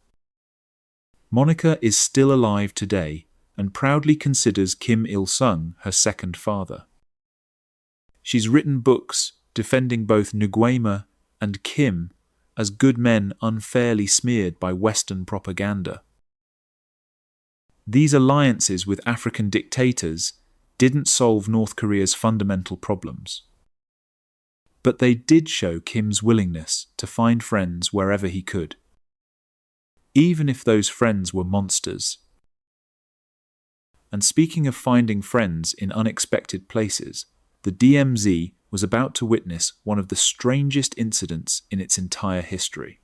Monica is still alive today and proudly considers Kim Il-sung her second father. She's written books defending both Nguema and Kim as good men unfairly smeared by Western propaganda. These alliances with African dictators didn't solve North Korea's fundamental problems. But they did show Kim's willingness to find friends wherever he could, even if those friends were monsters. And speaking of finding friends in unexpected places, the DMZ was about to witness one of the strangest incidents in its entire history.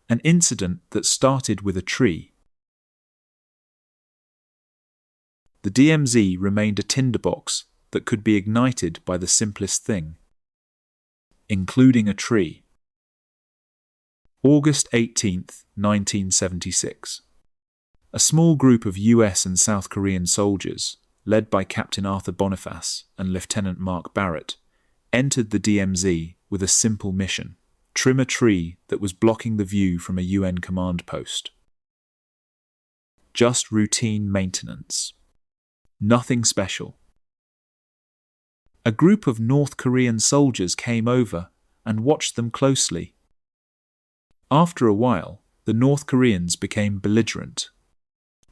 An incident that started with a tree. The DMZ remained a tinderbox that could be ignited by the simplest thing, including a tree. August 18, 1976. A small group of US and South Korean soldiers, led by Captain Arthur Boniface and Lieutenant Mark Barrett, entered the DMZ with a simple mission: trim a tree that was blocking the view from a UN command post. Just routine maintenance. Nothing special. A group of North Korean soldiers came over and watched them closely. After a while, the North Koreans became belligerent.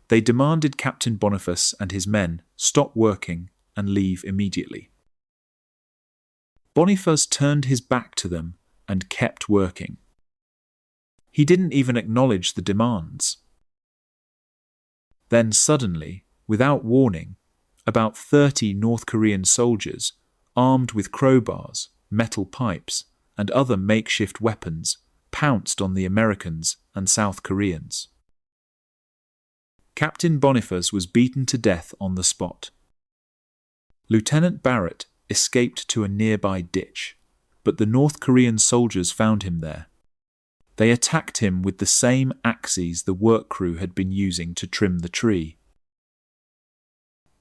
They demanded Captain Boniface and his men stop working and leave immediately. Boniface turned his back to them and kept working. He didn't even acknowledge the demands. Then suddenly, without warning, about 30 North Korean soldiers, armed with crowbars, metal pipes, and other makeshift weapons, pounced on the Americans and South Koreans. Captain Boniface was beaten to death on the spot. Lieutenant Barrett escaped to a nearby ditch, but the North Korean soldiers found him there. They attacked him with the same axes the work crew had been using to trim the tree.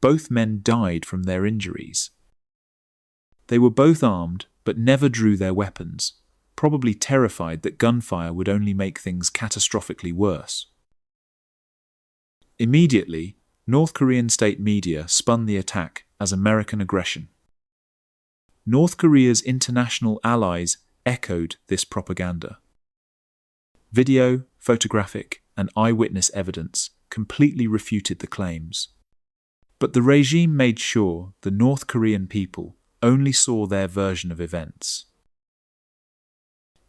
Both men died from their injuries. They were both armed, but never drew their weapons, probably terrified that gunfire would only make things catastrophically worse. Immediately, North Korean state media spun the attack as American aggression. North Korea's international allies echoed this propaganda. Video, photographic, and eyewitness evidence completely refuted the claims. But the regime made sure the North Korean people only saw their version of events.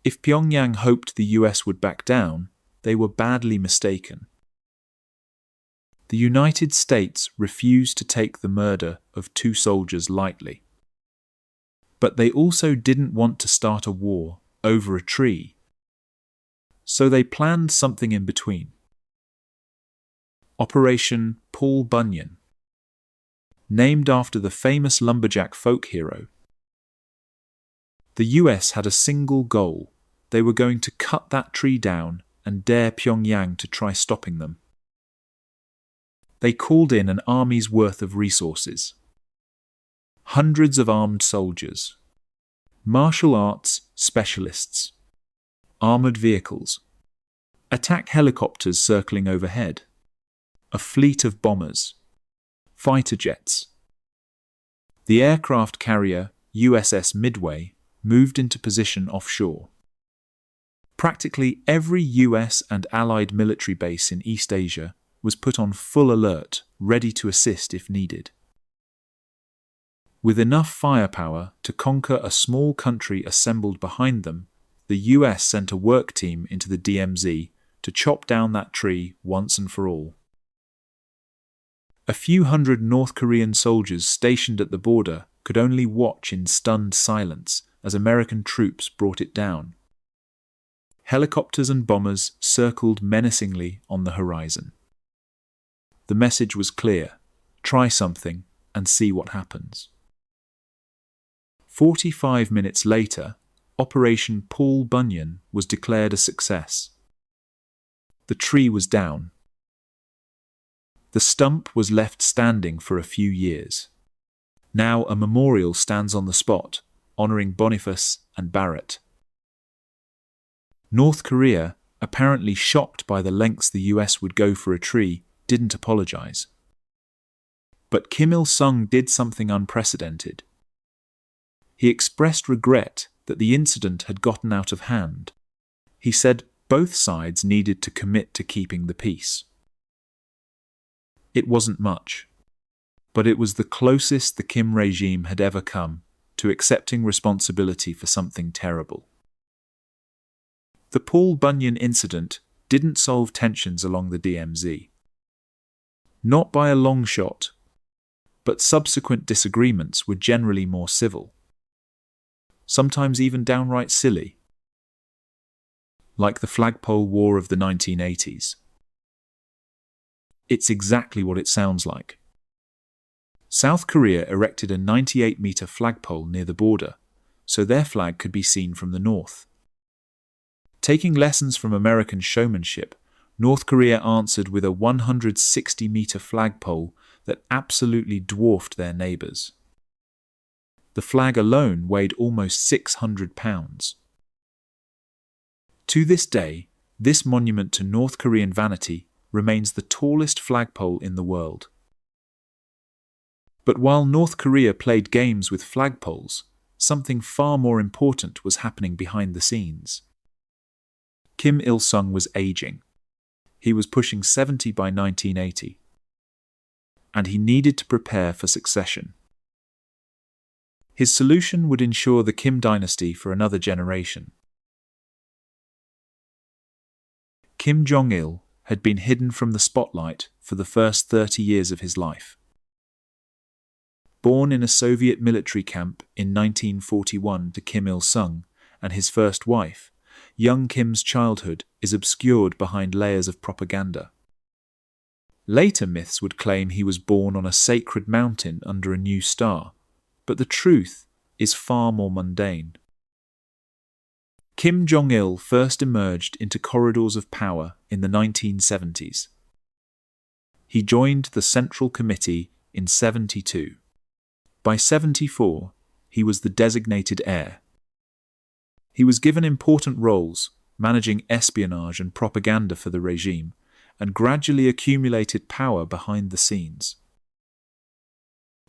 If Pyongyang hoped the US would back down, they were badly mistaken. The United States refused to take the murder of 2 soldiers lightly. But they also didn't want to start a war over a tree. So they planned something in between. Operation Paul Bunyan, named after the famous lumberjack folk hero. The US had a single goal. They were going to cut that tree down and dare Pyongyang to try stopping them. They called in an army's worth of resources. Hundreds of armed soldiers, martial arts specialists, armored vehicles, attack helicopters circling overhead, a fleet of bombers, fighter jets. The aircraft carrier USS Midway moved into position offshore. Practically every US and Allied military base in East Asia was put on full alert, ready to assist if needed. With enough firepower to conquer a small country assembled behind them, the US sent a work team into the DMZ to chop down that tree once and for all. A few hundred North Korean soldiers stationed at the border could only watch in stunned silence as American troops brought it down. Helicopters and bombers circled menacingly on the horizon. The message was clear: try something and see what happens. 45 minutes later, Operation Paul Bunyan was declared a success. The tree was down. The stump was left standing for a few years. Now a memorial stands on the spot, honoring Boniface and Barrett. North Korea, apparently shocked by the lengths the US would go for a tree, didn't apologize. But Kim Il-sung did something unprecedented. He expressed regret that the incident had gotten out of hand. He said both sides needed to commit to keeping the peace. It wasn't much, but it was the closest the Kim regime had ever come to accepting responsibility for something terrible. The Paul Bunyan incident didn't solve tensions along the DMZ. Not by a long shot, but subsequent disagreements were generally more civil. Sometimes even downright silly. Like the flagpole war of the 1980s. It's exactly what it sounds like. South Korea erected a 98-meter flagpole near the border, so their flag could be seen from the north. Taking lessons from American showmanship, North Korea answered with a 160-meter flagpole that absolutely dwarfed their neighbors. The flag alone weighed almost 600 pounds. To this day, this monument to North Korean vanity remains the tallest flagpole in the world. But while North Korea played games with flagpoles, something far more important was happening behind the scenes. Kim Il-sung was aging. He was pushing 70 by 1980. And he needed to prepare for succession. His solution would ensure the Kim dynasty for another generation. Kim Jong-il had been hidden from the spotlight for the first 30 years of his life. Born in a Soviet military camp in 1941 to Kim Il-sung and his first wife, young Kim's childhood is obscured behind layers of propaganda. Later myths would claim he was born on a sacred mountain under a new star, but the truth is far more mundane. Kim Jong-il first emerged into corridors of power in the 1970s. He joined the Central Committee in 72. By 74, he was the designated heir. He was given important roles, managing espionage and propaganda for the regime, and gradually accumulated power behind the scenes.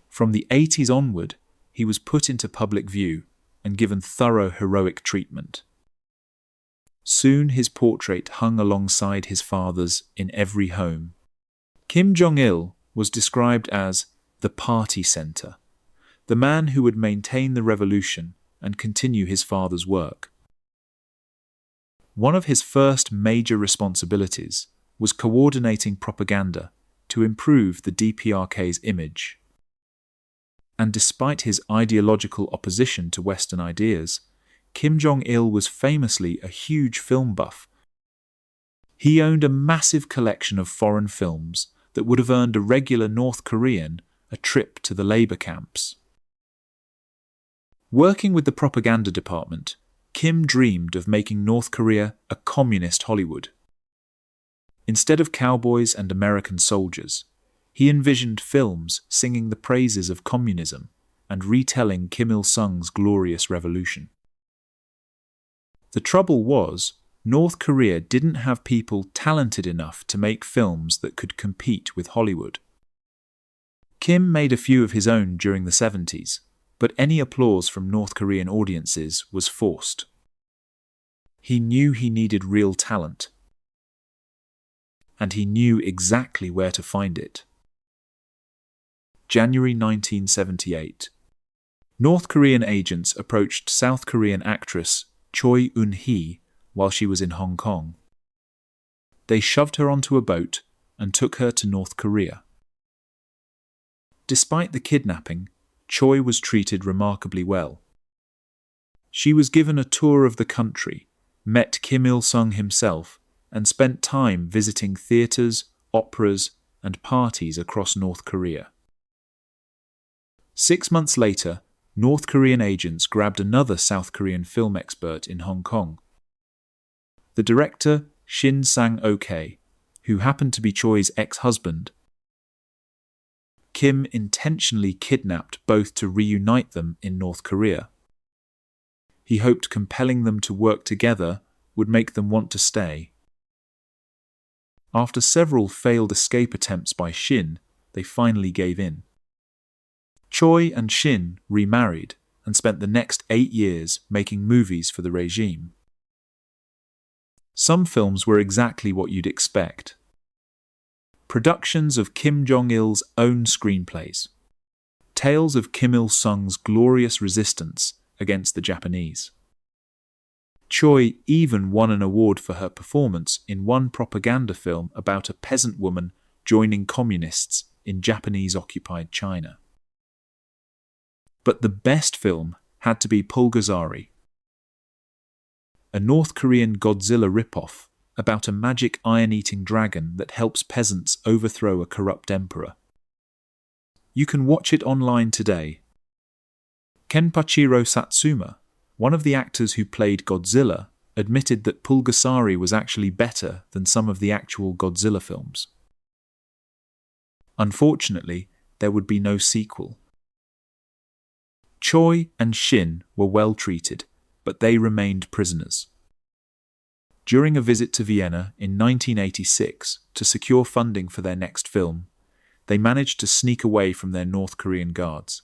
From the 80s onward, he was put into public view and given thorough heroic treatment. Soon his portrait hung alongside his father's in every home. Kim Jong-il was described as the party center, the man who would maintain the revolution and continue his father's work. One of his first major responsibilities was coordinating propaganda to improve the DPRK's image. And despite his ideological opposition to Western ideas, Kim Jong-il was famously a huge film buff. He owned a massive collection of foreign films that would have earned a regular North Korean a trip to the labor camps. Working with the propaganda department, Kim dreamed of making North Korea a communist Hollywood. Instead of cowboys and American soldiers, he envisioned films singing the praises of communism and retelling Kim Il-sung's glorious revolution. The trouble was, North Korea didn't have people talented enough to make films that could compete with Hollywood. Kim made a few of his own during the 70s, but any applause from North Korean audiences was forced. He knew he needed real talent, and he knew exactly where to find it. January 1978. North Korean agents approached South Korean actress Choi Eun-hee while she was in Hong Kong. They shoved her onto a boat and took her to North Korea. Despite the kidnapping, Choi was treated remarkably well. She was given a tour of the country, met Kim Il-sung himself, and spent time visiting theatres, operas, and parties across North Korea. 6 months later, North Korean agents grabbed another South Korean film expert in Hong Kong. The director, Shin Sang-ok, who happened to be Choi's ex-husband. Kim intentionally kidnapped both to reunite them in North Korea. He hoped compelling them to work together would make them want to stay. After several failed escape attempts by Shin, they finally gave in. Choi and Shin remarried and spent the next 8 years making movies for the regime. Some films were exactly what you'd expect. Productions of Kim Jong-il's own screenplays. Tales of Kim Il-sung's glorious resistance against the Japanese. Choi even won an award for her performance in one propaganda film about a peasant woman joining communists in Japanese-occupied China. But the best film had to be Pulgasari, a North Korean Godzilla ripoff about a magic iron-eating dragon that helps peasants overthrow a corrupt emperor. You can watch it online today. Kenpachiro Satsuma, one of the actors who played Godzilla, admitted that Pulgasari was actually better than some of the actual Godzilla films. Unfortunately, there would be no sequel. Choi and Shin were well treated, but they remained prisoners. During a visit to Vienna in 1986 to secure funding for their next film, they managed to sneak away from their North Korean guards.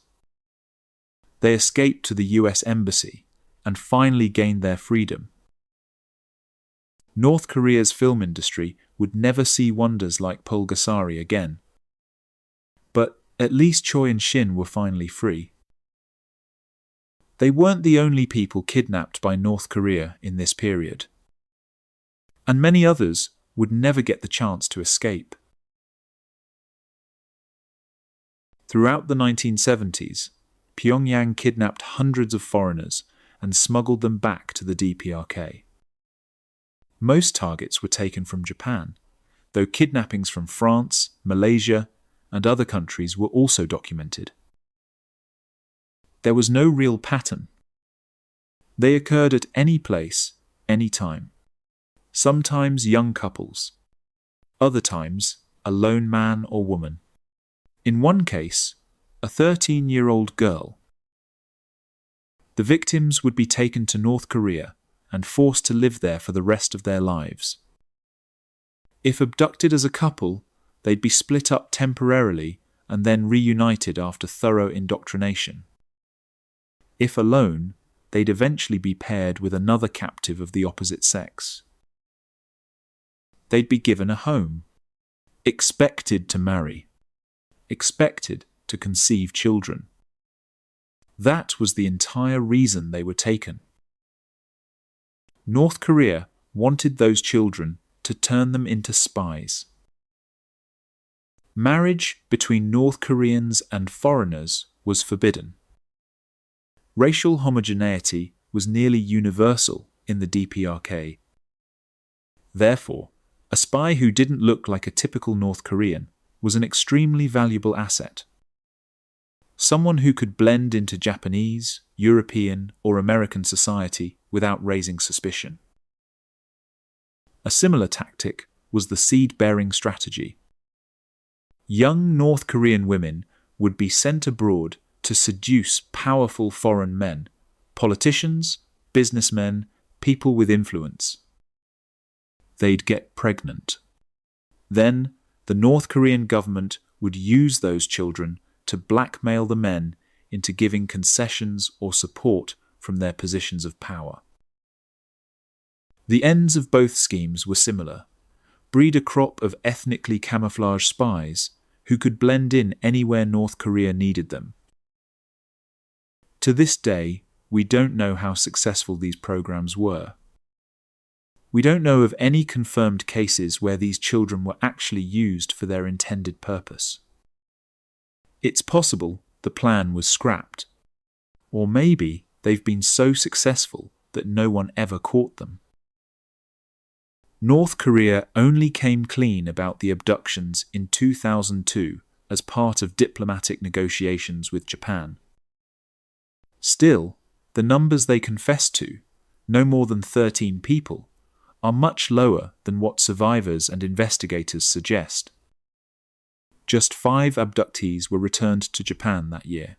They escaped to the US Embassy and finally gained their freedom. North Korea's film industry would never see wonders like Pulgasari again. But at least Choi and Shin were finally free. They weren't the only people kidnapped by North Korea in this period. And many others would never get the chance to escape. Throughout the 1970s, Pyongyang kidnapped hundreds of foreigners and smuggled them back to the DPRK. Most targets were taken from Japan, though kidnappings from France, Malaysia, and other countries were also documented. There was no real pattern. They occurred at any place, any time. Sometimes young couples, other times a lone man or woman. In one case, a 13-year-old girl. The victims would be taken to North Korea and forced to live there for the rest of their lives. If abducted as a couple, they'd be split up temporarily and then reunited after thorough indoctrination. If alone, they'd eventually be paired with another captive of the opposite sex. They'd be given a home, expected to marry, expected to conceive children. That was the entire reason they were taken. North Korea wanted those children to turn them into spies. Marriage between North Koreans and foreigners was forbidden. Racial homogeneity was nearly universal in the DPRK. Therefore, a spy who didn't look like a typical North Korean was an extremely valuable asset. Someone who could blend into Japanese, European, or American society without raising suspicion. A similar tactic was the seed-bearing strategy. Young North Korean women would be sent abroad to seduce powerful foreign men, politicians, businessmen, people with influence. They'd get pregnant. Then, the North Korean government would use those children to blackmail the men into giving concessions or support from their positions of power. The ends of both schemes were similar: breed a crop of ethnically camouflaged spies who could blend in anywhere North Korea needed them. To this day, we don't know how successful these programs were. We don't know of any confirmed cases where these children were actually used for their intended purpose. It's possible the plan was scrapped, or maybe they've been so successful that no one ever caught them. North Korea only came clean about the abductions in 2002 as part of diplomatic negotiations with Japan. Still, the numbers they confessed to, no more than 13 people, are much lower than what survivors and investigators suggest. Just 5 abductees were returned to Japan that year.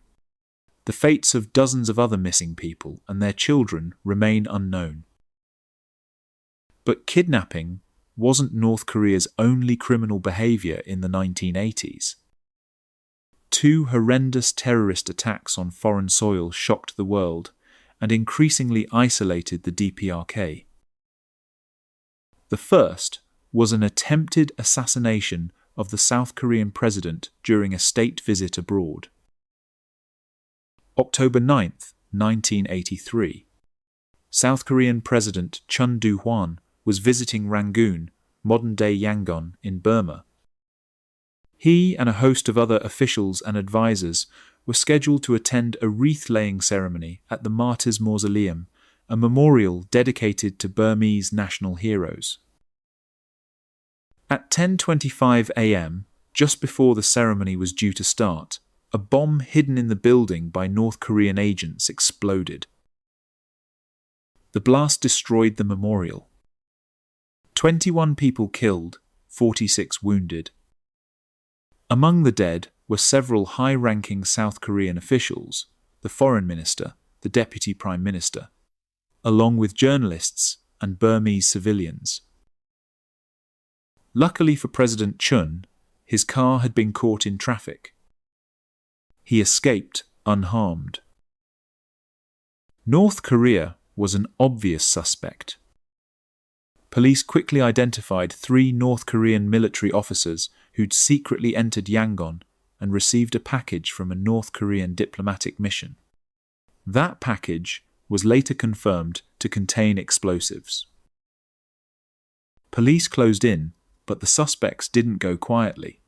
The fates of dozens of other missing people and their children remain unknown. But kidnapping wasn't North Korea's only criminal behavior in the 1980s. 2 horrendous terrorist attacks on foreign soil shocked the world and increasingly isolated the DPRK. The first was an attempted assassination of the South Korean president during a state visit abroad. October 9, 1983. South Korean President Chun Doo-hwan was visiting Rangoon, modern-day Yangon, in Burma. He and a host of other officials and advisors were scheduled to attend a wreath-laying ceremony at the Martyrs' Mausoleum, a memorial dedicated to Burmese national heroes. At 10:25 a.m., just before the ceremony was due to start, a bomb hidden in the building by North Korean agents exploded. The blast destroyed the memorial. 21 people killed, 46 wounded. Among the dead were several high-ranking South Korean officials, the foreign minister, the deputy prime minister, along with journalists and Burmese civilians. Luckily for President Chun, his car had been caught in traffic. He escaped unharmed. North Korea was an obvious suspect. Police quickly identified 3 North Korean military officers who'd secretly entered Yangon and received a package from a North Korean diplomatic mission. That package was later confirmed to contain explosives. Police closed in, but the suspects didn't go quietly.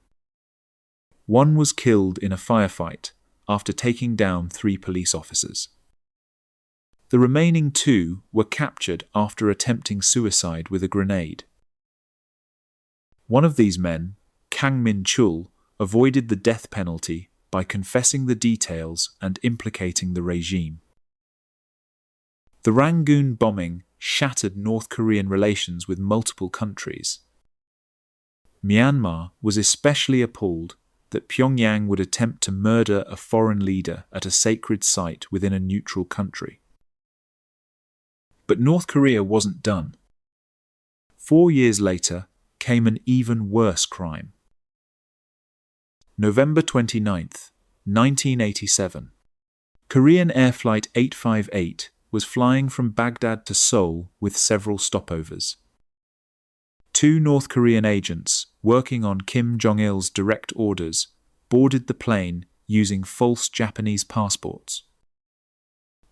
One was killed in a firefight after taking down 3 police officers. The remaining 2 were captured after attempting suicide with a grenade. One of these men, Kang Min-chul, avoided the death penalty by confessing the details and implicating the regime. The Rangoon bombing shattered North Korean relations with multiple countries. Myanmar was especially appalled that Pyongyang would attempt to murder a foreign leader at a sacred site within a neutral country. But North Korea wasn't done. 4 years later, came an even worse crime. November 29th, 1987. Korean Air Flight 858 was flying from Baghdad to Seoul with several stopovers. Two North Korean agents, working on Kim Jong-il's direct orders, boarded the plane using false Japanese passports.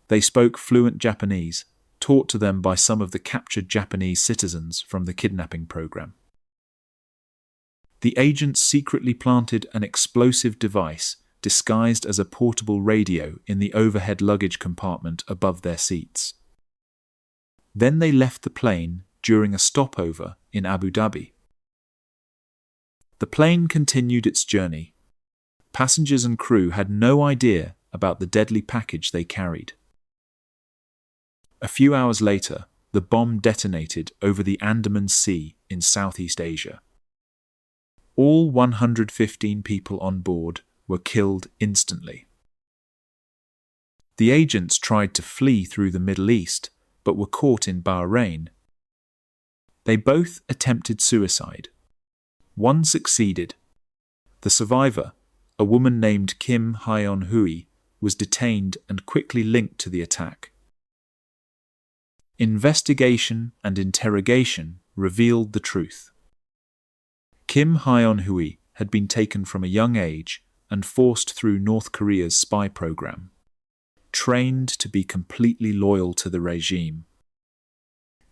They spoke fluent Japanese, taught to them by some of the captured Japanese citizens from the kidnapping program. The agents secretly planted an explosive device disguised as a portable radio in the overhead luggage compartment above their seats. Then they left the plane during a stopover in Abu Dhabi. The plane continued its journey. Passengers and crew had no idea about the deadly package they carried. A few hours later, the bomb detonated over the Andaman Sea in Southeast Asia. All 115 people on board were killed instantly. The agents tried to flee through the Middle East, but were caught in Bahrain. They both attempted suicide. One succeeded. The survivor, a woman named Kim Hyeon-hui, was detained and quickly linked to the attack. Investigation and interrogation revealed the truth. Kim Hyeon-hui had been taken from a young age and forced through North Korea's spy program, trained to be completely loyal to the regime.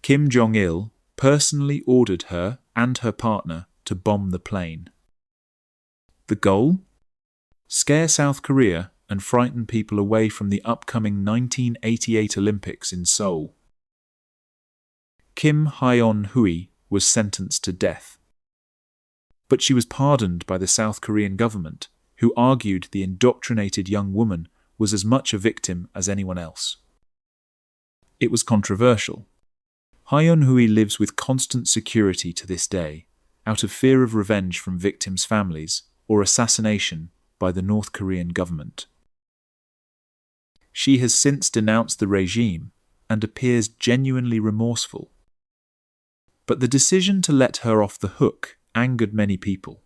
Kim Jong-il personally ordered her and her partner to bomb the plane. The goal? Scare South Korea and frighten people away from the upcoming 1988 Olympics in Seoul. Kim Hyeon-hui was sentenced to death. But she was pardoned by the South Korean government, who argued the indoctrinated young woman was as much a victim as anyone else. It was controversial. Hyeon-hui lives with constant security to this day, out of fear of revenge from victims' families or assassination by the North Korean government. She has since denounced the regime and appears genuinely remorseful. But the decision to let her off the hook angered many people.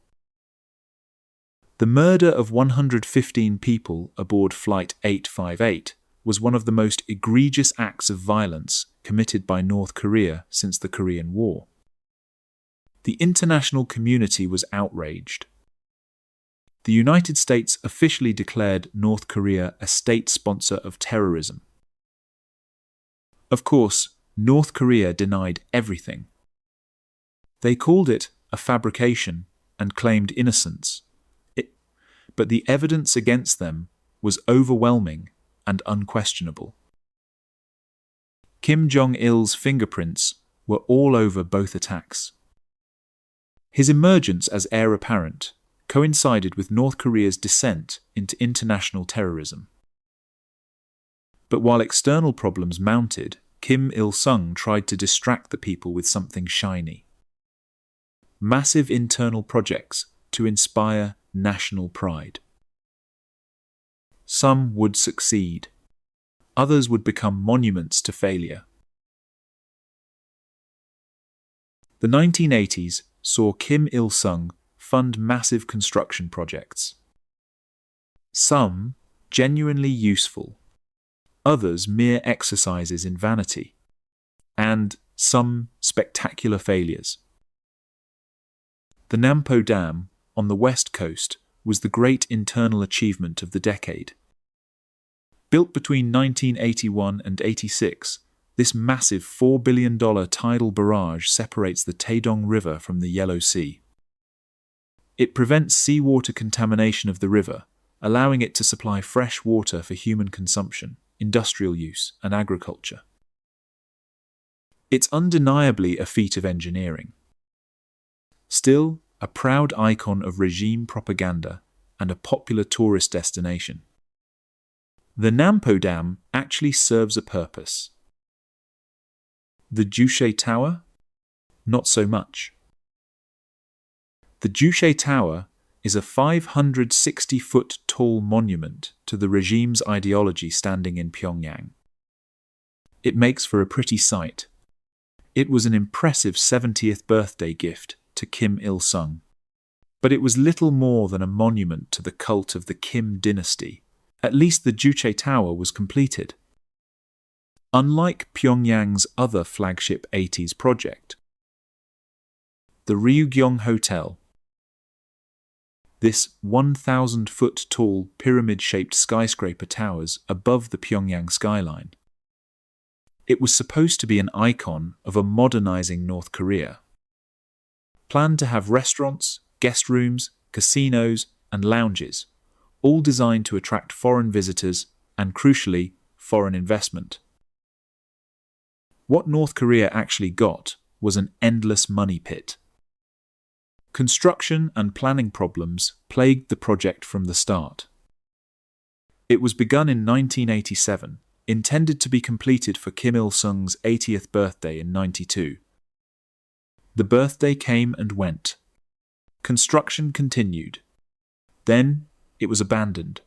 The murder of 115 people aboard Flight 858 was one of the most egregious acts of violence committed by North Korea since the Korean War. The international community was outraged. The United States officially declared North Korea a state sponsor of terrorism. Of course, North Korea denied everything. They called it a fabrication and claimed innocence. But the evidence against them was overwhelming and unquestionable. Kim Jong-il's fingerprints were all over both attacks. His emergence as heir apparent coincided with North Korea's descent into international terrorism. But while external problems mounted, Kim Il-sung tried to distract the people with something shiny. Massive internal projects to inspire national pride. Some would succeed. Others would become monuments to failure. The 1980s saw Kim Il-sung fund massive construction projects. Some genuinely useful, others mere exercises in vanity, and some spectacular failures. The Nampo Dam on the west coast was the great internal achievement of the decade. Built between 1981 and 86, this massive $4 billion tidal barrage separates the Taedong River from the Yellow Sea. It prevents seawater contamination of the river, allowing it to supply fresh water for human consumption, industrial use, and agriculture. It's undeniably a feat of engineering. Still, a proud icon of regime propaganda and a popular tourist destination. The Nampo Dam actually serves a purpose. The Juche Tower? Not so much. The Juche Tower is a 560-foot tall monument to the regime's ideology standing in Pyongyang. It makes for a pretty sight. It was an impressive 70th birthday gift to Kim Il-sung. But it was little more than a monument to the cult of the Kim dynasty. At least the Juche Tower was completed. Unlike Pyongyang's other flagship 80s project, the Ryugyong Hotel, this 1,000-foot-tall pyramid-shaped skyscraper towers above the Pyongyang skyline. It was supposed to be an icon of a modernizing North Korea. Planned to have restaurants, guest rooms, casinos, and lounges, all designed to attract foreign visitors and, crucially, foreign investment. What North Korea actually got was an endless money pit. Construction and planning problems plagued the project from the start. It was begun in 1987, intended to be completed for Kim Il-sung's 80th birthday in 1992. The birthday came and went. Construction continued. Then it was abandoned.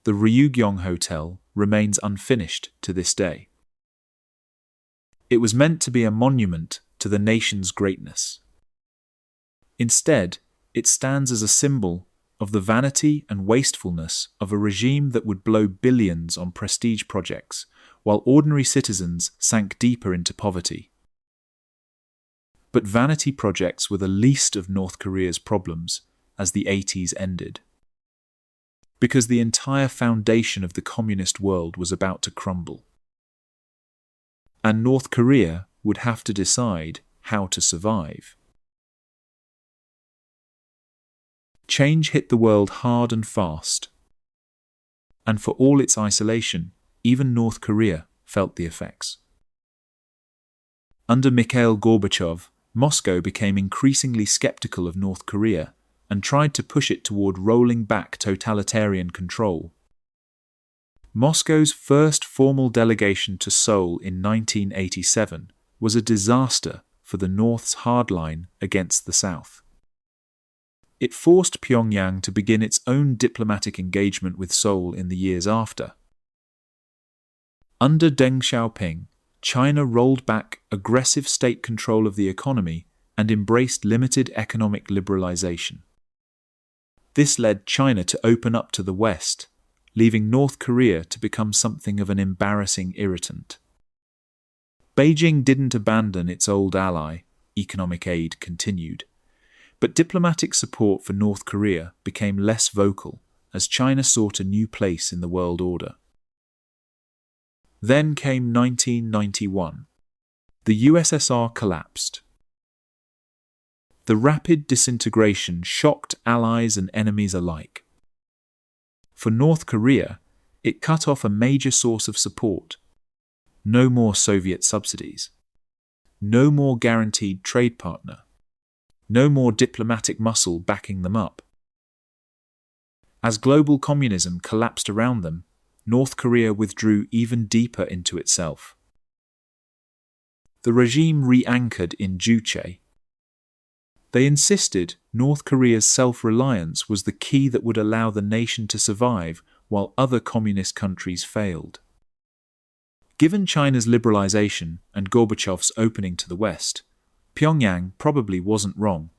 The Ryugyong Hotel remains unfinished to this day. It was meant to be a monument to the nation's greatness. Instead, it stands as a symbol of the vanity and wastefulness of a regime that would blow billions on prestige projects, while ordinary citizens sank deeper into poverty. But vanity projects were the least of North Korea's problems as the 80s ended. Because the entire foundation of the communist world was about to crumble. And North Korea would have to decide how to survive. Change hit the world hard and fast. And for all its isolation, even North Korea felt the effects. Under Mikhail Gorbachev, Moscow became increasingly skeptical of North Korea and tried to push it toward rolling back totalitarian control. Moscow's first formal delegation to Seoul in 1987 was a disaster for the North's hardline against the South. It forced Pyongyang to begin its own diplomatic engagement with Seoul in the years after. Under Deng Xiaoping, China rolled back aggressive state control of the economy and embraced limited economic liberalization. This led China to open up to the West, leaving North Korea to become something of an embarrassing irritant. Beijing didn't abandon its old ally, economic aid continued, but diplomatic support for North Korea became less vocal as China sought a new place in the world order. Then came 1991. The USSR collapsed. The rapid disintegration shocked allies and enemies alike. For North Korea, it cut off a major source of support. No more Soviet subsidies. No more guaranteed trade partner. No more diplomatic muscle backing them up. As global communism collapsed around them, North Korea withdrew even deeper into itself. The regime re-anchored in Juche. They insisted North Korea's self-reliance was the key that would allow the nation to survive while other communist countries failed. Given China's liberalization and Gorbachev's opening to the West, Pyongyang probably wasn't wrong.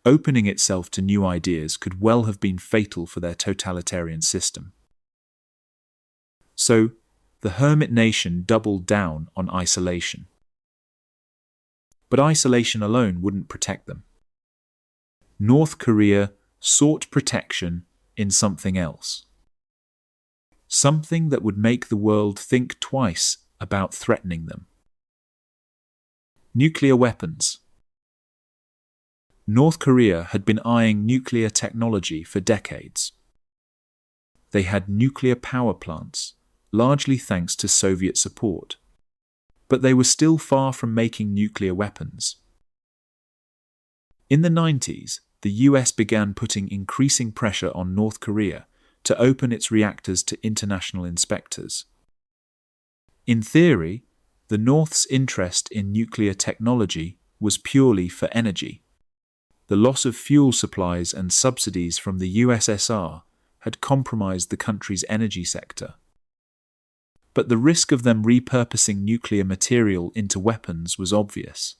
Opening itself to new ideas could well have been fatal for their totalitarian system. So, the hermit nation doubled down on isolation. But isolation alone wouldn't protect them. North Korea sought protection in something else. Something that would make the world think twice about threatening them. Nuclear weapons. North Korea had been eyeing nuclear technology for decades. They had nuclear power plants, largely thanks to Soviet support. But they were still far from making nuclear weapons. In the 90s, the US began putting increasing pressure on North Korea to open its reactors to international inspectors. In theory, the North's interest in nuclear technology was purely for energy. The loss of fuel supplies and subsidies from the USSR had compromised the country's energy sector. But the risk of them repurposing nuclear material into weapons was obvious.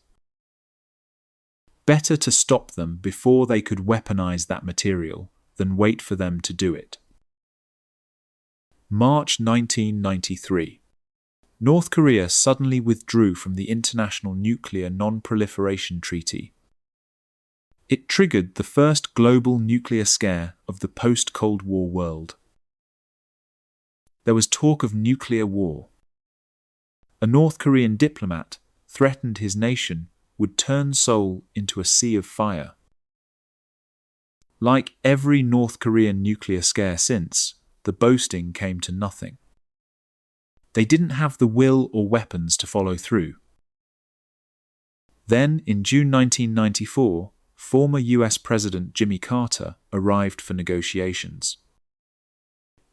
Better to stop them before they could weaponize that material than wait for them to do it. March 1993. North Korea suddenly withdrew from the International Nuclear Non-Proliferation Treaty. It triggered the first global nuclear scare of the post-Cold War world. There was talk of nuclear war. A North Korean diplomat threatened his nation would turn Seoul into a sea of fire. Like every North Korean nuclear scare since, the boasting came to nothing. They didn't have the will or weapons to follow through. Then, in June 1994, former US President Jimmy Carter arrived for negotiations.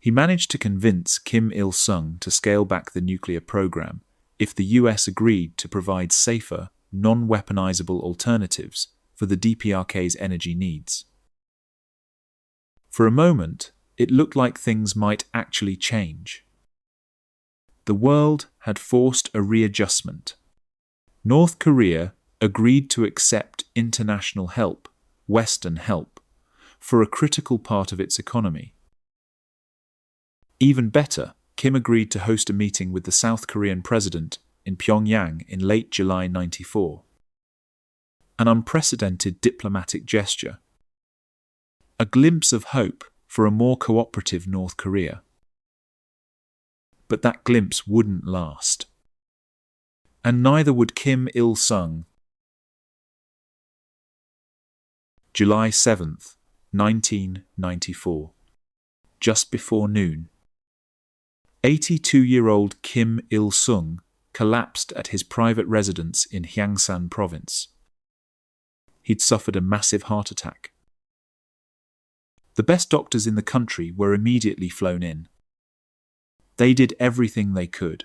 He managed to convince Kim Il-sung to scale back the nuclear program if the US agreed to provide safer, non-weaponizable alternatives for the DPRK's energy needs. For a moment, it looked like things might actually change. The world had forced a readjustment. North Korea agreed to accept international help, Western help, for a critical part of its economy. Even better, Kim agreed to host a meeting with the South Korean president in Pyongyang in late July 1994. An unprecedented diplomatic gesture. A glimpse of hope for a more cooperative North Korea. But that glimpse wouldn't last. And neither would Kim Il-sung. July 7th, 1994. Just before noon. 82-year-old Kim Il-sung collapsed at his private residence in Gyeongsang province. He'd suffered a massive heart attack. The best doctors in the country were immediately flown in. They did everything they could.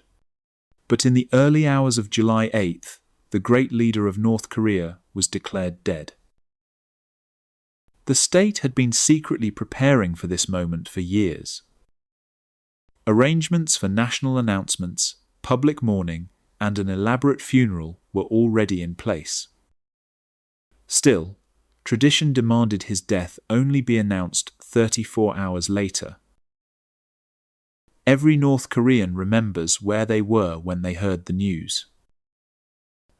But in the early hours of July 8th, the great leader of North Korea was declared dead. The state had been secretly preparing for this moment for years. Arrangements for national announcements, public mourning, and an elaborate funeral were already in place. Still, tradition demanded his death only be announced 34 hours later. Every North Korean remembers where they were when they heard the news.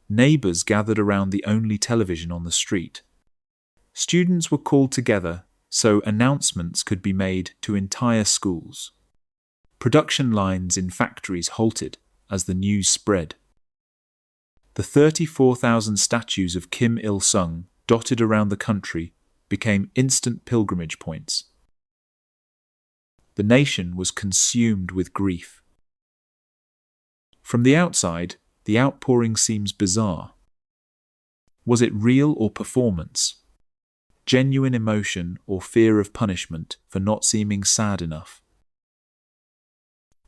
Neighbors gathered around the only television on the street. Students were called together so announcements could be made to entire schools. Production lines in factories halted as the news spread. The 34,000 statues of Kim Il-sung dotted around the country became instant pilgrimage points. The nation was consumed with grief. From the outside, the outpouring seems bizarre. Was it real or performance? Genuine emotion or fear of punishment for not seeming sad enough?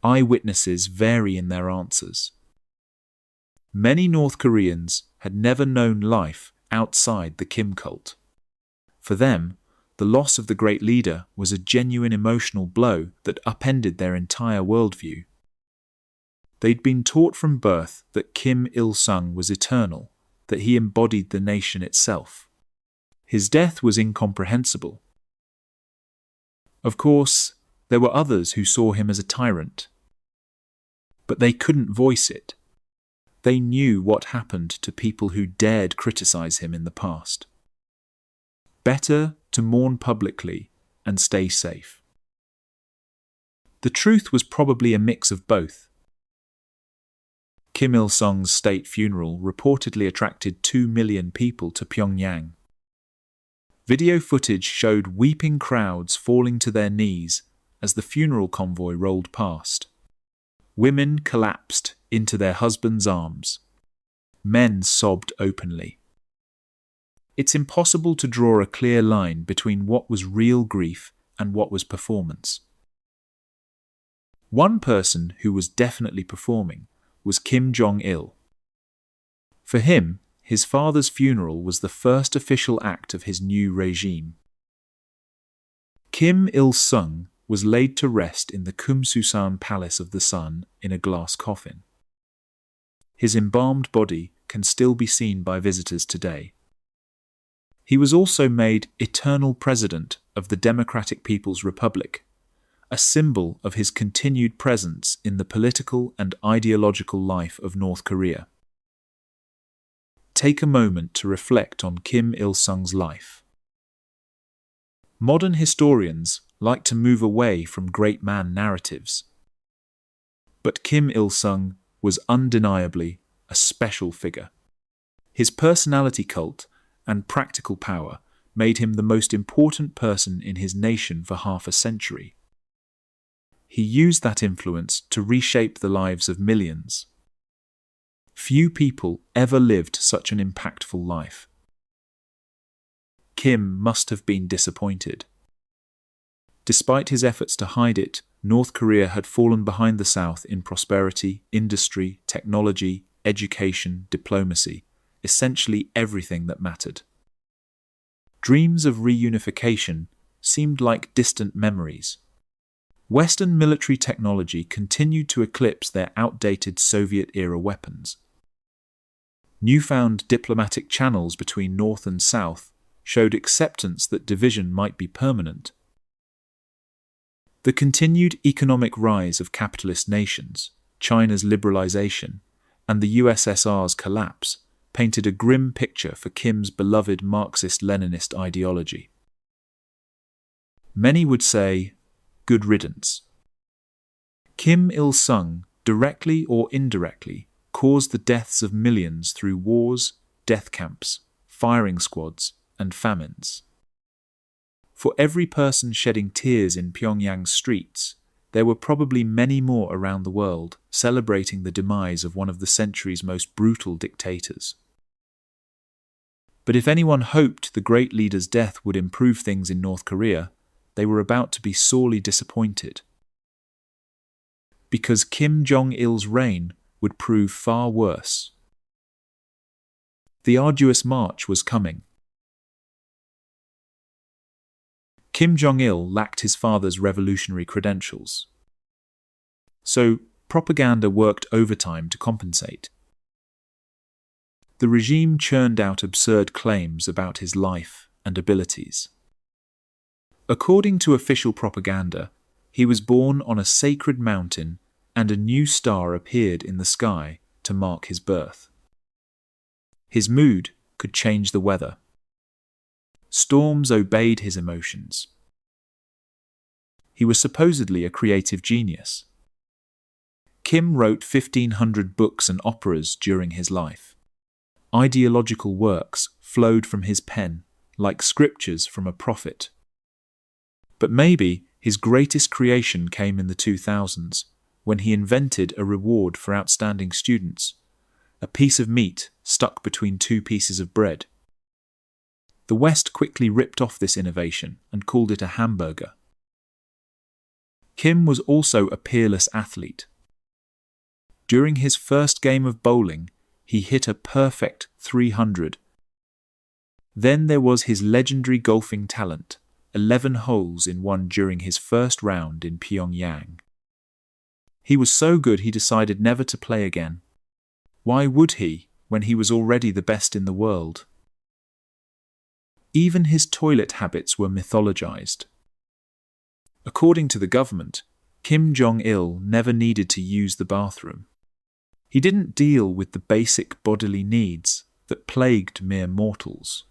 Eyewitnesses vary in their answers. Many North Koreans had never known life outside the Kim cult. For them, the loss of the great leader was a genuine emotional blow that upended their entire worldview. They'd been taught from birth that Kim Il-sung was eternal, that he embodied the nation itself. His death was incomprehensible. Of course, there were others who saw him as a tyrant. But they couldn't voice it. They knew what happened to people who dared criticize him in the past. Better to mourn publicly and stay safe. The truth was probably a mix of both. Kim Il-sung's state funeral reportedly attracted 2 million people to Pyongyang. Video footage showed weeping crowds falling to their knees as the funeral convoy rolled past. Women collapsed into their husbands' arms. Men sobbed openly. It's impossible to draw a clear line between what was real grief and what was performance. One person who was definitely performing was Kim Jong-il. For him, his father's funeral was the first official act of his new regime. Kim Il-sung was laid to rest in the Kumsusan Palace of the Sun in a glass coffin. His embalmed body can still be seen by visitors today. He was also made eternal president of the Democratic People's Republic, a symbol of his continued presence in the political and ideological life of North Korea. Take a moment to reflect on Kim Il-sung's life. Modern historians like to move away from great man narratives. But Kim Il-sung was undeniably a special figure. His personality cult and practical power made him the most important person in his nation for half a century. He used that influence to reshape the lives of millions. Few people ever lived such an impactful life. Kim must have been disappointed. Despite his efforts to hide it, North Korea had fallen behind the South in prosperity, industry, technology, education, diplomacy, essentially everything that mattered. Dreams of reunification seemed like distant memories. Western military technology continued to eclipse their outdated Soviet-era weapons. Newfound diplomatic channels between North and South showed acceptance that division might be permanent. The continued economic rise of capitalist nations, China's liberalization, and the USSR's collapse painted a grim picture for Kim's beloved Marxist-Leninist ideology. Many would say, good riddance. Kim Il-sung, directly or indirectly, caused the deaths of millions through wars, death camps, firing squads, and famines. For every person shedding tears in Pyongyang's streets, there were probably many more around the world celebrating the demise of one of the century's most brutal dictators. But if anyone hoped the great leader's death would improve things in North Korea, they were about to be sorely disappointed. Because Kim Jong-il's reign would prove far worse. The arduous march was coming. Kim Jong-il lacked his father's revolutionary credentials. So, propaganda worked overtime to compensate. The regime churned out absurd claims about his life and abilities. According to official propaganda, he was born on a sacred mountain and a new star appeared in the sky to mark his birth. His mood could change the weather. Storms obeyed his emotions. He was supposedly a creative genius. Kim wrote 1,500 books and operas during his life. Ideological works flowed from his pen like scriptures from a prophet. But maybe his greatest creation came in the 2000s, when he invented a reward for outstanding students, a piece of meat stuck between two pieces of bread. The West quickly ripped off this innovation and called it a hamburger. Kim was also a peerless athlete. During his first game of bowling, he hit a perfect 300. Then there was his legendary golfing talent, 11 holes in one during his first round in Pyongyang. He was so good he decided never to play again. Why would he, when he was already the best in the world? Even his toilet habits were mythologized. According to the government, Kim Jong-il never needed to use the bathroom. He didn't deal with the basic bodily needs that plagued mere mortals.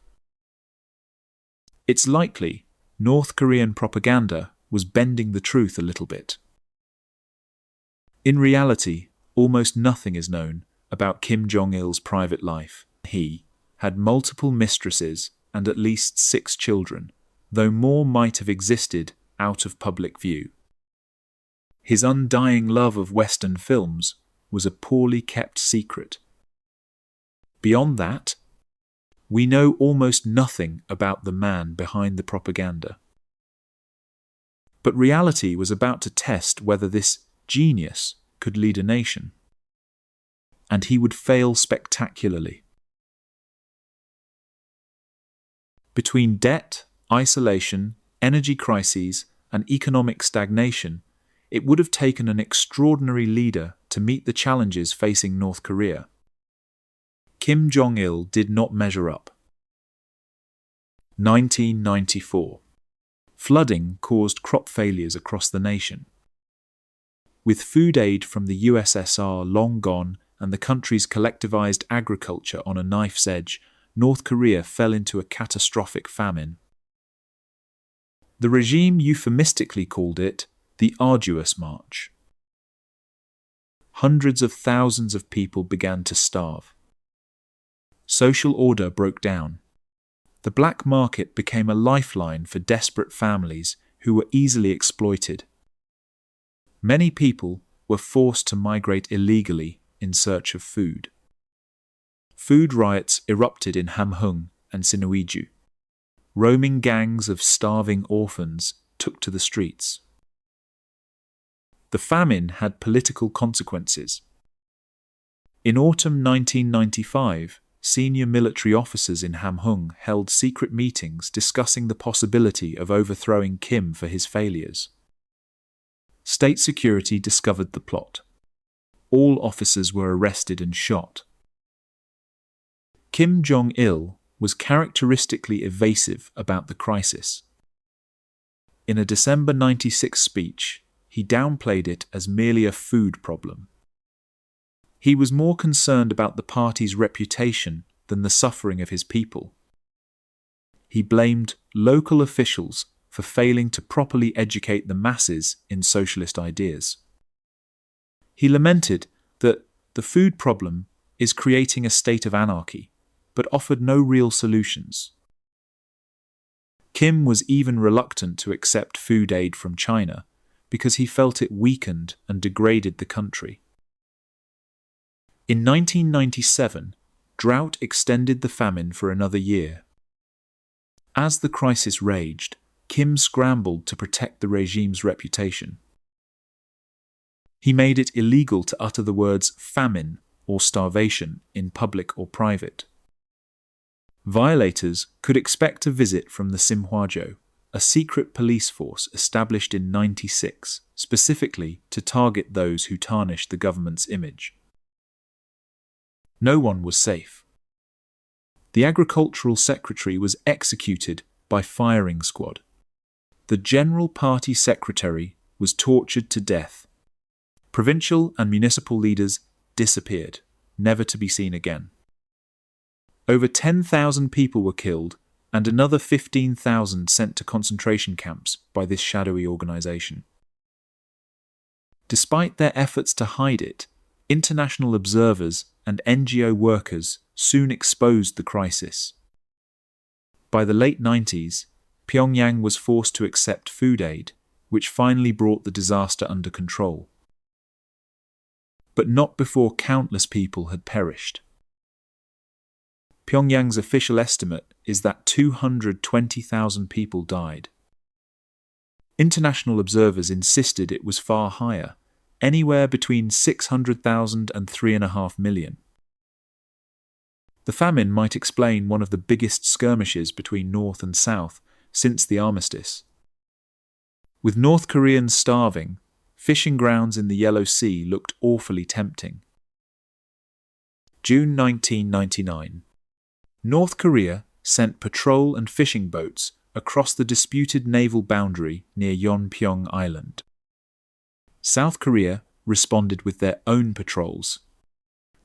It's likely North Korean propaganda was bending the truth a little bit. In reality, almost nothing is known about Kim Jong-il's private life. He had multiple mistresses and at least 6 children, though more might have existed out of public view. His undying love of Western films was a poorly kept secret. Beyond that, we know almost nothing about the man behind the propaganda. But reality was about to test whether this genius could lead a nation. And he would fail spectacularly. Between debt, isolation, energy crises, and economic stagnation, it would have taken an extraordinary leader to meet the challenges facing North Korea. Kim Jong-il did not measure up. 1994. Flooding caused crop failures across the nation. With food aid from the USSR long gone and the country's collectivized agriculture on a knife's edge, North Korea fell into a catastrophic famine. The regime euphemistically called it the Arduous March. Hundreds of thousands of people began to starve. Social order broke down. The black market became a lifeline for desperate families who were easily exploited. Many people were forced to migrate illegally in search of food. Food riots erupted in Hamhung and Sinuiju. Roaming gangs of starving orphans took to the streets. The famine had political consequences. In autumn 1995, senior military officers in Hamhung held secret meetings discussing the possibility of overthrowing Kim for his failures. State security discovered the plot. All officers were arrested and shot. Kim Jong-il was characteristically evasive about the crisis. In a December 96 speech, he downplayed it as merely a food problem. He was more concerned about the party's reputation than the suffering of his people. He blamed local officials for failing to properly educate the masses in socialist ideas. He lamented that the food problem is creating a state of anarchy, but offered no real solutions. Kim was even reluctant to accept food aid from China because he felt it weakened and degraded the country. In 1997, drought extended the famine for another year. As the crisis raged, Kim scrambled to protect the regime's reputation. He made it illegal to utter the words famine or starvation in public or private. Violators could expect a visit from the Simhwajo, a secret police force established in 1996 specifically to target those who tarnished the government's image. No one was safe. The agricultural secretary was executed by firing squad. The general party secretary was tortured to death. Provincial and municipal leaders disappeared, never to be seen again. Over 10,000 people were killed and another 15,000 sent to concentration camps by this shadowy organization. Despite their efforts to hide it, international observers and NGO workers soon exposed the crisis. By the late 90s, Pyongyang was forced to accept food aid, which finally brought the disaster under control. But not before countless people had perished. Pyongyang's official estimate is that 220,000 people died. International observers insisted it was far higher, anywhere between 600,000 and 3.5 million. The famine might explain one of the biggest skirmishes between North and South since the armistice. With North Koreans starving, fishing grounds in the Yellow Sea looked awfully tempting. June 1999. North Korea sent patrol and fishing boats across the disputed naval boundary near Yeonpyeong Island. South Korea responded with their own patrols.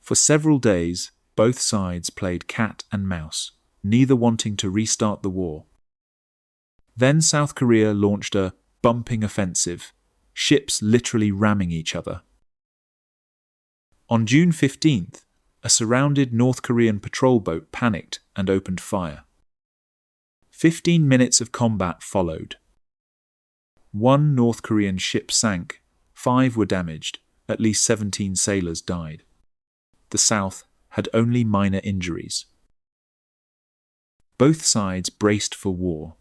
For several days, both sides played cat and mouse, neither wanting to restart the war. Then South Korea launched a bumping offensive, ships literally ramming each other. On June 15th, a surrounded North Korean patrol boat panicked and opened fire. 15 minutes of combat followed. One North Korean ship sank, 5 were damaged, at least 17 sailors died. The South had only minor injuries. Both sides braced for war.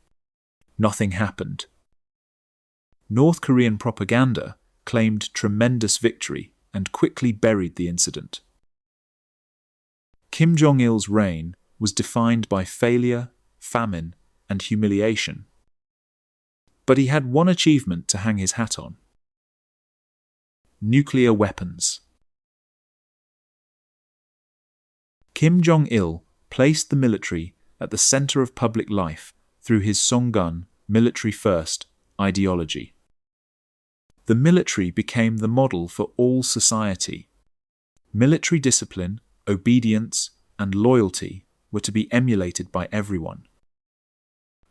Nothing happened. North Korean propaganda claimed tremendous victory and quickly buried the incident. Kim Jong-il's reign was defined by failure, famine, and humiliation. But he had one achievement to hang his hat on: nuclear weapons. Kim Jong-il placed the military at the center of public life through his Songun, military-first, ideology. The military became the model for all society. Military discipline, obedience, and loyalty were to be emulated by everyone.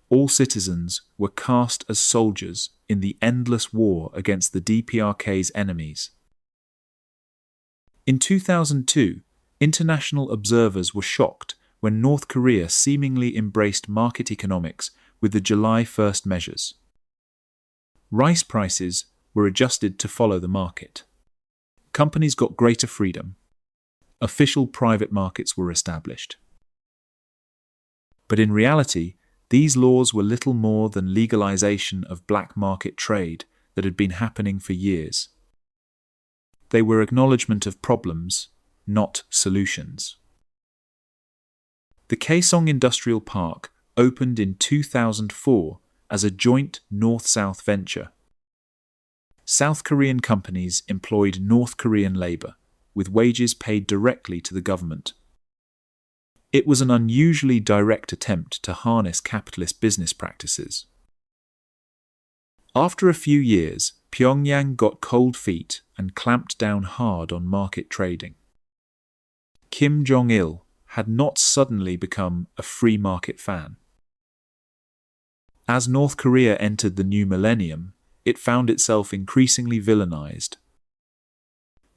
All citizens were cast as soldiers in the endless war against the DPRK's enemies. In 2002, international observers were shocked when North Korea seemingly embraced market economics with the July 1st measures. Rice prices were adjusted to follow the market. Companies got greater freedom. Official private markets were established. But in reality, these laws were little more than legalization of black market trade that had been happening for years. They were acknowledgement of problems, not solutions. The Kaesong Industrial Park opened in 2004 as a joint North-South venture. South Korean companies employed North Korean labor, with wages paid directly to the government. It was an unusually direct attempt to harness capitalist business practices. After a few years, Pyongyang got cold feet and clamped down hard on market trading. Kim Jong-il had not suddenly become a free market fan. As North Korea entered the new millennium, it found itself increasingly villainized.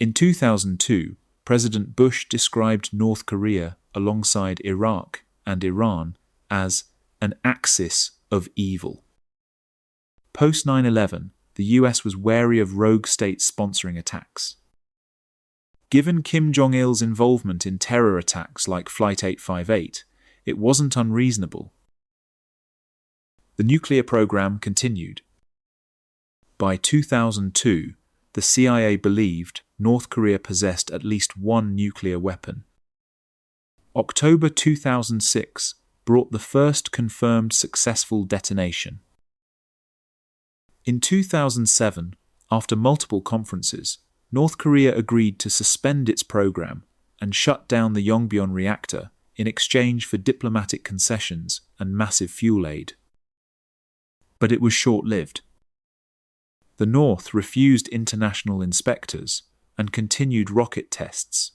In 2002, President Bush described North Korea alongside Iraq and Iran as an axis of evil. Post 9/11, the US was wary of rogue states sponsoring attacks. Given Kim Jong-il's involvement in terror attacks like Flight 858, it wasn't unreasonable. The nuclear program continued. By 2002, the CIA believed North Korea possessed at least one nuclear weapon. October 2006 brought the first confirmed successful detonation. In 2007, after multiple conferences, North Korea agreed to suspend its program and shut down the Yongbyon reactor in exchange for diplomatic concessions and massive fuel aid. But it was short-lived. The North refused international inspectors and continued rocket tests.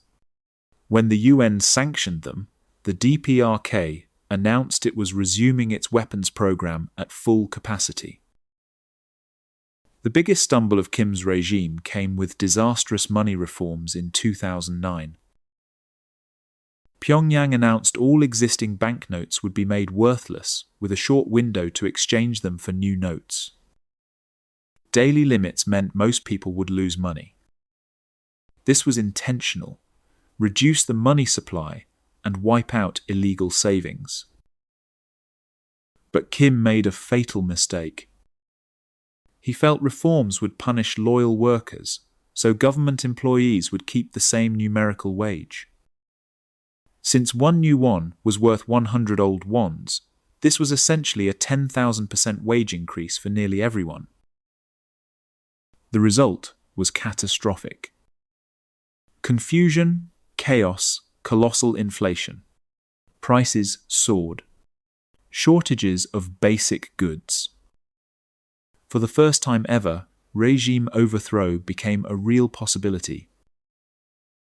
When the UN sanctioned them, the DPRK announced it was resuming its weapons program at full capacity. The biggest stumble of Kim's regime came with disastrous money reforms in 2009. Pyongyang announced all existing banknotes would be made worthless with a short window to exchange them for new notes. Daily limits meant most people would lose money. This was intentional, reduce the money supply and wipe out illegal savings. But Kim made a fatal mistake. He felt reforms would punish loyal workers, so government employees would keep the same numerical wage. Since one new won was worth 100 old wons, this was essentially a 10,000% wage increase for nearly everyone. The result was catastrophic. Confusion, chaos, colossal inflation. Prices soared. Shortages of basic goods. For the first time ever, regime overthrow became a real possibility.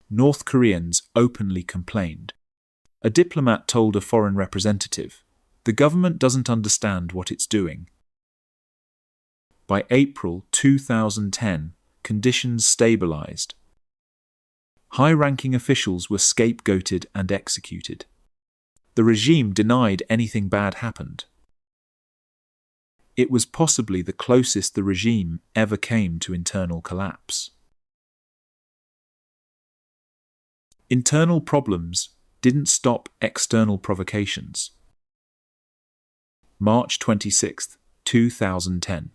North Koreans openly complained. A diplomat told a foreign representative, "The government doesn't understand what it's doing." By April 2010, conditions stabilized. High-ranking officials were scapegoated and executed. The regime denied anything bad happened. It was possibly the closest the regime ever came to internal collapse. Internal problems didn't stop external provocations. March 26, 2010.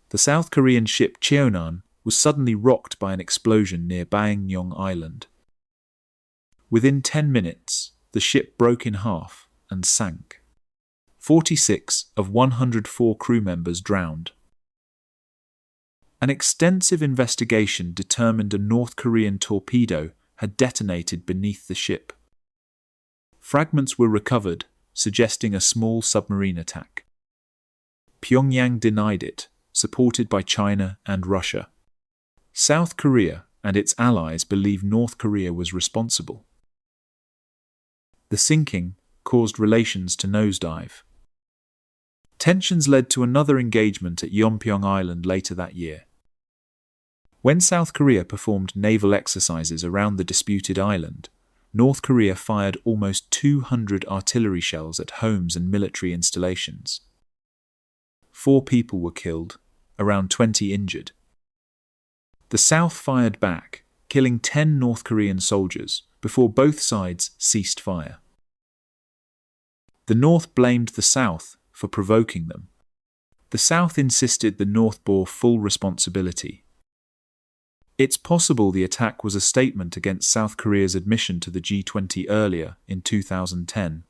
The South Korean ship Cheonan was suddenly rocked by an explosion near Baenyong Island. Within 10 minutes, the ship broke in half and sank. 46 of 104 crew members drowned. An extensive investigation determined a North Korean torpedo had detonated beneath the ship. Fragments were recovered, suggesting a small submarine attack. Pyongyang denied it, supported by China and Russia. South Korea and its allies believe North Korea was responsible. The sinking caused relations to nosedive. Tensions led to another engagement at Yeonpyeong Island later that year. When South Korea performed naval exercises around the disputed island, North Korea fired almost 200 artillery shells at homes and military installations. 4 people were killed, around 20 injured. The South fired back, killing 10 North Korean soldiers before both sides ceased fire. The North blamed the South for provoking them. The South insisted the North bore full responsibility. It's possible the attack was a statement against South Korea's admission to the G20 earlier in 2010.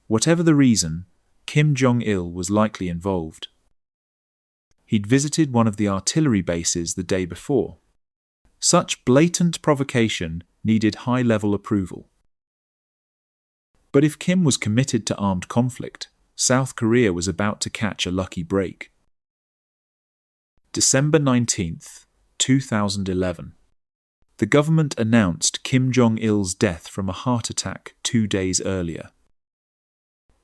Whatever the reason, Kim Jong-il was likely involved. He'd visited one of the artillery bases the day before. Such blatant provocation needed high-level approval. But if Kim was committed to armed conflict, South Korea was about to catch a lucky break. December 19, 2011. The government announced Kim Jong-il's death from a heart attack 2 days earlier.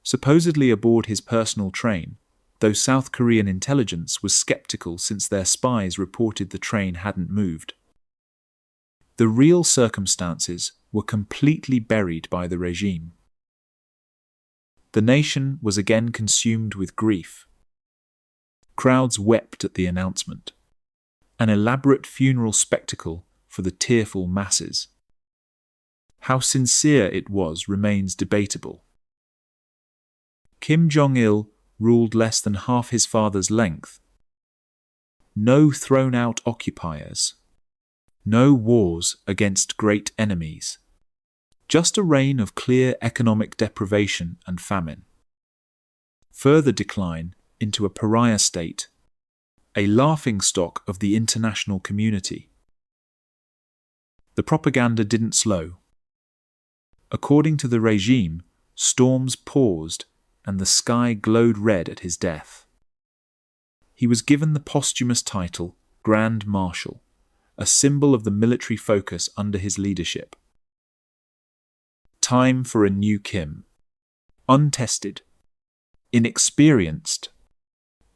Supposedly aboard his personal train, though South Korean intelligence was skeptical since their spies reported the train hadn't moved. The real circumstances were completely buried by the regime. The nation was again consumed with grief. Crowds wept at the announcement. An elaborate funeral spectacle for the tearful masses. How sincere it was remains debatable. Kim Jong-il ruled less than half his father's length. No thrown-out occupiers. No wars against great enemies. Just a reign of clear economic deprivation and famine. Further decline into a pariah state, a laughingstock of the international community. The propaganda didn't slow. According to the regime, storms paused and the sky glowed red at his death. He was given the posthumous title Grand Marshal, a symbol of the military focus under his leadership. Time for a new Kim. Untested, inexperienced,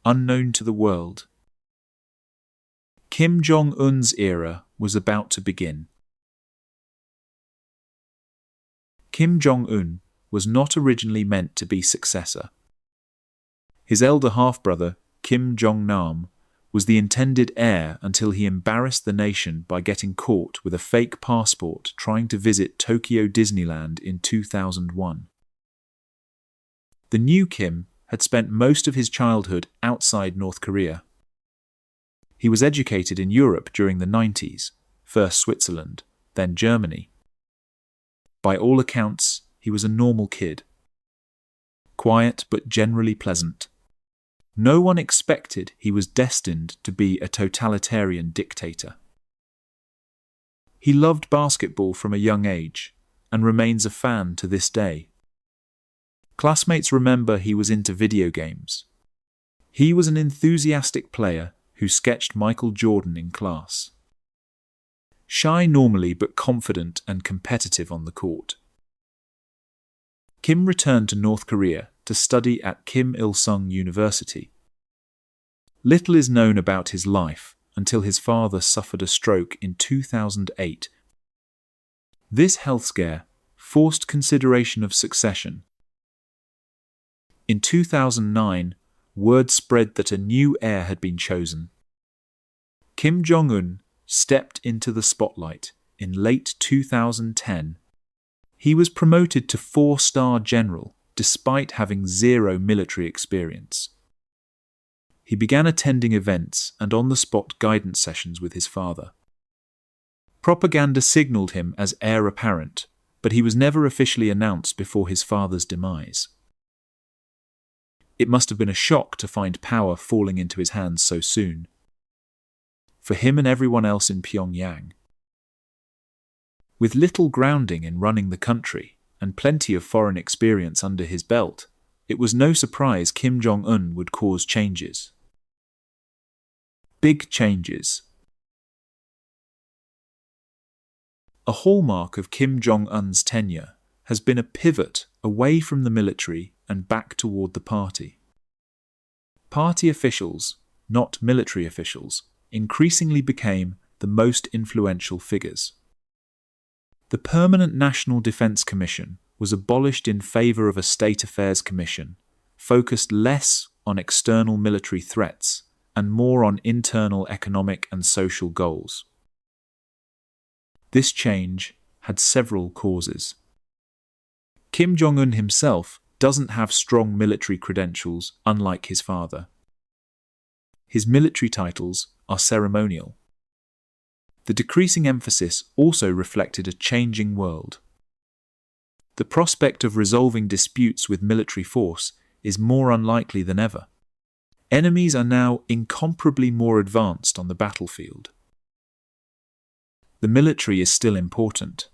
unknown to the world. Kim Jong-un's era was about to begin. Kim Jong-un was not originally meant to be successor. His elder half-brother, Kim Jong-nam, was the intended heir until he embarrassed the nation by getting caught with a fake passport trying to visit Tokyo Disneyland in 2001. The new Kim had spent most of his childhood outside North Korea. He was educated in Europe during the 90s, first Switzerland, then Germany. By all accounts, he was a normal kid. Quiet but generally pleasant. No one expected he was destined to be a totalitarian dictator. He loved basketball from a young age and remains a fan to this day. Classmates remember he was into video games. He was an enthusiastic player who sketched Michael Jordan in class. Shy normally but confident and competitive on the court. Kim returned to North Korea to study at Kim Il-sung University. Little is known about his life until his father suffered a stroke in 2008. This health scare forced consideration of succession. In 2009, word spread that a new heir had been chosen. Kim Jong-un stepped into the spotlight in late 2010. He was promoted to 4-star general despite having 0 military experience. He began attending events and on-the-spot guidance sessions with his father. Propaganda signalled him as heir apparent, but he was never officially announced before his father's demise. It must have been a shock to find power falling into his hands so soon. For him and everyone else in Pyongyang. With little grounding in running the country and plenty of foreign experience under his belt, it was no surprise Kim Jong-un would cause changes. Big changes. A hallmark of Kim Jong-un's tenure has been a pivot away from the military and back toward the party. Party officials, not military officials, increasingly became the most influential figures. The Permanent National Defense Commission was abolished in favor of a State Affairs Commission, focused less on external military threats and more on internal economic and social goals. This change had several causes. Kim Jong-un himself doesn't have strong military credentials, unlike his father. His military titles are ceremonial. The decreasing emphasis also reflected a changing world. The prospect of resolving disputes with military force is more unlikely than ever. Enemies are now incomparably more advanced on the battlefield. The military is still important,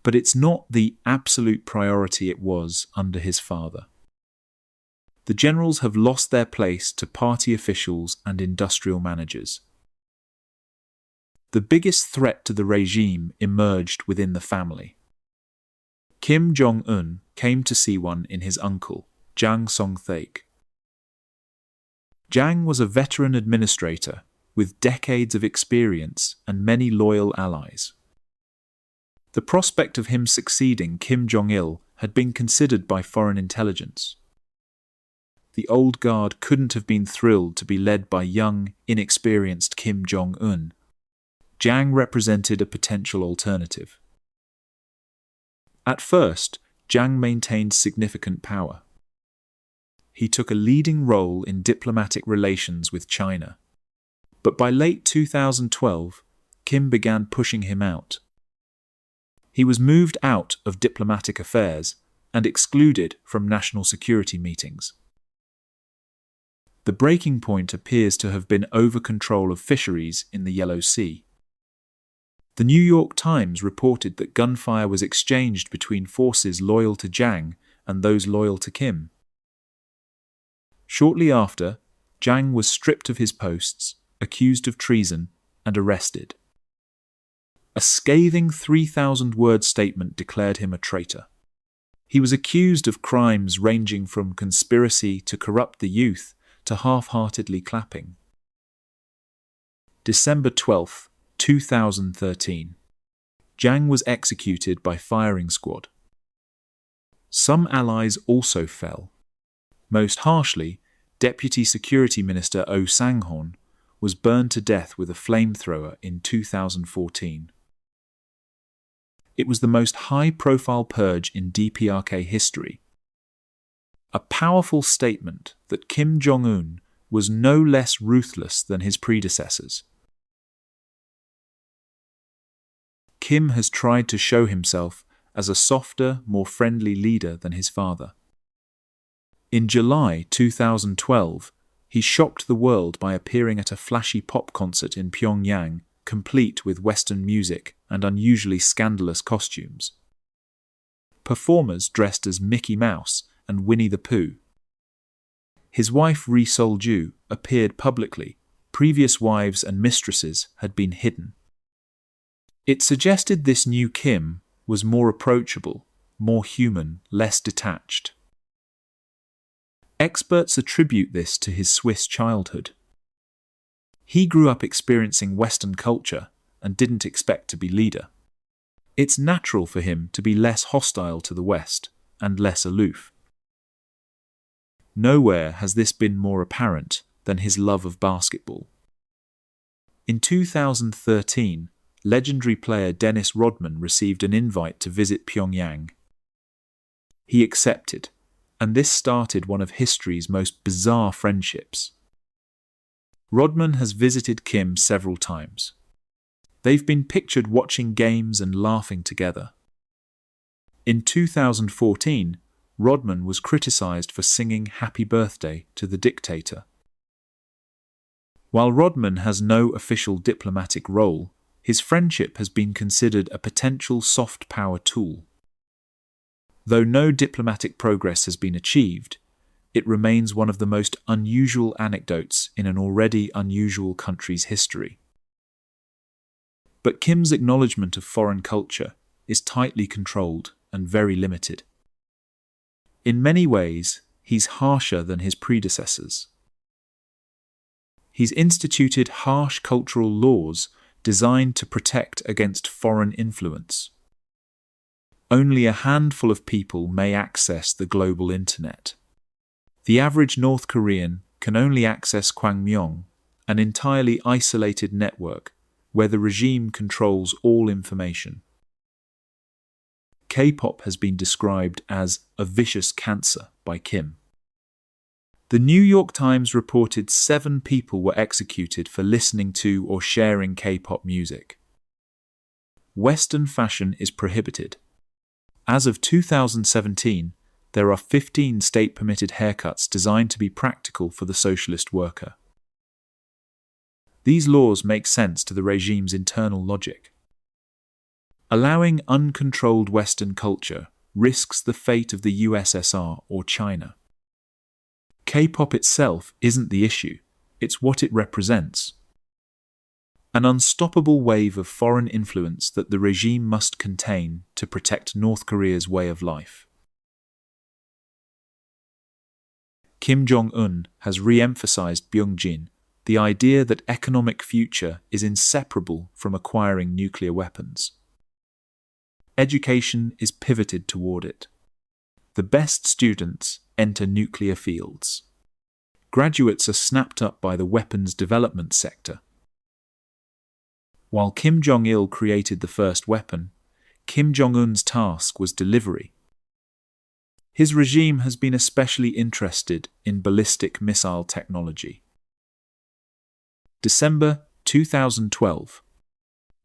but it's not the absolute priority it was under his father. The generals have lost their place to party officials and industrial managers. The biggest threat to the regime emerged within the family. Kim Jong-un came to see one in his uncle, Jang Song-thaek. Jang was a veteran administrator with decades of experience and many loyal allies. The prospect of him succeeding Kim Jong-il had been considered by foreign intelligence. The old guard couldn't have been thrilled to be led by young, inexperienced Kim Jong-un. Jang represented a potential alternative. At first, Jang maintained significant power. He took a leading role in diplomatic relations with China. But by late 2012, Kim began pushing him out. He was moved out of diplomatic affairs and excluded from national security meetings. The breaking point appears to have been over-control of fisheries in the Yellow Sea. The New York Times reported that gunfire was exchanged between forces loyal to Jang and those loyal to Kim. Shortly after, Jang was stripped of his posts, accused of treason, and arrested. A scathing 3,000-word statement declared him a traitor. He was accused of crimes ranging from conspiracy to corrupt the youth to half-heartedly clapping. December 12, 2013. Jang was executed by firing squad. Some allies also fell. Most harshly, Deputy Security Minister Oh Sang-hon was burned to death with a flamethrower in 2014. It was the most high-profile purge in DPRK history. A powerful statement that Kim Jong-un was no less ruthless than his predecessors. Kim has tried to show himself as a softer, more friendly leader than his father. In July 2012, he shocked the world by appearing at a flashy pop concert in Pyongyang, complete with Western music and unusually scandalous costumes. Performers dressed as Mickey Mouse and Winnie the Pooh. His wife Ri Sol-ju appeared publicly. Previous wives and mistresses had been hidden. It suggested this new Kim was more approachable, more human, less detached. Experts attribute this to his Swiss childhood. He grew up experiencing Western culture and didn't expect to be leader. It's natural for him to be less hostile to the West and less aloof. Nowhere has this been more apparent than his love of basketball. In 2013, legendary player Dennis Rodman received an invite to visit Pyongyang. He accepted, and this started one of history's most bizarre friendships. Rodman has visited Kim several times. They've been pictured watching games and laughing together. In 2014, Rodman was criticized for singing Happy Birthday to the dictator. While Rodman has no official diplomatic role, his friendship has been considered a potential soft power tool. Though no diplomatic progress has been achieved, it remains one of the most unusual anecdotes in an already unusual country's history. But Kim's acknowledgement of foreign culture is tightly controlled and very limited. In many ways, he's harsher than his predecessors. He's instituted harsh cultural laws designed to protect against foreign influence. Only a handful of people may access the global internet. The average North Korean can only access Kwangmyong, an entirely isolated network where the regime controls all information. K-pop has been described as a vicious cancer by Kim. The New York Times reported 7 people were executed for listening to or sharing K-pop music. Western fashion is prohibited. As of 2017, there are 15 state-permitted haircuts designed to be practical for the socialist worker. These laws make sense to the regime's internal logic. Allowing uncontrolled Western culture risks the fate of the USSR or China. K-pop itself isn't the issue, it's what it represents. An unstoppable wave of foreign influence that the regime must contain to protect North Korea's way of life. Kim Jong-un has re-emphasized Byungjin, the idea that economic future is inseparable from acquiring nuclear weapons. Education is pivoted toward it. The best students enter nuclear fields. Graduates are snapped up by the weapons development sector. While Kim Jong-il created the first weapon, Kim Jong-un's task was delivery. His regime has been especially interested in ballistic missile technology. December 2012.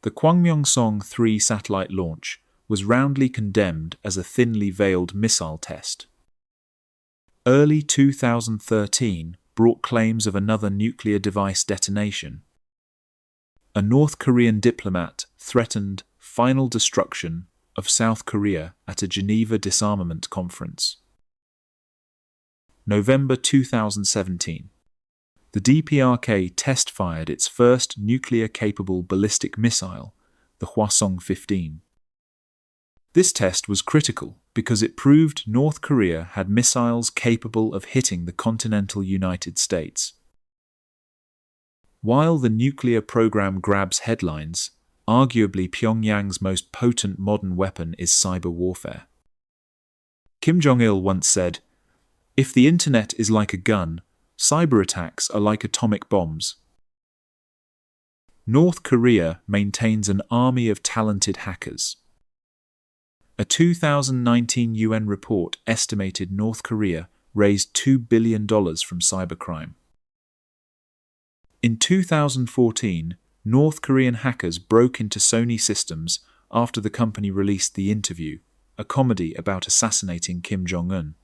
The Kwangmyong-3 satellite launch was roundly condemned as a thinly veiled missile test. Early 2013 brought claims of another nuclear device detonation. A North Korean diplomat threatened final destruction of South Korea at a Geneva disarmament conference. November 2017. The DPRK test-fired its first nuclear-capable ballistic missile, the Hwasong-15. This test was critical because it proved North Korea had missiles capable of hitting the continental United States. While the nuclear program grabs headlines, arguably Pyongyang's most potent modern weapon is cyber warfare. Kim Jong-il once said, "If the internet is like a gun, cyber attacks are like atomic bombs." North Korea maintains an army of talented hackers. A 2019 UN report estimated North Korea raised $2 billion from cybercrime. In 2014, North Korean hackers broke into Sony systems after the company released The Interview, a comedy about assassinating Kim Jong-un.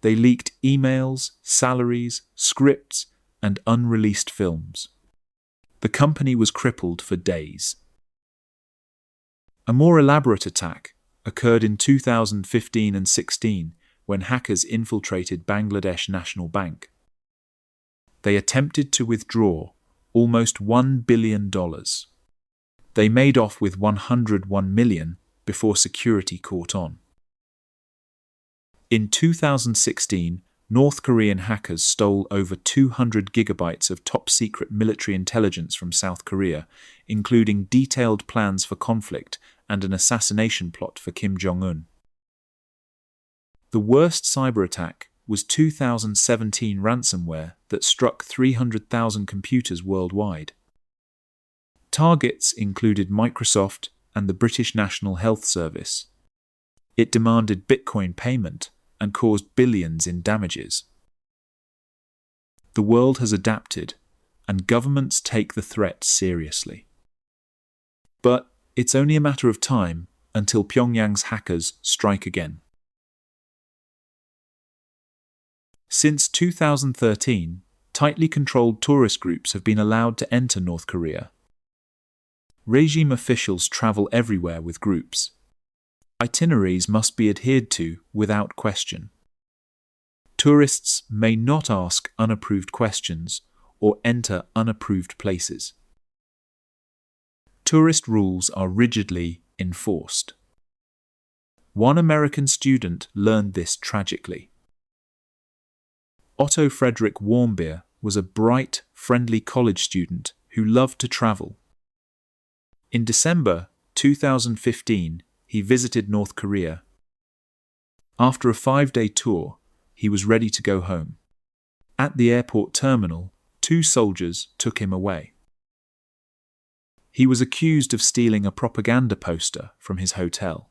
They leaked emails, salaries, scripts, and unreleased films. The company was crippled for days. A more elaborate attack occurred in 2015 and 16 when hackers infiltrated Bangladesh National Bank. They attempted to withdraw almost $1 billion. They made off with $101 million before security caught on. In 2016, North Korean hackers stole over 200 gigabytes of top-secret military intelligence from South Korea, including detailed plans for conflict and an assassination plot for Kim Jong-un. The worst cyber attack was 2017 ransomware that struck 300,000 computers worldwide. Targets included Microsoft and the British National Health Service. It demanded Bitcoin payment and caused billions in damages. The world has adapted, and governments take the threat seriously. But it's only a matter of time until Pyongyang's hackers strike again. Since 2013, tightly controlled tourist groups have been allowed to enter North Korea. Regime officials travel everywhere with groups. Itineraries must be adhered to without question. Tourists may not ask unapproved questions or enter unapproved places. Tourist rules are rigidly enforced. One American student learned this tragically. Otto Frederick Warmbier was a bright, friendly college student who loved to travel. In December 2015, he visited North Korea. After a 5-day tour, he was ready to go home. At the airport terminal, 2 soldiers took him away. He was accused of stealing a propaganda poster from his hotel.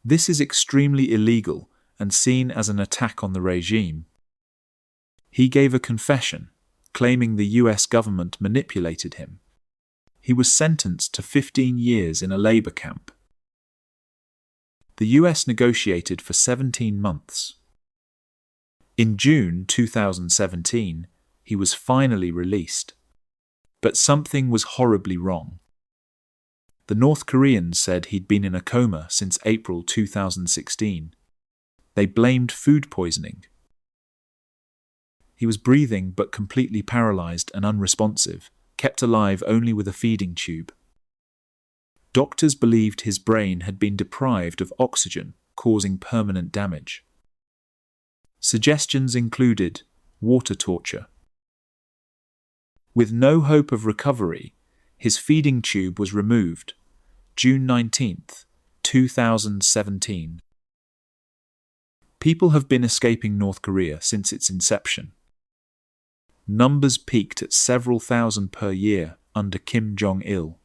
This is extremely illegal and seen as an attack on the regime. He gave a confession, claiming the US government manipulated him. He was sentenced to 15 years in a labor camp. The US negotiated for 17 months. In June 2017, he was finally released. But something was horribly wrong. The North Koreans said he'd been in a coma since April 2016. They blamed food poisoning. He was breathing but completely paralyzed and unresponsive, kept alive only with a feeding tube. Doctors believed his brain had been deprived of oxygen, causing permanent damage. Suggestions included water torture. With no hope of recovery, his feeding tube was removed, June 19, 2017. People have been escaping North Korea since its inception. Numbers peaked at several thousand per year under Kim Jong-il.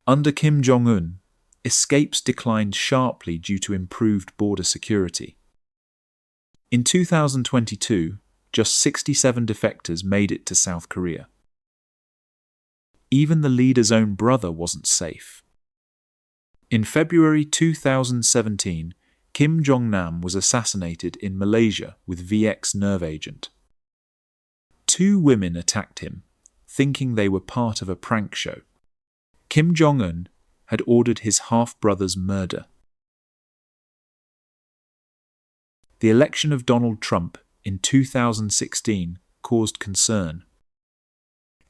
Under Kim Jong-un, escapes declined sharply due to improved border security. In 2022, just 67 defectors made it to South Korea. Even the leader's own brother wasn't safe. In February 2017, Kim Jong-nam was assassinated in Malaysia with VX nerve agent. 2 women attacked him, thinking they were part of a prank show. Kim Jong-un had ordered his half-brother's murder. The election of Donald Trump in 2016 caused concern.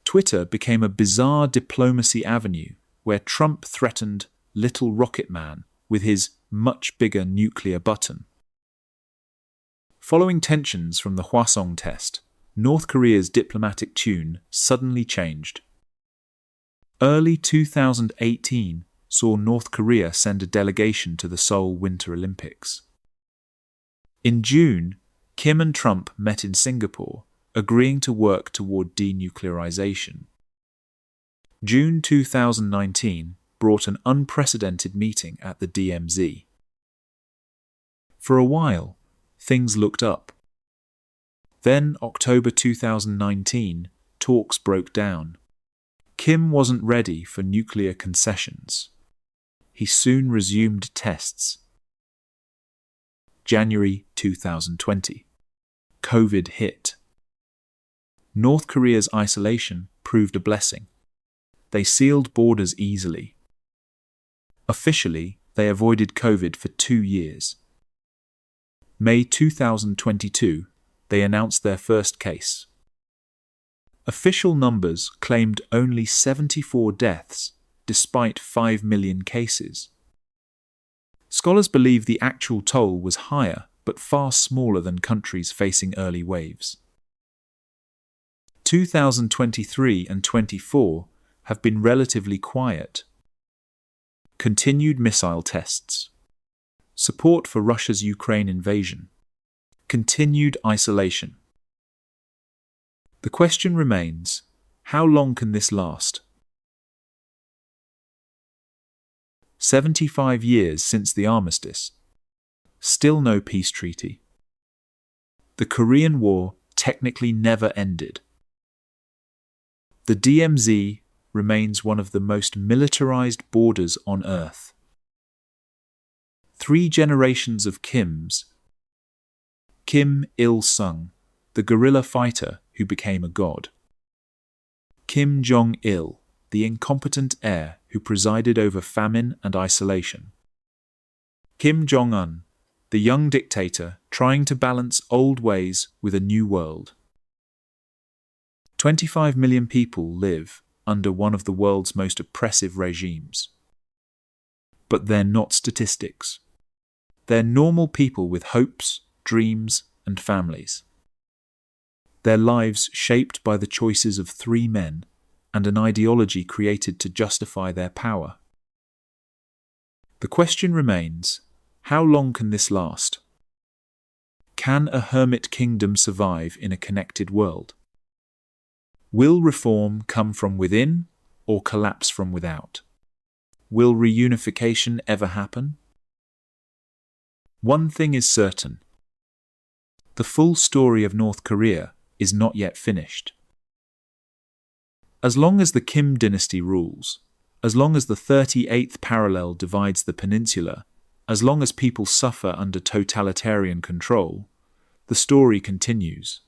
Twitter became a bizarre diplomacy avenue where Trump threatened Little Rocket Man with his much bigger nuclear button. Following tensions from the Hwasong test, North Korea's diplomatic tune suddenly changed. Early 2018 saw North Korea send a delegation to the Seoul Winter Olympics. In June, Kim and Trump met in Singapore, agreeing to work toward denuclearization. June 2019 brought an unprecedented meeting at the DMZ. For a while, things looked up. Then, October 2019, talks broke down. Kim wasn't ready for nuclear concessions. He soon resumed tests. January 2020. COVID hit. North Korea's isolation proved a blessing. They sealed borders easily. Officially, they avoided COVID for 2 years. May 2022, they announced their first case. Official numbers claimed only 74 deaths, despite 5 million cases. Scholars believe the actual toll was higher, but far smaller than countries facing early waves. 2023 and 24 have been relatively quiet. Continued missile tests. Support for Russia's Ukraine invasion. Continued isolation. The question remains, how long can this last? 75 years since the armistice. Still no peace treaty. The Korean War technically never ended. The DMZ remains one of the most militarized borders on Earth. 3 generations of Kims. Kim Il-sung, the guerrilla fighter who became a god. Kim Jong-il, the incompetent heir who presided over famine and isolation. Kim Jong-un, the young dictator trying to balance old ways with a new world. 25 million people live under one of the world's most oppressive regimes. But they're not statistics. They're normal people with hopes, dreams, and families. Their lives shaped by the choices of three men and an ideology created to justify their power. The question remains, how long can this last? Can a hermit kingdom survive in a connected world? Will reform come from within or collapse from without? Will reunification ever happen? One thing is certain. The full story of North Korea is not yet finished. As long as the Kim dynasty rules, as long as the 38th parallel divides the peninsula, as long as people suffer under totalitarian control, the story continues.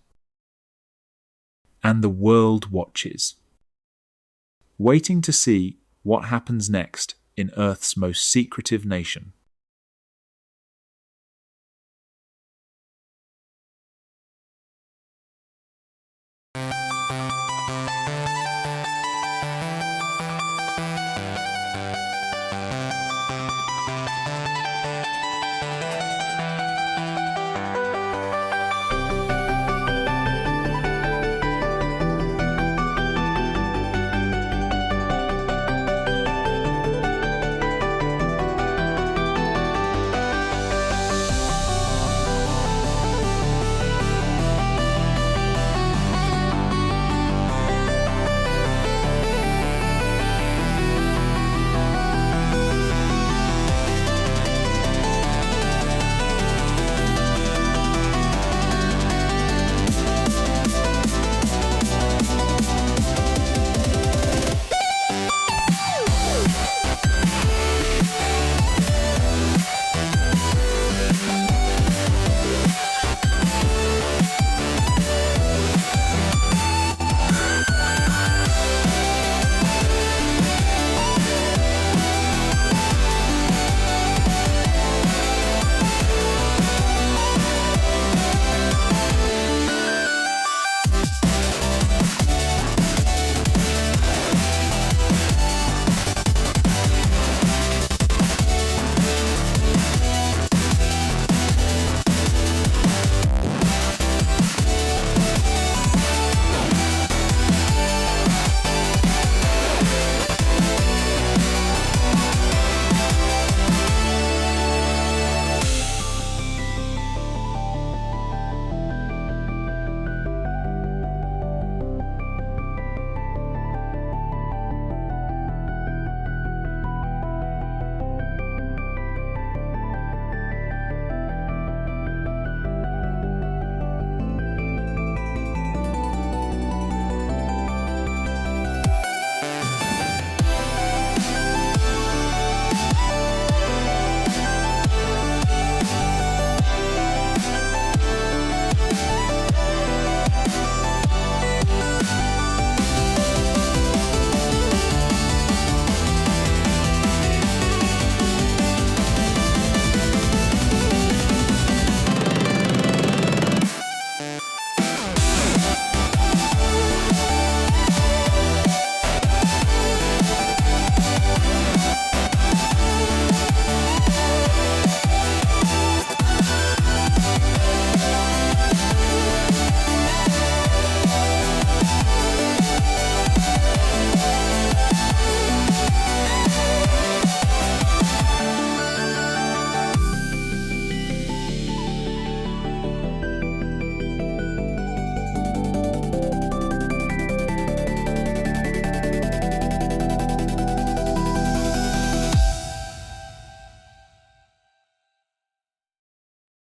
And the world watches, waiting to see what happens next in Earth's most secretive nation.